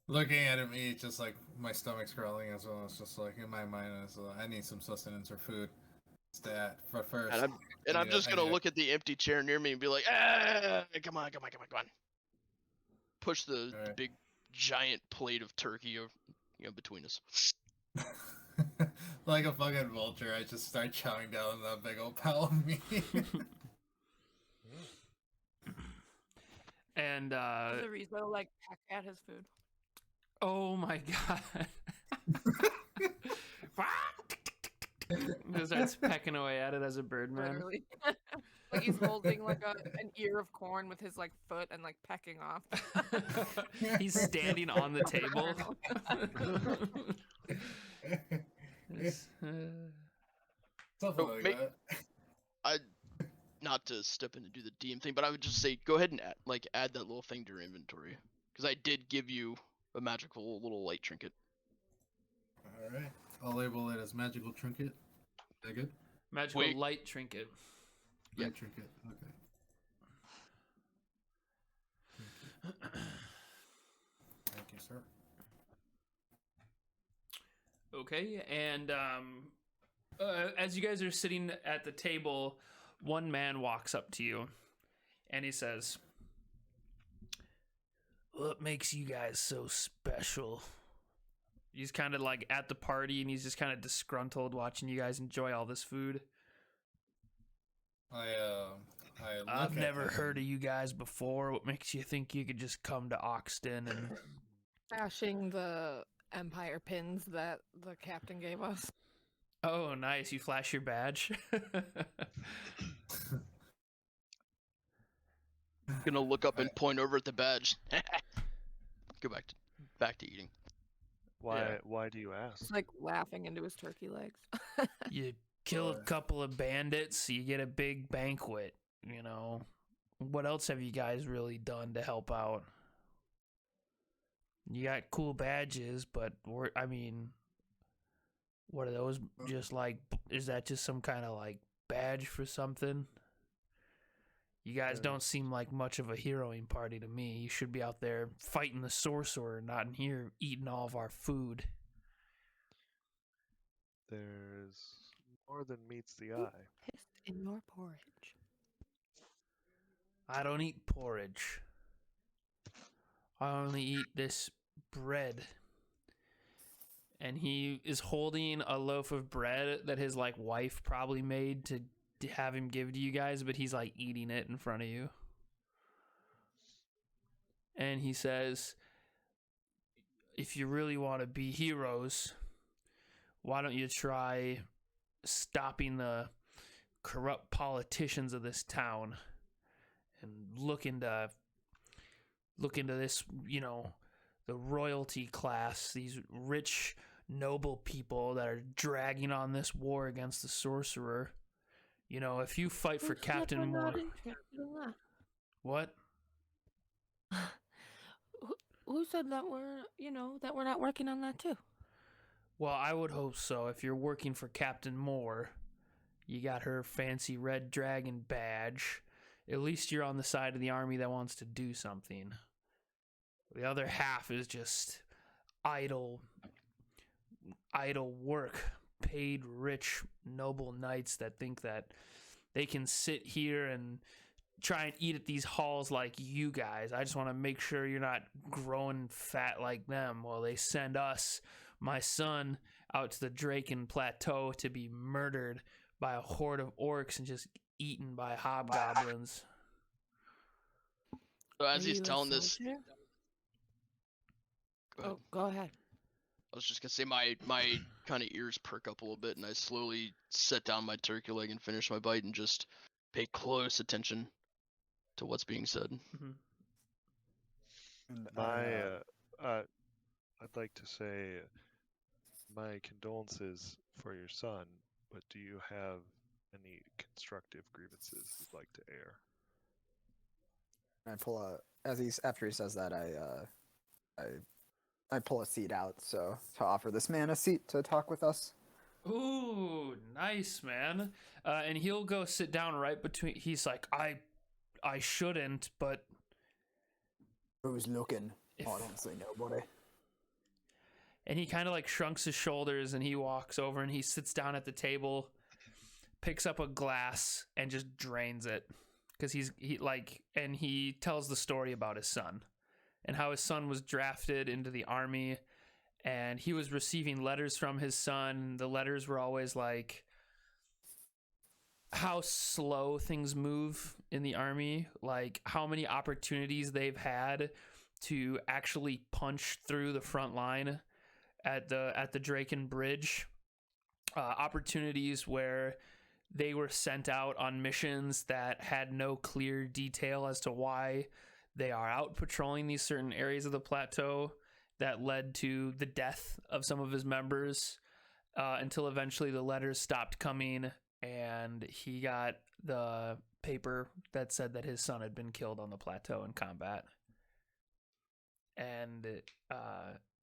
Speaker 6: Looking at him eat, just like my stomach's growling as well. It's just like in my mind, I need some sustenance or food. Stat for first.
Speaker 2: And I'm just gonna look at the empty chair near me and be like, come on. Push the big giant plate of turkey between us.
Speaker 6: Like a fucking vulture, I just start chowing down on that big old pile of meat.
Speaker 1: And
Speaker 7: does Erizo like peck at his food?
Speaker 1: Oh my god. He starts pecking away at it as a birdman.
Speaker 7: Literally. Like he's holding like an ear of corn with his like foot and like pecking off.
Speaker 1: He's standing on the table.
Speaker 6: Something like that.
Speaker 2: Not to step in and do the DM thing, but I would just say go ahead and add that little thing to your inventory, because I did give you a magical little light trinket.
Speaker 6: All right, I'll label it as magical trinket. Is that good?
Speaker 1: Magical light trinket.
Speaker 6: Light trinket. Okay. Thank you, sir.
Speaker 1: Okay, and as you guys are sitting at the table, one man walks up to you, and he says, "What makes you guys so special?" He's kind of like at the party, and he's just kind of disgruntled watching you guys enjoy all this food.
Speaker 6: I've
Speaker 1: never heard of you guys before. What makes you think you could just come to Oxton and
Speaker 7: Bashing the Empire pins that the captain gave us.
Speaker 1: Oh, nice. You flash your badge.
Speaker 2: Gonna look up and point over at the badge. Go back to eating.
Speaker 5: Why do you ask?
Speaker 7: He's like laughing into his turkey legs.
Speaker 1: You kill a couple of bandits, you get a big banquet, you know. What else have you guys really done to help out? You got cool badges, but what are those just like, is that just some kind of like badge for something? You guys don't seem like much of a heroing party to me. You should be out there fighting the sorcerer, not in here eating all of our food.
Speaker 5: There's more than meets the eye.
Speaker 7: Pissed in your porridge.
Speaker 1: I don't eat porridge. I only eat this bread. And he is holding a loaf of bread that his like wife probably made to have him give to you guys, but he's like eating it in front of you. And he says, if you really want to be heroes, why don't you try stopping the corrupt politicians of this town and look into this, you know, the royalty class, these rich noble people that are dragging on this war against the sorcerer. You know, if you fight for Captain Moore... What?
Speaker 7: Who said that we're not working on that too?
Speaker 1: Well, I would hope so. If you're working for Captain Moore, you got her fancy red dragon badge. At least you're on the side of the army that wants to do something. The other half is just idle work. Paid rich noble knights that think that they can sit here and try and eat at these halls like you guys. I just want to make sure you're not growing fat like them while they send us, my son, out to the Draken Plateau to be murdered by a horde of orcs and just eaten by hobgoblins.
Speaker 2: So as he's telling this,
Speaker 7: Go ahead.
Speaker 2: I was just gonna say my kind of ears perk up a little bit, and I slowly set down my turkey leg and finish my bite, and just pay close attention to what's being said.
Speaker 1: Mm-hmm.
Speaker 4: And
Speaker 5: I'd like to say my condolences for your son, but do you have any constructive grievances you'd like to air?
Speaker 4: I pull after he says that, I pull a seat out, so to offer this man a seat to talk with us.
Speaker 1: Ooh, nice, man. And he'll go sit down right between. He's like, I shouldn't, but
Speaker 4: Who's looking?
Speaker 1: If-
Speaker 4: Honestly, nobody.
Speaker 1: and he kind of like shrugs his shoulders and he walks over and he sits down at the table, picks up a glass and just drains it because he tells the story about his son and how his son was drafted into the army and he was receiving letters from his son. The letters were always like how slow things move in the army, like how many opportunities they've had to actually punch through the front line at the Draken Bridge. Opportunities where they were sent out on missions that had no clear detail as to why they are out patrolling these certain areas of the plateau that led to the death of some of his members until eventually the letters stopped coming and he got the paper that said that his son had been killed on the plateau in combat. And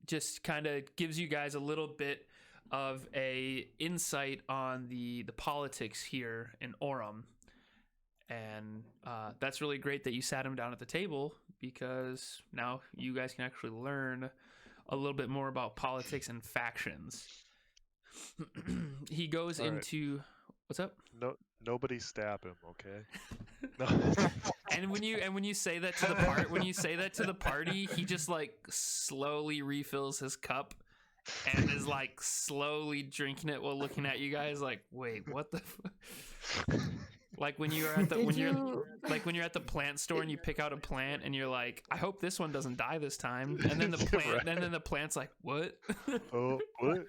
Speaker 1: just kind of gives you guys a little bit of a insight on the politics here in Aurum. And that's really great that you sat him down at the table because now you guys can actually learn a little bit more about politics and factions. He goes
Speaker 5: All right.
Speaker 1: into what's up?
Speaker 5: No, nobody stab him, okay? No.
Speaker 1: And when you say that to the party, he just like slowly refills his cup and is like slowly drinking it while looking at you guys like, wait, what the Like when you're at the
Speaker 7: Did you?
Speaker 1: when you're at the plant store and you pick out a plant and you're like, I hope this one doesn't die this time. And then the plant and then the plant's like, what?
Speaker 5: Oh, what?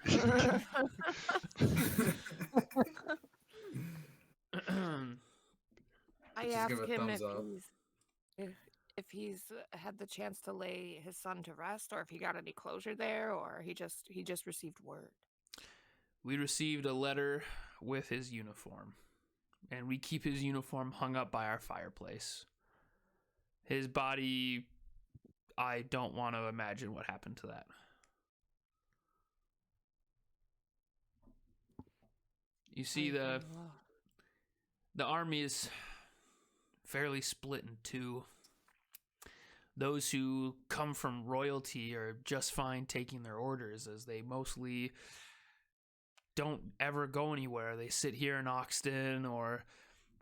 Speaker 7: I
Speaker 6: Just
Speaker 7: asked
Speaker 6: give a
Speaker 7: him
Speaker 6: thumbs up.
Speaker 7: if he's had the chance to lay his son to rest, or if he got any closure there, or he just received word.
Speaker 1: We received a letter with his uniform, and we keep his uniform hung up by our fireplace. His body, I don't want to imagine what happened to that. You see, the army is fairly split in two. Those who come from royalty are just fine taking their orders, as they mostly don't ever go anywhere. They sit here in Oxton, or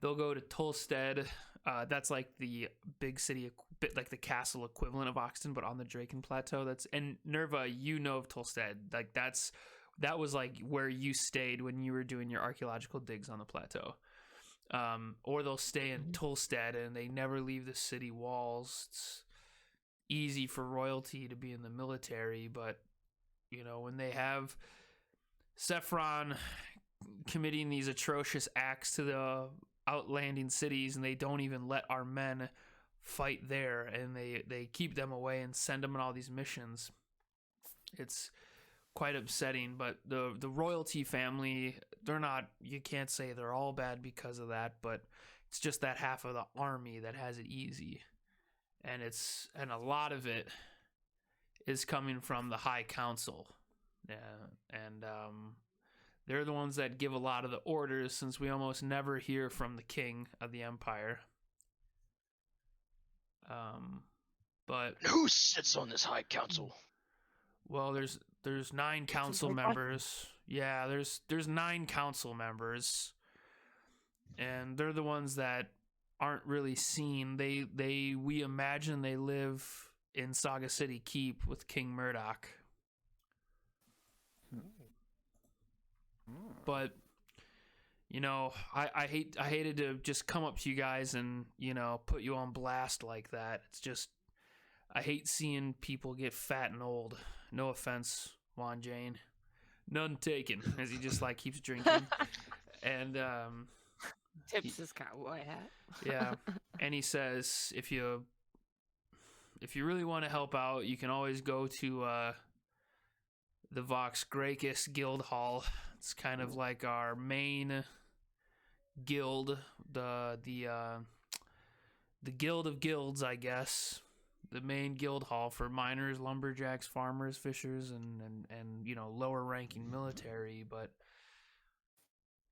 Speaker 1: they'll go to Tolstead. That's like the big city, bit like the castle equivalent of Oxton, but on the Draken Plateau. And Nerva, you know of Tolstead. Like that was like where you stayed when you were doing your archaeological digs on the plateau. Or they'll stay in Tolstead and they never leave the city walls. It's easy for royalty to be in the military, but you know, when they have Saffron committing these atrocious acts to the outlanding cities, and they don't even let our men fight there, and they keep them away and send them on all these missions, it's quite upsetting. But the royalty family, they're not, you can't say they're all bad because of that, but it's just that half of the army that has it easy, and a lot of it is coming from the High Council. And they're the ones that give a lot of the orders, since we almost never hear from the king of the empire. But
Speaker 2: Who sits on this High Council?
Speaker 1: well, there's 9 council members. Yeah, there's 9 council members, and they're the ones that aren't really seen. We imagine they live in Saga City Keep with King Murdoch. But you know, I hated to just come up to you guys and, you know, put you on blast like that. It's just, I hate seeing people get fat and old. No offense, Juan Jane. None taken, as he just like keeps drinking. And
Speaker 7: Tips his cowboy hat.
Speaker 1: yeah, and he says if you really want to help out, you can always go to the Vox Graecus Guild Hall. It's kind of like our main guild, the Guild of Guilds, I guess. The main guild hall for miners, lumberjacks, farmers, fishers, and you know, lower ranking military. But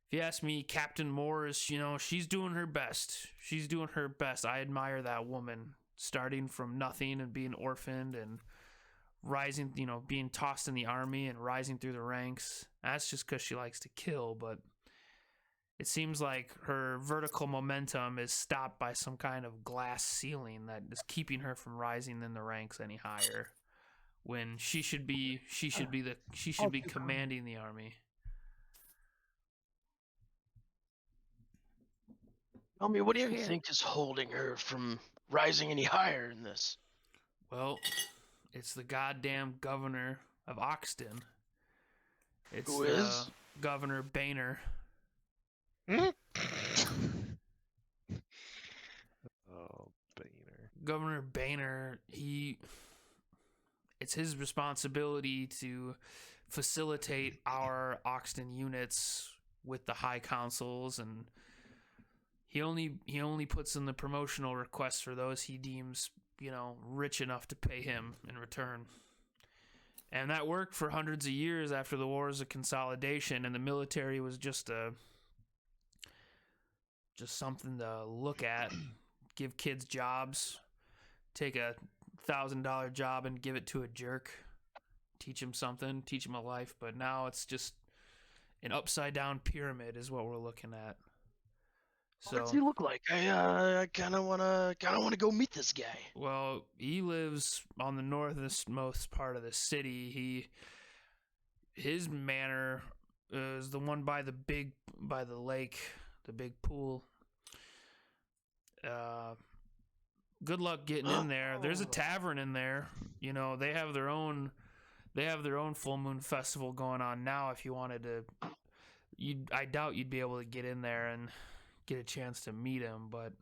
Speaker 1: if you ask me, Captain Moore is, you know, she's doing her best. She's doing her best. I admire that woman, starting from nothing and being orphaned and rising, you know, being tossed in the army and rising through the ranks. That's just because she likes to kill, but it seems like her vertical momentum is stopped by some kind of glass ceiling that is keeping her from rising in the ranks any higher, when she should be commanding the army.
Speaker 2: Tell me, what do you think is holding her from rising any higher in this?
Speaker 1: Well, it's the goddamn governor of Oxton. It's
Speaker 2: Who is?
Speaker 1: Governor Boehner.
Speaker 5: Oh, Boehner.
Speaker 1: Governor Boehner, it's his responsibility to facilitate our Oxton units with the high councils, and he only puts in the promotional requests for those he deems, you know, rich enough to pay him in return. And that worked for hundreds of years after the Wars of Consolidation, and the military was just something to look at. Give kids jobs, take a $1,000 job and give it to a jerk, teach him something, teach him a life. But now it's just an upside down pyramid is what we're looking at. So,
Speaker 2: What does he look like? I kind of wanna go meet this guy.
Speaker 1: well, he lives on the northernmost part of the city. His manor is the one by the lake, the big pool. good luck getting in there. There's a tavern in there. You know, they have their own full moon festival going on now. If you wanted to, I doubt you'd be able to get in there and get a chance to meet him, but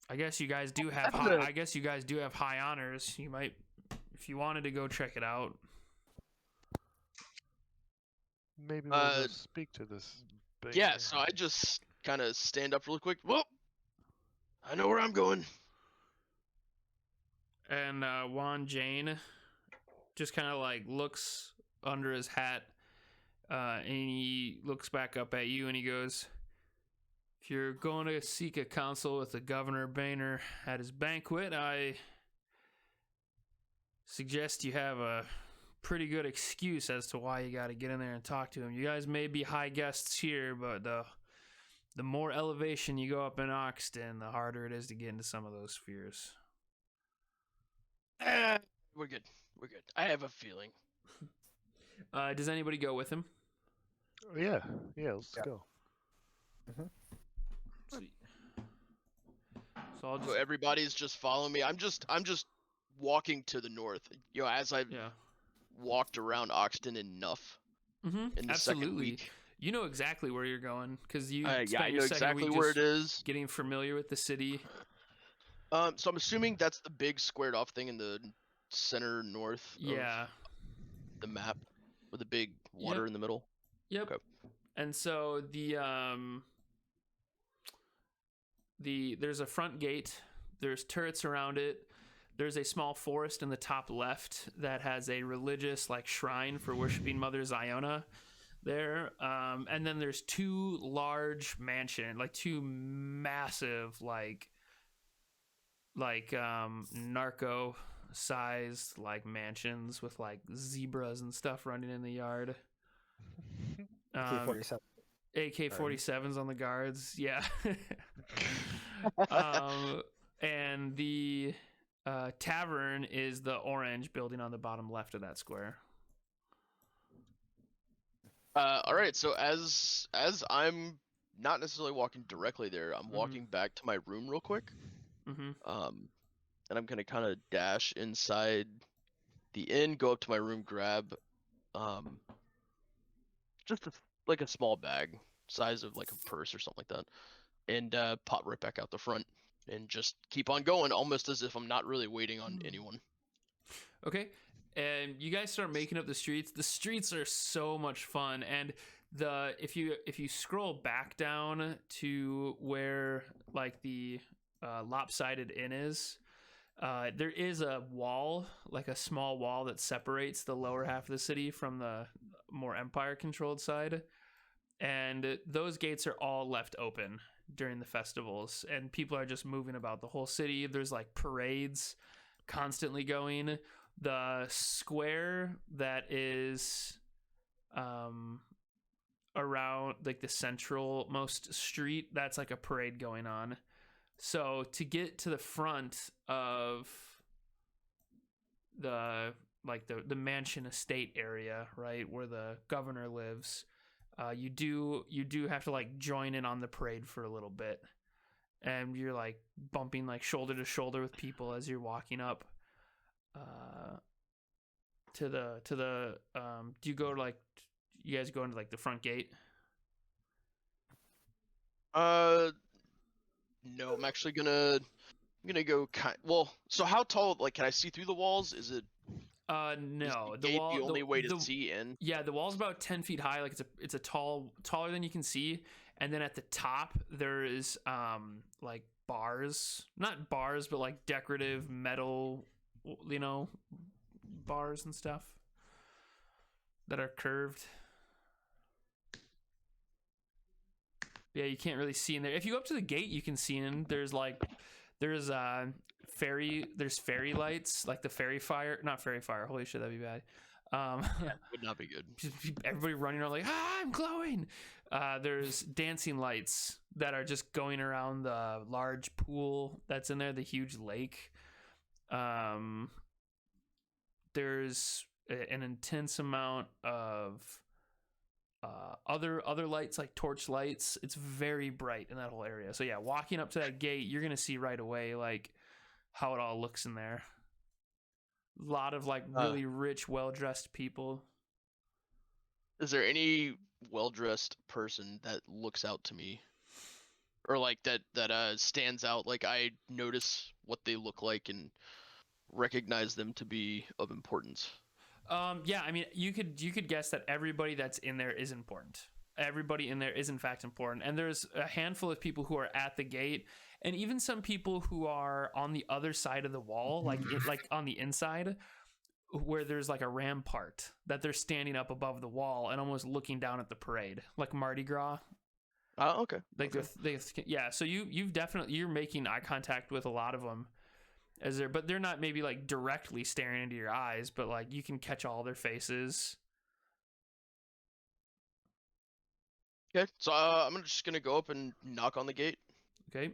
Speaker 1: I guess you guys do have high honors. You might, if you wanted to go check it out.
Speaker 5: Maybe we'll just speak to this.
Speaker 2: Yeah, so I just kind of stand up really quick. Well, I know where I'm going.
Speaker 1: And Juan Jane just kind of like looks under his hat, and he looks back up at you and he goes, if you're going to seek a counsel with the Governor Boehner at his banquet, I suggest you have a pretty good excuse as to why you got to get in there and talk to him. You guys may be high guests here, but the more elevation you go up in Oxton, the harder it is to get into some of those spheres.
Speaker 2: We're good. We're good. I have a feeling.
Speaker 1: Does anybody go with him?
Speaker 5: Yeah, let's go.
Speaker 1: Sweet. So
Speaker 2: So everybody's just following me. I'm just walking to the north. You know, as I've walked around Oxton enough in the second week.
Speaker 1: You know exactly where you're going because you
Speaker 2: I
Speaker 1: spent
Speaker 2: know
Speaker 1: your second
Speaker 2: exactly
Speaker 1: week
Speaker 2: where
Speaker 1: just
Speaker 2: it is.
Speaker 1: getting familiar with the city.
Speaker 2: So I'm assuming that's the big squared off thing in the center north
Speaker 1: Yeah.
Speaker 2: of the map with the big water in the middle.
Speaker 1: Yep.
Speaker 2: Okay.
Speaker 1: And so there's a front gate. There's turrets around it. There's a small forest in the top left that has a religious like shrine for worshiping Mother Ziona there. And then there's two large two massive narco sized like mansions with like zebras and stuff running in the yard.
Speaker 4: AK-47.
Speaker 1: AK-47s on the guards, yeah. And the tavern is the orange building on the bottom left of that square.
Speaker 2: All right. So as I'm not necessarily walking directly there, I'm walking back to my room real quick. And I'm gonna kind of dash inside the inn, go up to my room, grab just like a small bag, size of like a purse or something like that, and pop right back out the front and just keep on going, almost as if I'm not really waiting on anyone.
Speaker 1: Okay, and you guys start making up the streets. The streets are so much fun, and if you scroll back down to where like the lopsided inn is, there is a wall, like a small wall that separates the lower half of the city from the more empire controlled side, and those gates are all left open during the festivals, and people are just moving about the whole city. There's like parades constantly going. The square that is around like the central most street, that's like a parade going on. So to get to the front of the mansion estate area, right, where the governor lives, you do have to like join in on the parade for a little bit, and you're like bumping like shoulder to shoulder with people as you're walking up to the do you go to like, you guys go into like the front gate?
Speaker 2: No, I'm actually gonna go well, so how tall, like, can I see through the walls? Is it
Speaker 1: no,
Speaker 2: the wall, the only way to see in?
Speaker 1: Yeah, the wall's about 10 feet high. Like it's a taller than you can see. And then at the top there is like bars, not bars, but like decorative metal, you know, bars and stuff that are curved. Yeah, you can't really see in there. If you go up to the gate, you can see in. There's fairy lights, like the fairy fire. Not fairy fire. Holy shit, that'd be bad.
Speaker 2: Yeah, would not be good.
Speaker 1: Everybody running around like, I'm glowing. There's dancing lights that are just going around the large pool that's in there, the huge lake. There's an intense amount of other lights like torch lights. It's very bright in that whole area. So yeah, walking up to that gate, you're gonna see right away like how it all looks in there. A lot of like really rich, well-dressed people.
Speaker 2: Is there any well-dressed person that looks out to me, or like that stands out? Like I notice what they look like and recognize them to be of importance.
Speaker 1: Yeah, I mean, you could guess that everybody that's in there is important. Everybody in there is in fact important, and there's a handful of people who are at the gate, and even some people who are on the other side of the wall, like on the inside, where there's like a rampart that they're standing up above the wall and almost looking down at the parade, like Mardi Gras.
Speaker 2: Oh, okay.
Speaker 1: Like yeah, so you're making eye contact with a lot of them. But they're not maybe like directly staring into your eyes, but like you can catch all their faces.
Speaker 2: Okay, so I'm just gonna go up and knock on the gate.
Speaker 1: Okay.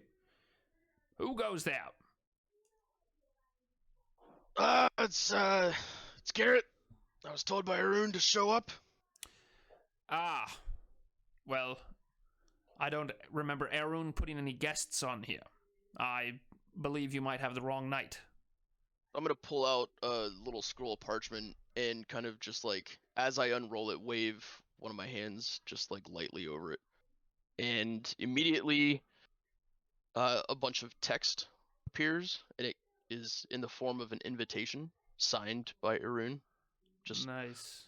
Speaker 1: Who goes there?
Speaker 2: It's Garett. I was told by Arun to show up.
Speaker 1: Ah, well, I don't remember Arun putting any guests on here. I believe you might have the wrong night.
Speaker 2: I'm gonna pull out a little scroll of parchment and kind of just like, as I unroll it, wave one of my hands just like lightly over it. And immediately a bunch of text appears, and it is in the form of an invitation signed by Arun. Just
Speaker 1: nice.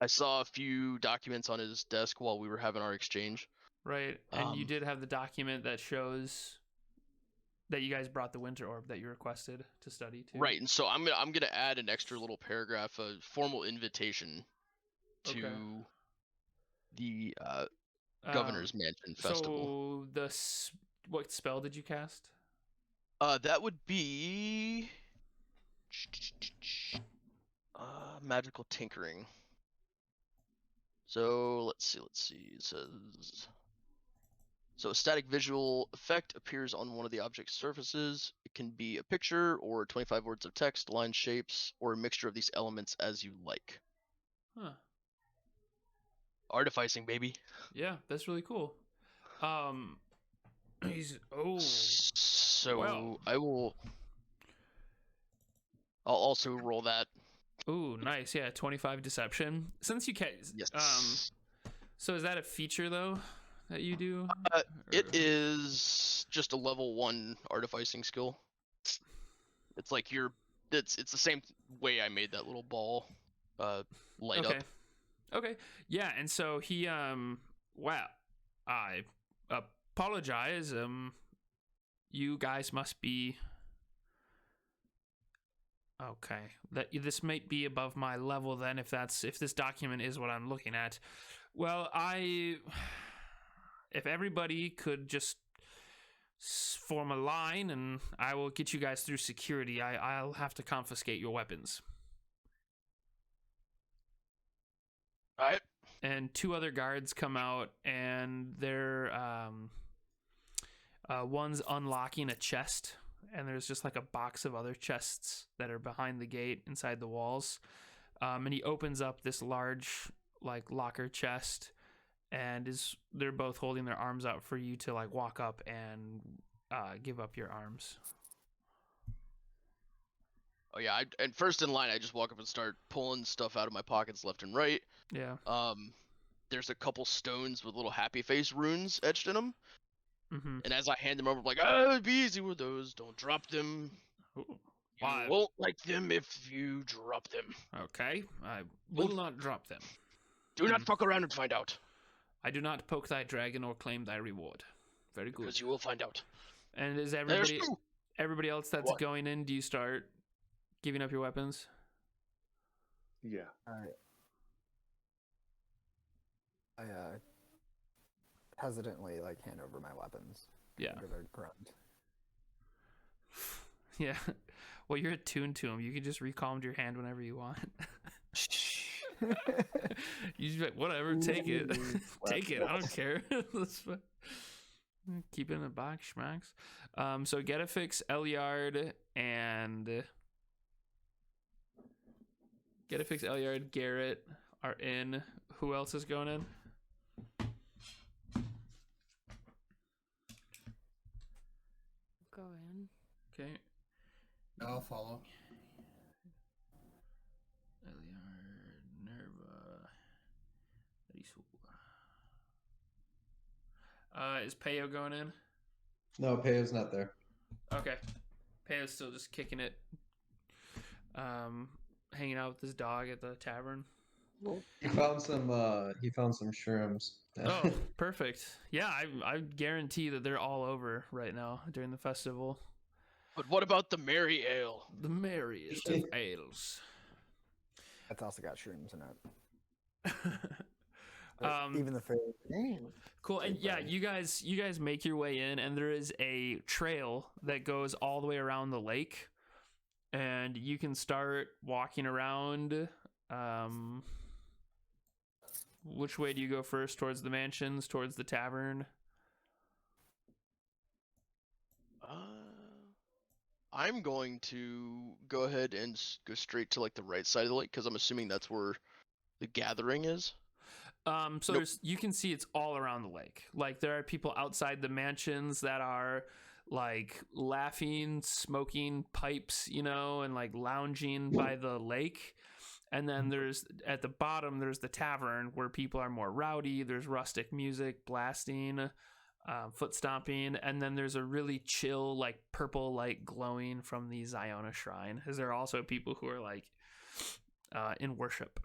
Speaker 2: I saw a few documents on his desk while we were having our exchange.
Speaker 1: Right, and you did have the document that shows that you guys brought the winter orb that you requested to study too.
Speaker 2: Right, and so I'm gonna add an extra little paragraph, a formal invitation to the Governor's Mansion Festival.
Speaker 1: So what spell did you cast?
Speaker 2: That would be magical tinkering. So let's see. It says, so a static visual effect appears on one of the object's surfaces. It can be a picture or 25 words of text, line shapes, or a mixture of these elements as you like.
Speaker 1: Huh.
Speaker 2: Artificing, baby.
Speaker 1: Yeah, that's really cool.
Speaker 2: So
Speaker 1: well.
Speaker 2: I'll also roll that.
Speaker 1: Ooh, nice. Yeah, 25 deception. Since you can.
Speaker 2: Yes.
Speaker 1: So is that a feature though that you do?
Speaker 2: It is just a level 1 artificing skill. It's like it's the same way I made that little ball light up.
Speaker 1: Okay. Yeah, and so he wow. I apologize. You guys must be okay. This might be above my level then, if this document is what I'm looking at. Well, if everybody could just form a line, and I will get you guys through security. I'll have to confiscate your weapons.
Speaker 2: All right.
Speaker 1: And 2 other guards come out, and they're one's unlocking a chest, and there's just like a box of other chests that are behind the gate inside the walls. And he opens up this large like locker chest, and they're both holding their arms out for you to like walk up and give up your arms.
Speaker 2: Oh yeah, and first in line, I just walk up and start pulling stuff out of my pockets left and right.
Speaker 1: Yeah.
Speaker 2: There's a couple stones with little happy face runes etched in them.
Speaker 1: Mm-hmm.
Speaker 2: And as I hand them over, I'm like, be easy with those. Don't drop them.
Speaker 1: Ooh.
Speaker 2: You won't like them if you drop them.
Speaker 1: Okay, I will not drop them.
Speaker 2: Do not fuck around and find out.
Speaker 1: I do not poke thy dragon or claim thy reward. Very good.
Speaker 2: Because you will find out.
Speaker 1: And is everybody else that's going in, do you start giving up your weapons?
Speaker 10: Yeah.
Speaker 4: All right. I hesitantly hand over my weapons.
Speaker 1: Yeah.
Speaker 4: Under their grunt.
Speaker 1: Yeah. Well, you're attuned to them. You can just recalm your hand whenever you want. You just be like, whatever, take it. Take it. I don't care. Keep it in a box, schmacks. So Getafix, Eliard, and Garett are in. Who else is going in? Okay.
Speaker 6: I'll follow.
Speaker 1: Eliard, Nerva, Erizo. Is Peyo going in?
Speaker 9: No, Peyo's not there.
Speaker 1: Okay. Peyo's still just kicking it. Hanging out with his dog at the tavern.
Speaker 9: He found some shrooms.
Speaker 1: Oh, perfect. Yeah, I guarantee that they're all over right now during the festival.
Speaker 2: But what about the merry ale?
Speaker 1: The merriest of ales.
Speaker 4: That's also got shrooms in it.
Speaker 1: Even
Speaker 4: the food.
Speaker 1: Cool. And yeah, you guys make your way in, and there is a trail that goes all the way around the lake, and you can start walking around. Which way do you go first? Towards the mansions, towards the tavern?
Speaker 2: I'm going to go ahead and go straight to like the right side of the lake because I'm assuming that's where the gathering is.
Speaker 1: So
Speaker 2: Nope.
Speaker 1: you can see it's all around the lake. Like there are people outside the mansions that are like laughing, smoking pipes, and like lounging by the lake. And then there's at the bottom, there's the tavern where people are more rowdy. There's rustic music blasting, foot stomping. And then there's a really chill, like purple light glowing from the Ziona shrine. Because there are also people who are like in worship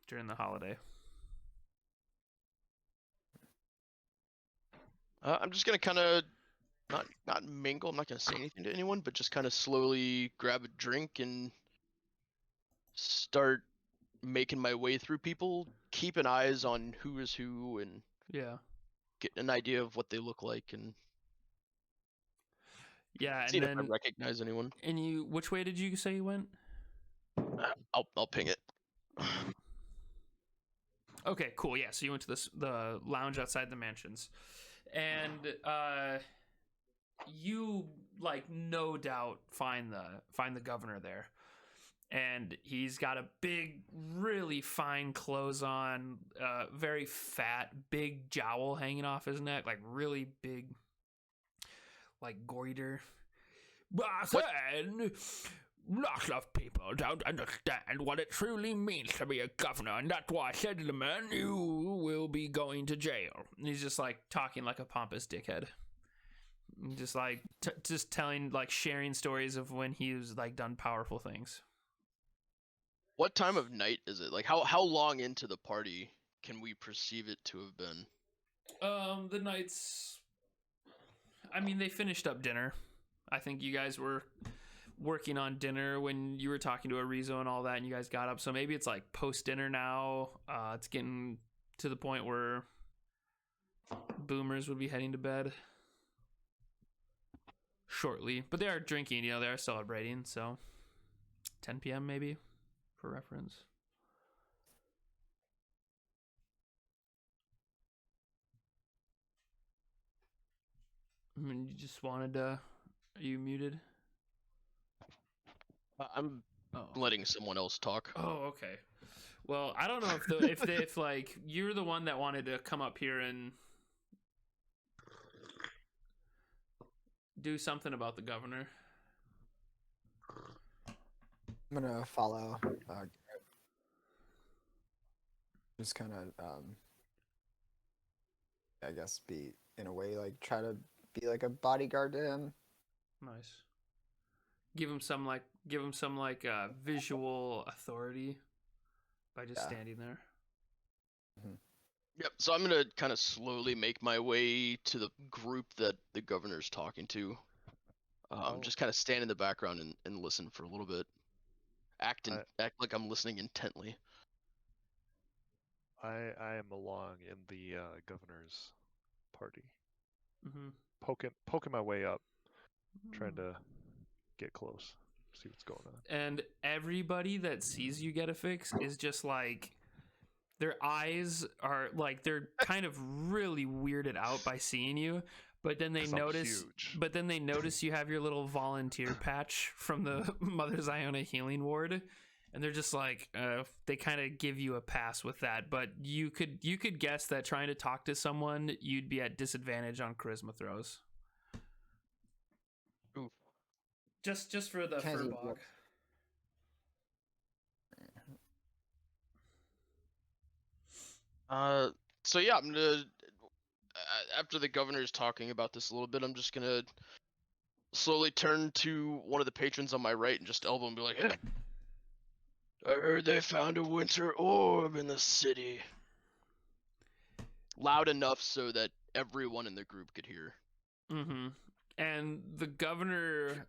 Speaker 1: during the holiday.
Speaker 2: I'm just gonna kind of not mingle. I'm not gonna say anything to anyone, but just kind of slowly grab a drink and start making my way through people, keeping eyes on who is who, and
Speaker 1: Yeah.
Speaker 2: getting an idea of what they look like, and
Speaker 1: Yeah. And
Speaker 2: seeing if I
Speaker 1: then,
Speaker 2: recognize anyone.
Speaker 1: and which way did you say you went?
Speaker 2: I'll ping it.
Speaker 1: Okay, cool. Yeah, so you went to the lounge outside the mansions, and you like no doubt find the governor there, and he's got a big, really fine clothes on, very fat, big jowl hanging off his neck, like really big, like goiter. Lots of people don't understand what it truly means to be a governor, and that's why I said to the man, you will be going to jail. And he's just like talking like a pompous dickhead. Just like, just telling, like sharing stories of when he was like done powerful things.
Speaker 2: What time of night is it? Like how long into the party can we perceive it to have been?
Speaker 1: The nights, I mean, they finished up dinner. I think you guys were working on dinner when you were talking to Erizo and all that, and you guys got up. So maybe it's like post dinner now. It's getting to the point where boomers would be heading to bed shortly, but they are drinking. They are celebrating. So 10 p.m. maybe, for reference. I mean, you just wanted to. Are you muted?
Speaker 2: I'm
Speaker 1: Oh.
Speaker 2: letting someone else talk.
Speaker 1: Oh, okay. Well, I don't know if like you're the one that wanted to come up here and do something about the governor.
Speaker 4: I'm gonna follow. Just kind of, I guess, be in a way like try to be like a bodyguard to him.
Speaker 1: Nice. Give him some visual authority by just standing there.
Speaker 4: Mm-hmm.
Speaker 2: Yep. So I'm gonna kind of slowly make my way to the group that the governor's talking to. Just kind of stand in the background and listen for a little bit. Act like I'm listening intently.
Speaker 5: I am along in the governor's party,
Speaker 1: Mm-hmm.
Speaker 5: poking my way up, trying to get close, see what's going on.
Speaker 1: And everybody that sees you Getafix is just like, their eyes are like, they're kind of really weirded out by seeing you, but then they notice you have your little volunteer patch from the Mother Ziona healing ward, and they're just like, they kind of give you a pass with that, but you could guess that trying to talk to someone, you'd be at disadvantage on charisma throws.
Speaker 2: Oof.
Speaker 1: Just for the
Speaker 4: Kenzie,
Speaker 1: furbog.
Speaker 2: So yeah, I'm gonna after the governor's talking about this a little bit, I'm just gonna slowly turn to one of the patrons on my right and just elbow and be like, "Hey, I heard they found a winter orb in the city." Loud enough so that everyone in the group could hear.
Speaker 1: Mm-hmm. And the governor,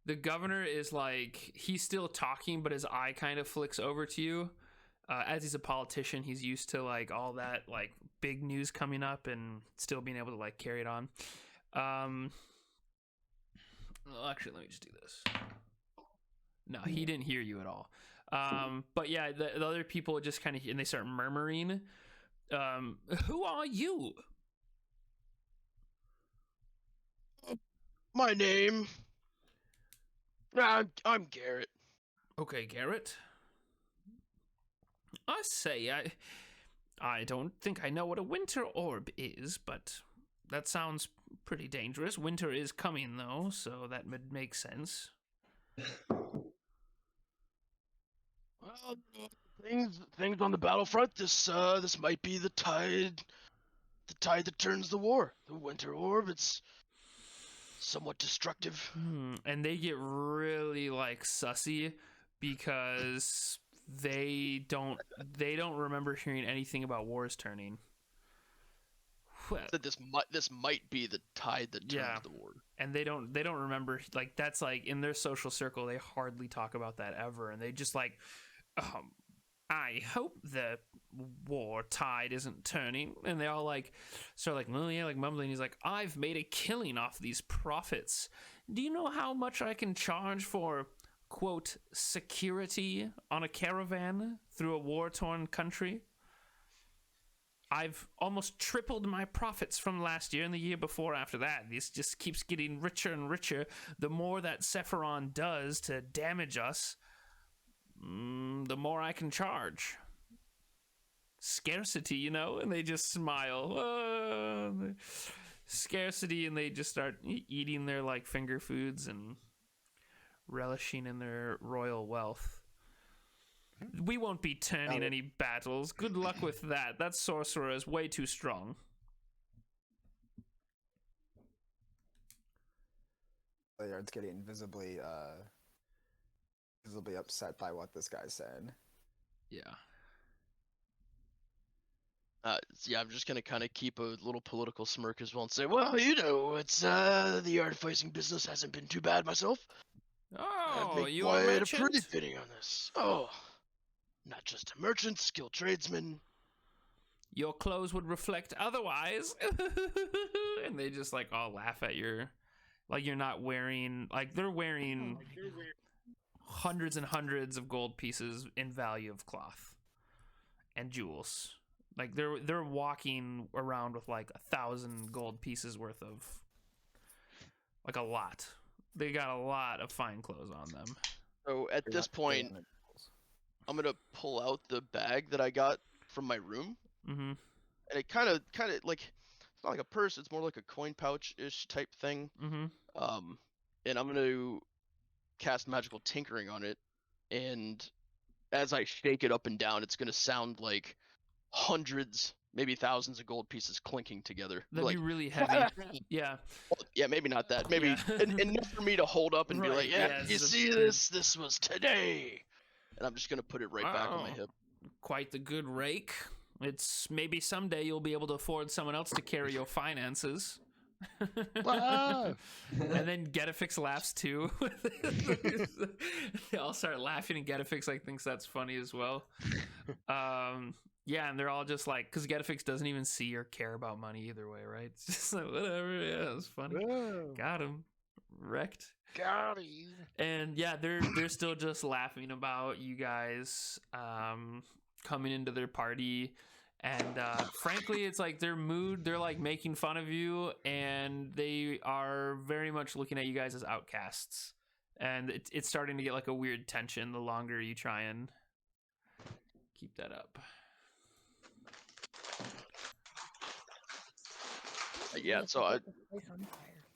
Speaker 1: the governor is like, he's still talking, but his eye kind of flicks over to you. As he's a politician, he's used to like all that like big news coming up and still being able to like carry it on. Well, actually, let me just do this. No, he didn't hear you at all. But yeah, the other people just kind of, and they start murmuring. Who are you?
Speaker 2: My name. I'm Garett.
Speaker 1: Okay, Garett. I say, I don't think I know what a winter orb is, but that sounds pretty dangerous. Winter is coming, though, so that would make sense.
Speaker 2: Well, things on the battlefront. This might be the tide that turns the war. The winter orb. It's somewhat destructive.
Speaker 1: And they get really like sussy because they don't remember hearing anything about wars turning. Well,
Speaker 2: That this might be the tide that turns the war.
Speaker 1: And they don't remember, like, that's like in their social circle they hardly talk about that ever, and they just like, I hope the war tide isn't turning, and they all like start like, well, yeah, like mumbling. He's like, I've made a killing off these profits. Do you know how much I can charge for, quote, security on a caravan through a war-torn country? I've almost tripled my profits from last year and the year before after that. This just keeps getting richer and richer. The more that Sephiron does to damage us, the more I can charge. Scarcity, you know? And they just smile. Scarcity, and they just start eating their like finger foods and relishing in their royal wealth. We won't be turning any battles. Good luck with that. That sorcerer is way too strong.
Speaker 11: Eliard's getting visibly upset by what this guy's saying.
Speaker 1: Yeah.
Speaker 2: Yeah, I'm just gonna kind of keep a little political smirk as well and say, well, you know, it's the artificing business hasn't been too bad myself.
Speaker 1: Oh,
Speaker 2: I'd
Speaker 1: you
Speaker 2: quite
Speaker 1: a
Speaker 2: a
Speaker 1: merchant?
Speaker 2: pretty penny on this. Oh, not just a merchant, skilled tradesman.
Speaker 1: Your clothes would reflect otherwise. And they just like all laugh at your, like, you're not wearing, like, they're wearing hundreds and hundreds of gold pieces in value of cloth and jewels. Like they're walking around with like 1,000 gold pieces worth of, like, a lot. They got a lot of fine clothes on them.
Speaker 2: So at this point, I'm gonna pull out the bag that I got from my room,
Speaker 1: Mm-hmm.
Speaker 2: and it kind of like, it's not like a purse, it's more like a coin pouch-ish type thing.
Speaker 1: Mm-hmm.
Speaker 2: And I'm gonna cast magical tinkering on it, and as I shake it up and down, it's gonna sound like hundreds, maybe thousands of gold pieces clinking together.
Speaker 1: That'd
Speaker 2: like,
Speaker 1: be really heavy. Yeah.
Speaker 2: well, yeah, maybe not that. Maybe enough for me to hold up and be
Speaker 1: Right,
Speaker 2: like, yeah,
Speaker 1: yeah,
Speaker 2: you
Speaker 1: it's a
Speaker 2: see
Speaker 1: big-
Speaker 2: this? This was today. And I'm just gonna put it right back on my
Speaker 1: Wow.
Speaker 2: hip.
Speaker 1: Quite the good rake. It's maybe someday you'll be able to afford someone else to carry your finances.
Speaker 2: Wow.
Speaker 1: And then Getafix laughs too. They all start laughing, and Getafix like thinks that's funny as well. Yeah, and they're all just like, because Getafix doesn't even see or care about money either way, right? It's just like, whatever. Yeah, it's funny. Got him. Wrecked.
Speaker 2: Got him.
Speaker 1: And yeah, they're still just laughing about you guys coming into their party. And frankly, it's like their mood, they're like making fun of you, and they are very much looking at you guys as outcasts. And it's starting to get like a weird tension the longer you try and keep that up.
Speaker 2: Yeah, so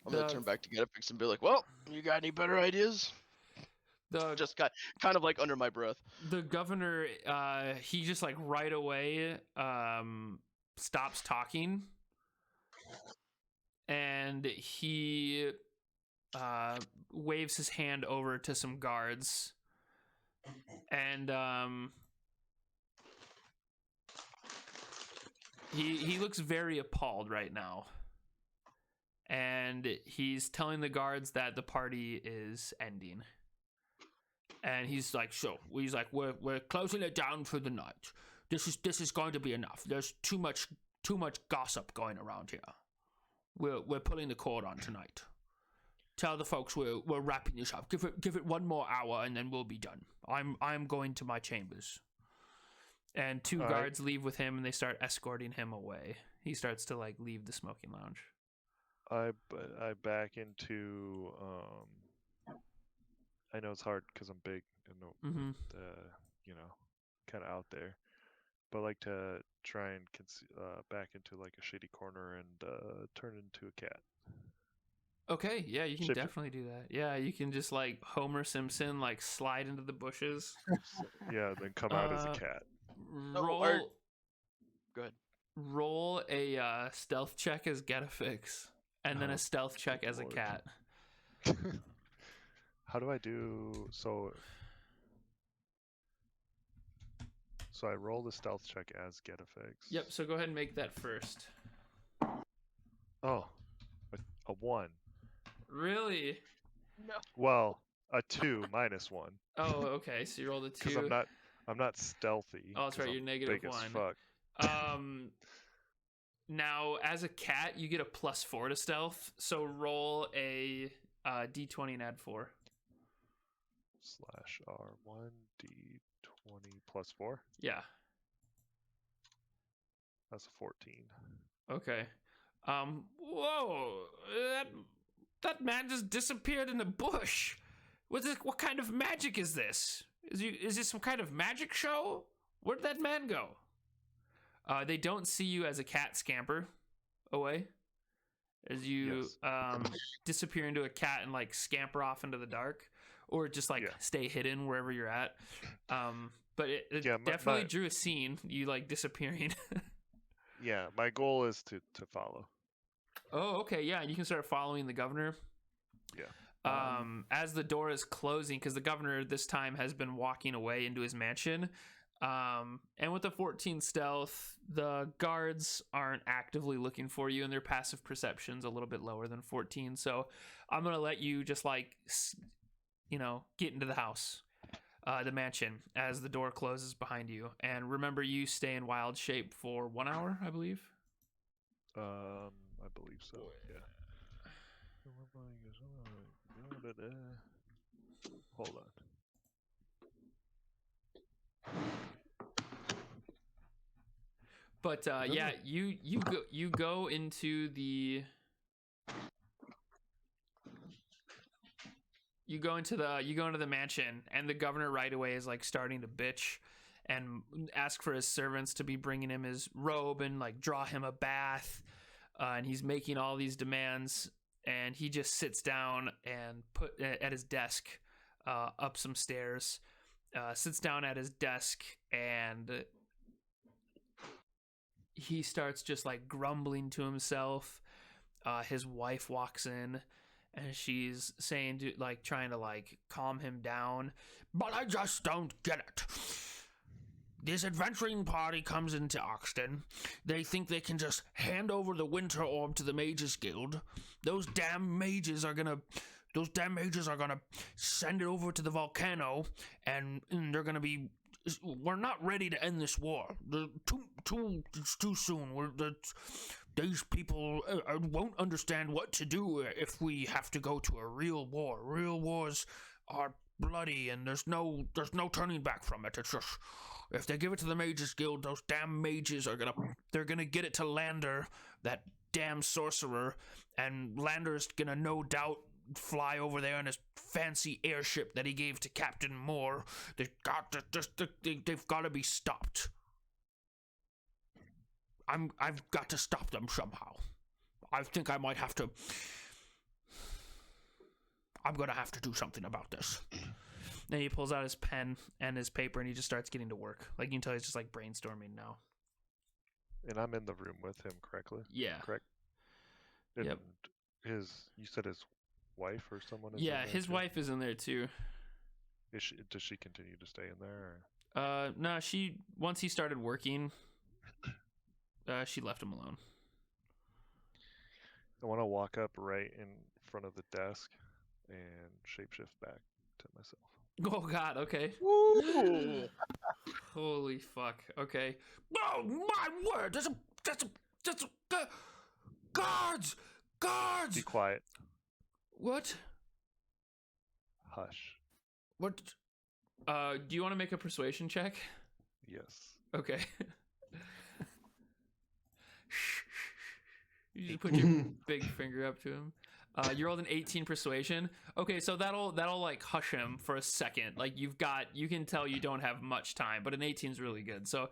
Speaker 2: I'm gonna turn back to Getafix and be like, "Well, you got any better ideas?" Just kind of like under my breath.
Speaker 1: The governor, he just like right away stops talking, and he waves his hand over to some guards, and he looks very appalled right now, and he's telling the guards that the party is ending. And he's like, we're closing it down for the night. This is going to be enough. There's too much gossip going around here. We're pulling the cord on tonight. Tell the folks we're wrapping this up. Give it 1 more hour and then we'll be done. I'm going to my chambers. And 2 guards leave with him and they start escorting him away. He starts to like leave the smoking lounge.
Speaker 5: I back into I know it's hard because I'm big and kind of out there, but I like to try and back into like a shady corner and turn into a cat.
Speaker 1: Okay, yeah, you can definitely do that. Yeah, you can just like Homer Simpson, like slide into the bushes.
Speaker 5: Yeah, then come out as a cat.
Speaker 2: Go ahead.
Speaker 1: Roll a stealth check as Getafix, and then a stealth check as a cat.
Speaker 5: How do I do so? So I roll the stealth check as Getafix.
Speaker 1: Yep. So go ahead and make that first.
Speaker 5: Oh, a 1.
Speaker 1: Really?
Speaker 2: No.
Speaker 5: Well, a 2 minus 1.
Speaker 1: Oh, okay. So you rolled a 2.
Speaker 5: Because I'm not stealthy.
Speaker 1: Oh, that's right. You're negative 1.
Speaker 5: As fuck.
Speaker 1: Now as a cat, you get a +4 to stealth. So roll a d20 and add 4.
Speaker 5: /R1 d20 +4.
Speaker 1: Yeah.
Speaker 5: That's a 14.
Speaker 1: Okay. Whoa! That man just disappeared in the bush. What kind of magic is this? Is this some kind of magic show? Where'd that man go? They don't see you as a cat scamper away. As you disappear into a cat and like scamper off into the dark. Or just like stay hidden wherever you're at. But it definitely drew a scene, you like disappearing.
Speaker 5: Yeah, my goal is to follow.
Speaker 1: Oh, okay, yeah, you can start following the governor.
Speaker 5: Yeah.
Speaker 1: As the door is closing, because the governor this time has been walking away into his mansion. And with the 14 stealth, the guards aren't actively looking for you, and their passive perception's a little bit lower than 14. So I'm gonna let you just like, get into the house, the mansion, as the door closes behind you. And remember, you stay in wild shape for 1 hour, I believe.
Speaker 5: I believe so. Yeah. Hold on.
Speaker 1: But yeah, you go into the. You go into the mansion, and the governor right away is like starting to bitch and ask for his servants to be bringing him his robe and like draw him a bath, and he's making all these demands, and he just sits down and put at his desk, up some stairs, sits down at his desk, and he starts just like grumbling to himself. His wife walks in. And she's saying, trying to calm him down. But I just don't get it. This adventuring party comes into Oxton. They think they can just hand over the Winter Orb to the Mages Guild. Those damn mages are gonna send it over to the volcano, and they're gonna be. We're not ready to end this war. It's too soon. These people won't understand what to do if we have to go to a real war. Real wars are bloody, and there's no turning back from it. It's just, if they give it to the Mages Guild, those damn mages they're gonna get it to Lander, that damn sorcerer, and Lander's gonna no doubt fly over there in his fancy airship that he gave to Captain Moore. They've got to be stopped. I've got to stop them somehow. I think I might have to I'm gonna have to do something about this. And he pulls out his pen and his paper, and he just starts getting to work. Like, you can tell he's just, like, brainstorming now.
Speaker 5: And I'm in the room with him, correctly?
Speaker 1: Yeah.
Speaker 5: Correct? And
Speaker 1: Yep.
Speaker 5: you said his wife or someone is
Speaker 1: Yeah,
Speaker 5: in there
Speaker 1: his
Speaker 5: too?
Speaker 1: wife is in there, too.
Speaker 5: Does she continue to stay in there? Or?
Speaker 1: No, once he started working, she left him alone.
Speaker 5: I want to walk up right in front of the desk and shapeshift back to myself.
Speaker 1: Oh, God, okay. Holy fuck, okay. Oh, my word, there's a, guards!
Speaker 5: Be quiet.
Speaker 1: What?
Speaker 5: Hush.
Speaker 1: What? Do you want to make a persuasion check?
Speaker 5: Yes.
Speaker 1: Okay. You just put your big finger up to him. You rolled an 18 persuasion. Okay, so that'll like hush him for a second. Like you can tell you don't have much time, but an 18 is really good. So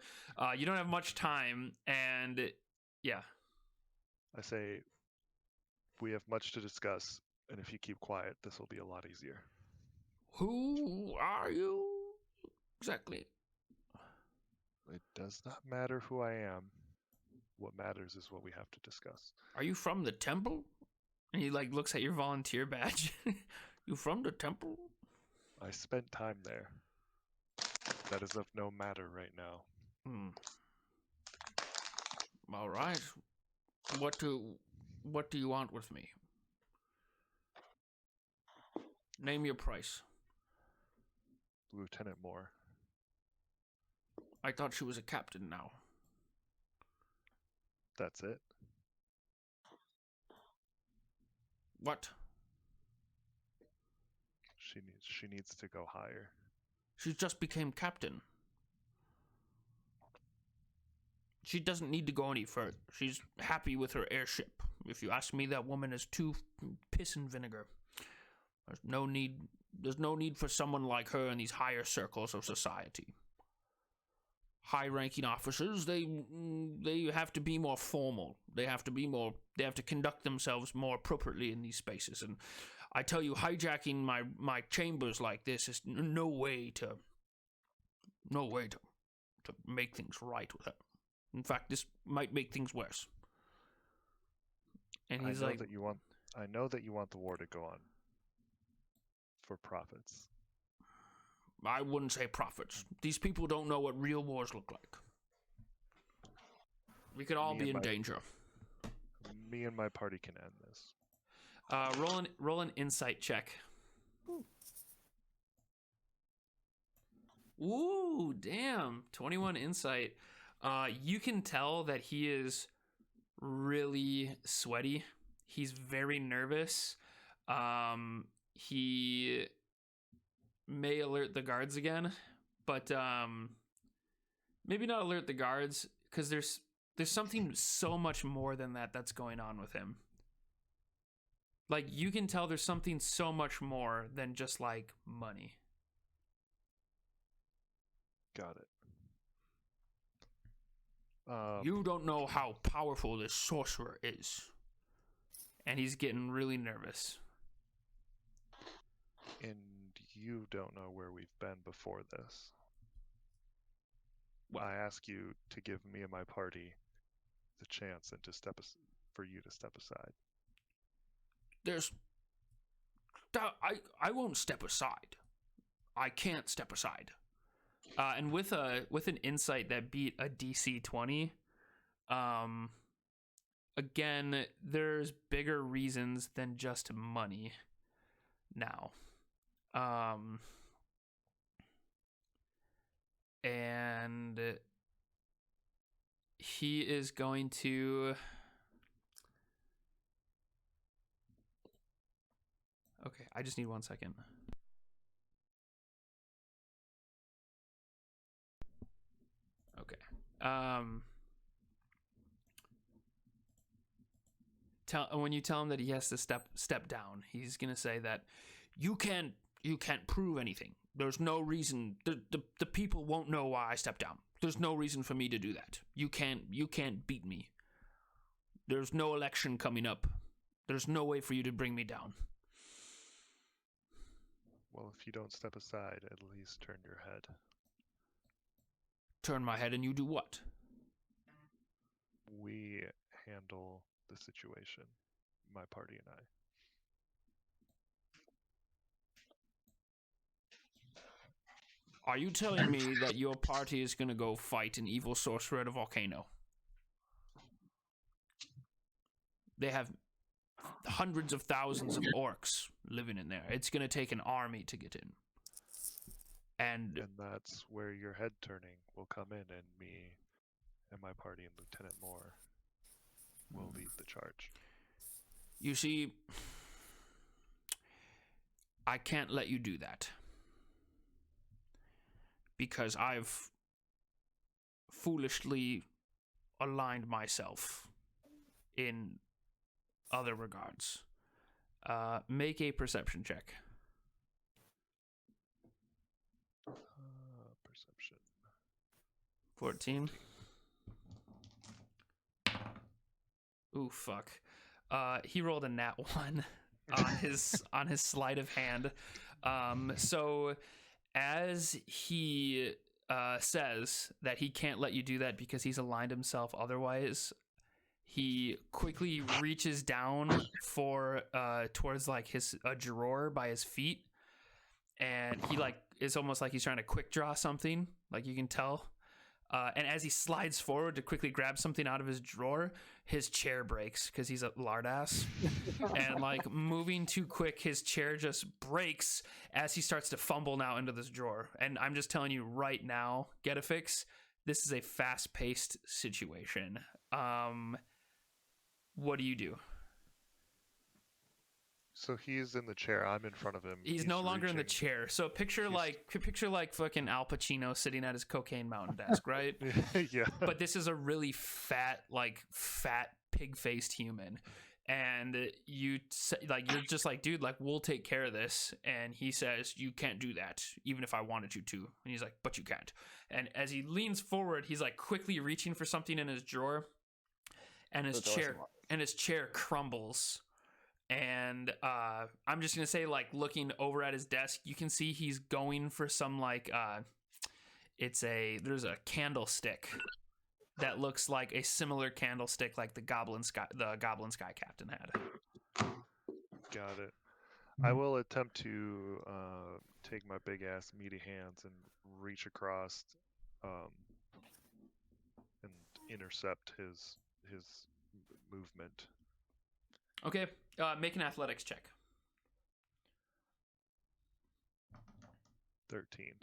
Speaker 1: you don't have much time, and yeah.
Speaker 5: I say we have much to discuss, and if you keep quiet, this will be a lot easier.
Speaker 1: Who are you exactly?
Speaker 5: It does not matter who I am. What matters is what we have to discuss.
Speaker 1: Are you from the temple? And he like looks at your volunteer badge. You from the temple?
Speaker 5: I spent time there. That is of no matter right now.
Speaker 1: All right. What do you want with me? Name your price.
Speaker 5: Lieutenant Moore.
Speaker 1: I thought she was a captain now.
Speaker 5: That's it?
Speaker 1: What?
Speaker 5: She needs to go higher.
Speaker 1: She just became captain. She doesn't need to go any further. She's happy with her airship. If you ask me, that woman is too piss and vinegar. There's no need for someone like her in these higher circles of society. High-ranking officers, they have to be more formal. They have to conduct themselves more appropriately in these spaces. And I tell you, hijacking my chambers like this is no way to make things right with her. In fact, this might make things worse. And he's like,
Speaker 5: I know that you want the war to go on for profits.
Speaker 1: I wouldn't say profits. These people don't know what real wars look like. We could all be in danger.
Speaker 5: Me and my party can end this.
Speaker 1: Roll an insight check. Ooh, damn. 21 insight. You can tell that he is really sweaty. He's very nervous. He may alert the guards again, but maybe not alert the guards, because there's something so much more than that's going on with him. Like, you can tell there's something so much more than just like money.
Speaker 5: Got it.
Speaker 1: You don't know how powerful this sorcerer is. And he's getting really nervous.
Speaker 5: And you don't know where we've been before this.
Speaker 1: Well,
Speaker 5: I ask you to give me and my party the chance and for you to step aside.
Speaker 1: I won't step aside. I can't step aside. And with an insight that beat a DC 20, again, there's bigger reasons than just money now. And he is going to... Okay, I just need 1 second. Okay. When you tell him that he has to step down, he's gonna say that you can't prove anything. There's no reason. The people won't know why I stepped down. There's no reason for me to do that. You can't beat me. There's no election coming up. There's no way for you to bring me down.
Speaker 5: Well, if you don't step aside, at least turn your head.
Speaker 1: Turn my head and you do what?
Speaker 5: We handle the situation, my party and I.
Speaker 1: Are you telling me that your party is going to go fight an evil sorcerer at a volcano? They have hundreds of thousands of orcs living in there. It's going to take an army to get in. And
Speaker 5: that's where your head turning will come in, and me and my party and Lieutenant Moore will lead the charge.
Speaker 1: You see, I can't let you do that. Because I've foolishly aligned myself in other regards. Make a perception check.
Speaker 5: Perception.
Speaker 1: 14. Ooh, fuck. He rolled a nat 1 on his sleight of hand. So as he says that he can't let you do that because he's aligned himself otherwise, he quickly reaches down for towards like a drawer by his feet, and he like it's almost like he's trying to quick draw something, like you can tell. And as he slides forward to quickly grab something out of his drawer, his chair breaks because he's a lard ass. And like moving too quick, his chair just breaks as he starts to fumble now into this drawer. And I'm just telling you right now, Getafix, this is a fast-paced situation. What do you do?
Speaker 5: So he's in the chair. I'm in front of him.
Speaker 1: He's no longer in the chair. So picture like fucking Al Pacino sitting at his cocaine mountain desk, right?
Speaker 5: Yeah.
Speaker 1: But this is a really fat pig-faced human, and you're just like, dude, like we'll take care of this. And he says, you can't do that, even if I wanted you to. And he's like, but you can't. And as he leans forward, he's like quickly reaching for something in his drawer, and his chair crumbles. And I'm just gonna say, like, looking over at his desk, you can see he's going for some like there's a candlestick that looks like a similar candlestick like the Goblin Sky Captain had.
Speaker 5: Got it. I will attempt to take my big ass meaty hands and reach across and intercept his movement.
Speaker 1: Okay, make an athletics check.
Speaker 5: 13.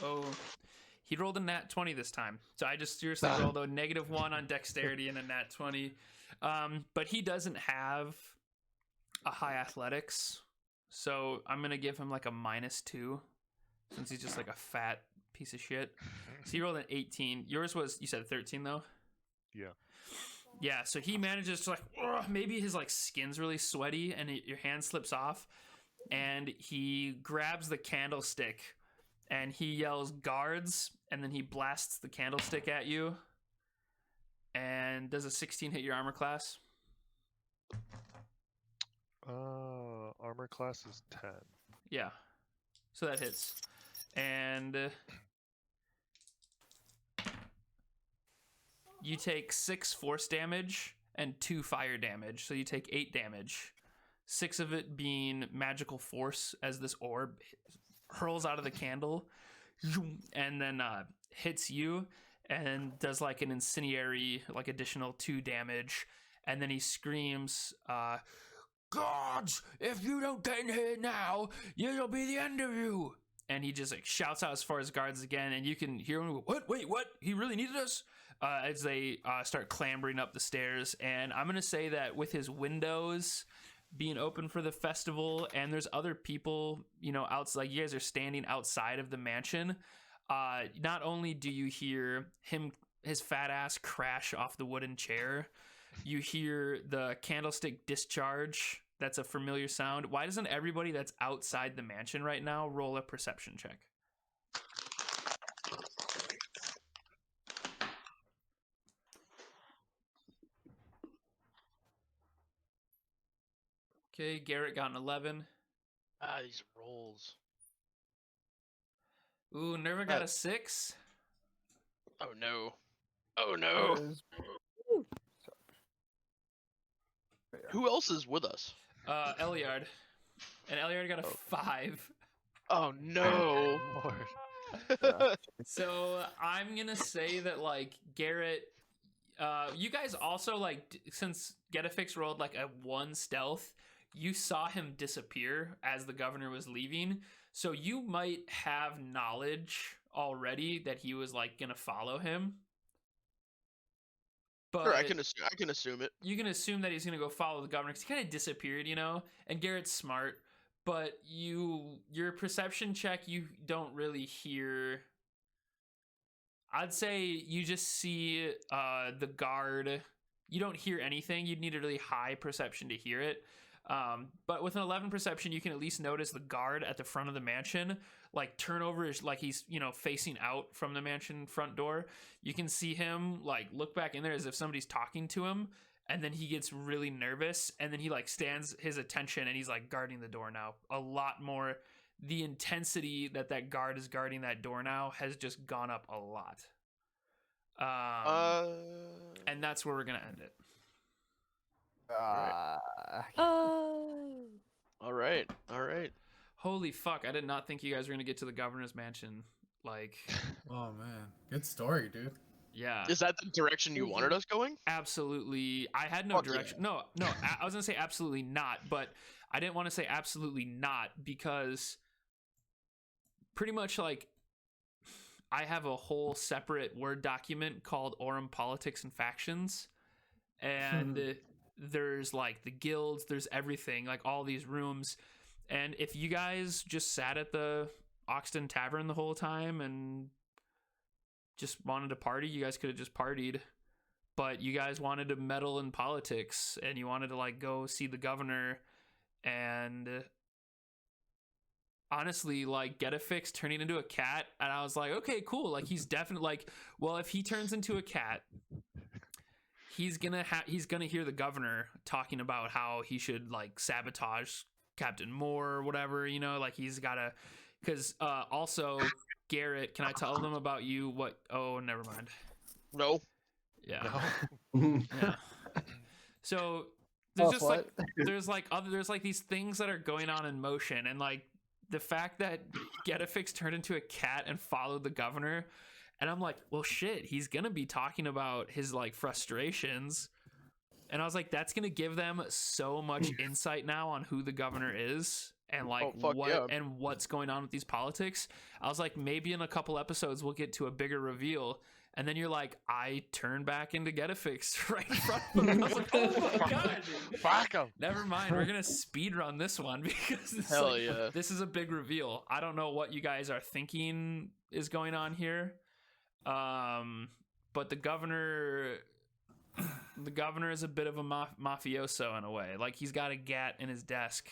Speaker 1: Oh, he rolled a nat 20 this time. So I just seriously rolled a -1 on dexterity and a nat 20. But he doesn't have a high athletics. So I'm going to give him like a -2 since he's just like a fat piece of shit. So he rolled an 18. Yours was, you said 13 though?
Speaker 5: Yeah.
Speaker 1: Yeah, so he manages to like, maybe his like skin's really sweaty and your hand slips off, and he grabs the candlestick and he yells guards, and then he blasts the candlestick at you. And does a 16 hit your armor class?
Speaker 5: Armor class is 10.
Speaker 1: Yeah, so that hits. And you take 6 force damage and 2 fire damage, so you take 8 damage. 6 of it being magical force as this orb hurls out of the candle and then hits you and does like an incendiary, like additional 2 damage. And then he screams, "Gods, if you don't get in here now, it'll be the end of you." And he just like shouts out as far as guards again, and you can hear him go, "What? Wait, what? He really needed us?" As they start clambering up the stairs. And I'm going to say that with his windows being open for the festival, and there's other people, you know, outside, like you guys are standing outside of the mansion, not only do you hear his fat ass crash off the wooden chair, you hear the candlestick discharge. That's a familiar sound. Why doesn't everybody that's outside the mansion right now roll a perception check? Okay, Garett got an 11.
Speaker 2: Ah, these rolls.
Speaker 1: Ooh, Nerva got a 6.
Speaker 2: Oh no. Oh no.
Speaker 4: Is-
Speaker 2: Who else is with us?
Speaker 1: Eliard. And Eliard got a 5.
Speaker 2: Oh no.
Speaker 1: So I'm gonna say that like Garett, you guys also like since Getafix rolled like a 1 stealth, you saw him disappear as the governor was leaving. So you might have knowledge already that he was like gonna follow him. But
Speaker 2: Sure, I can assume it.
Speaker 1: you can assume that he's gonna go follow the governor because he kind of disappeared, you know. And Garrett's smart, but your perception check, you don't really hear. I'd say you just see the guard. You don't hear anything. You'd need a really high perception to hear it. But with an 11 perception, you can at least notice the guard at the front of the mansion, like turn over, like he's, you know, facing out from the mansion front door. You can see him like look back in there as if somebody's talking to him. And then he gets really nervous. And then he like stands his attention and he's like guarding the door now. A lot more. The intensity that guard is guarding that door now has just gone up a lot. And that's where we're going to end it.
Speaker 7: Oh.
Speaker 2: All right.
Speaker 1: Holy fuck, I did not think you guys were going to get to the governor's mansion. Like,
Speaker 6: Oh man, good story, dude.
Speaker 1: yeah.
Speaker 2: Is that the direction you wanted us going?
Speaker 1: Absolutely. I had no
Speaker 2: Fuck yeah.
Speaker 1: direction. No, I was going to say absolutely not, but I didn't want to say absolutely not because pretty much like I have a whole separate Word document called Aurum Politics and Factions. And there's like the guilds, there's everything, like all these rooms. And if you guys just sat at the Oxton Tavern the whole time and just wanted to party, you guys could have just partied. But you guys wanted to meddle in politics and you wanted to like go see the governor, and honestly, like Getafix turning into a cat, and I was like, okay, cool. Like he's definitely like, well, if he turns into a cat, he's gonna hear the governor talking about how he should like sabotage Captain Moore or whatever, you know, like he's gotta, because also Garett, can I tell them about you? What? Oh, never mind.
Speaker 2: No.
Speaker 1: Yeah.
Speaker 9: Hmm.
Speaker 1: Yeah. So there's just like there's like these things that are going on in motion, and like the fact that Getafix turned into a cat and followed the governor, and I'm like, well shit, he's gonna be talking about his like frustrations. And I was like, that's gonna give them so much insight now on who the governor is and like what's going on with these politics. I was like, maybe in a couple episodes we'll get to a bigger reveal. And then you're like, I turn back into Getafix right in front of him. I was like, oh my god,
Speaker 5: Fuck him.
Speaker 1: never mind. We're gonna speed run this one because this is a big reveal. I don't know what you guys are thinking is going on here, but the governor is a bit of a mafioso in a way. Like he's got a gat in his desk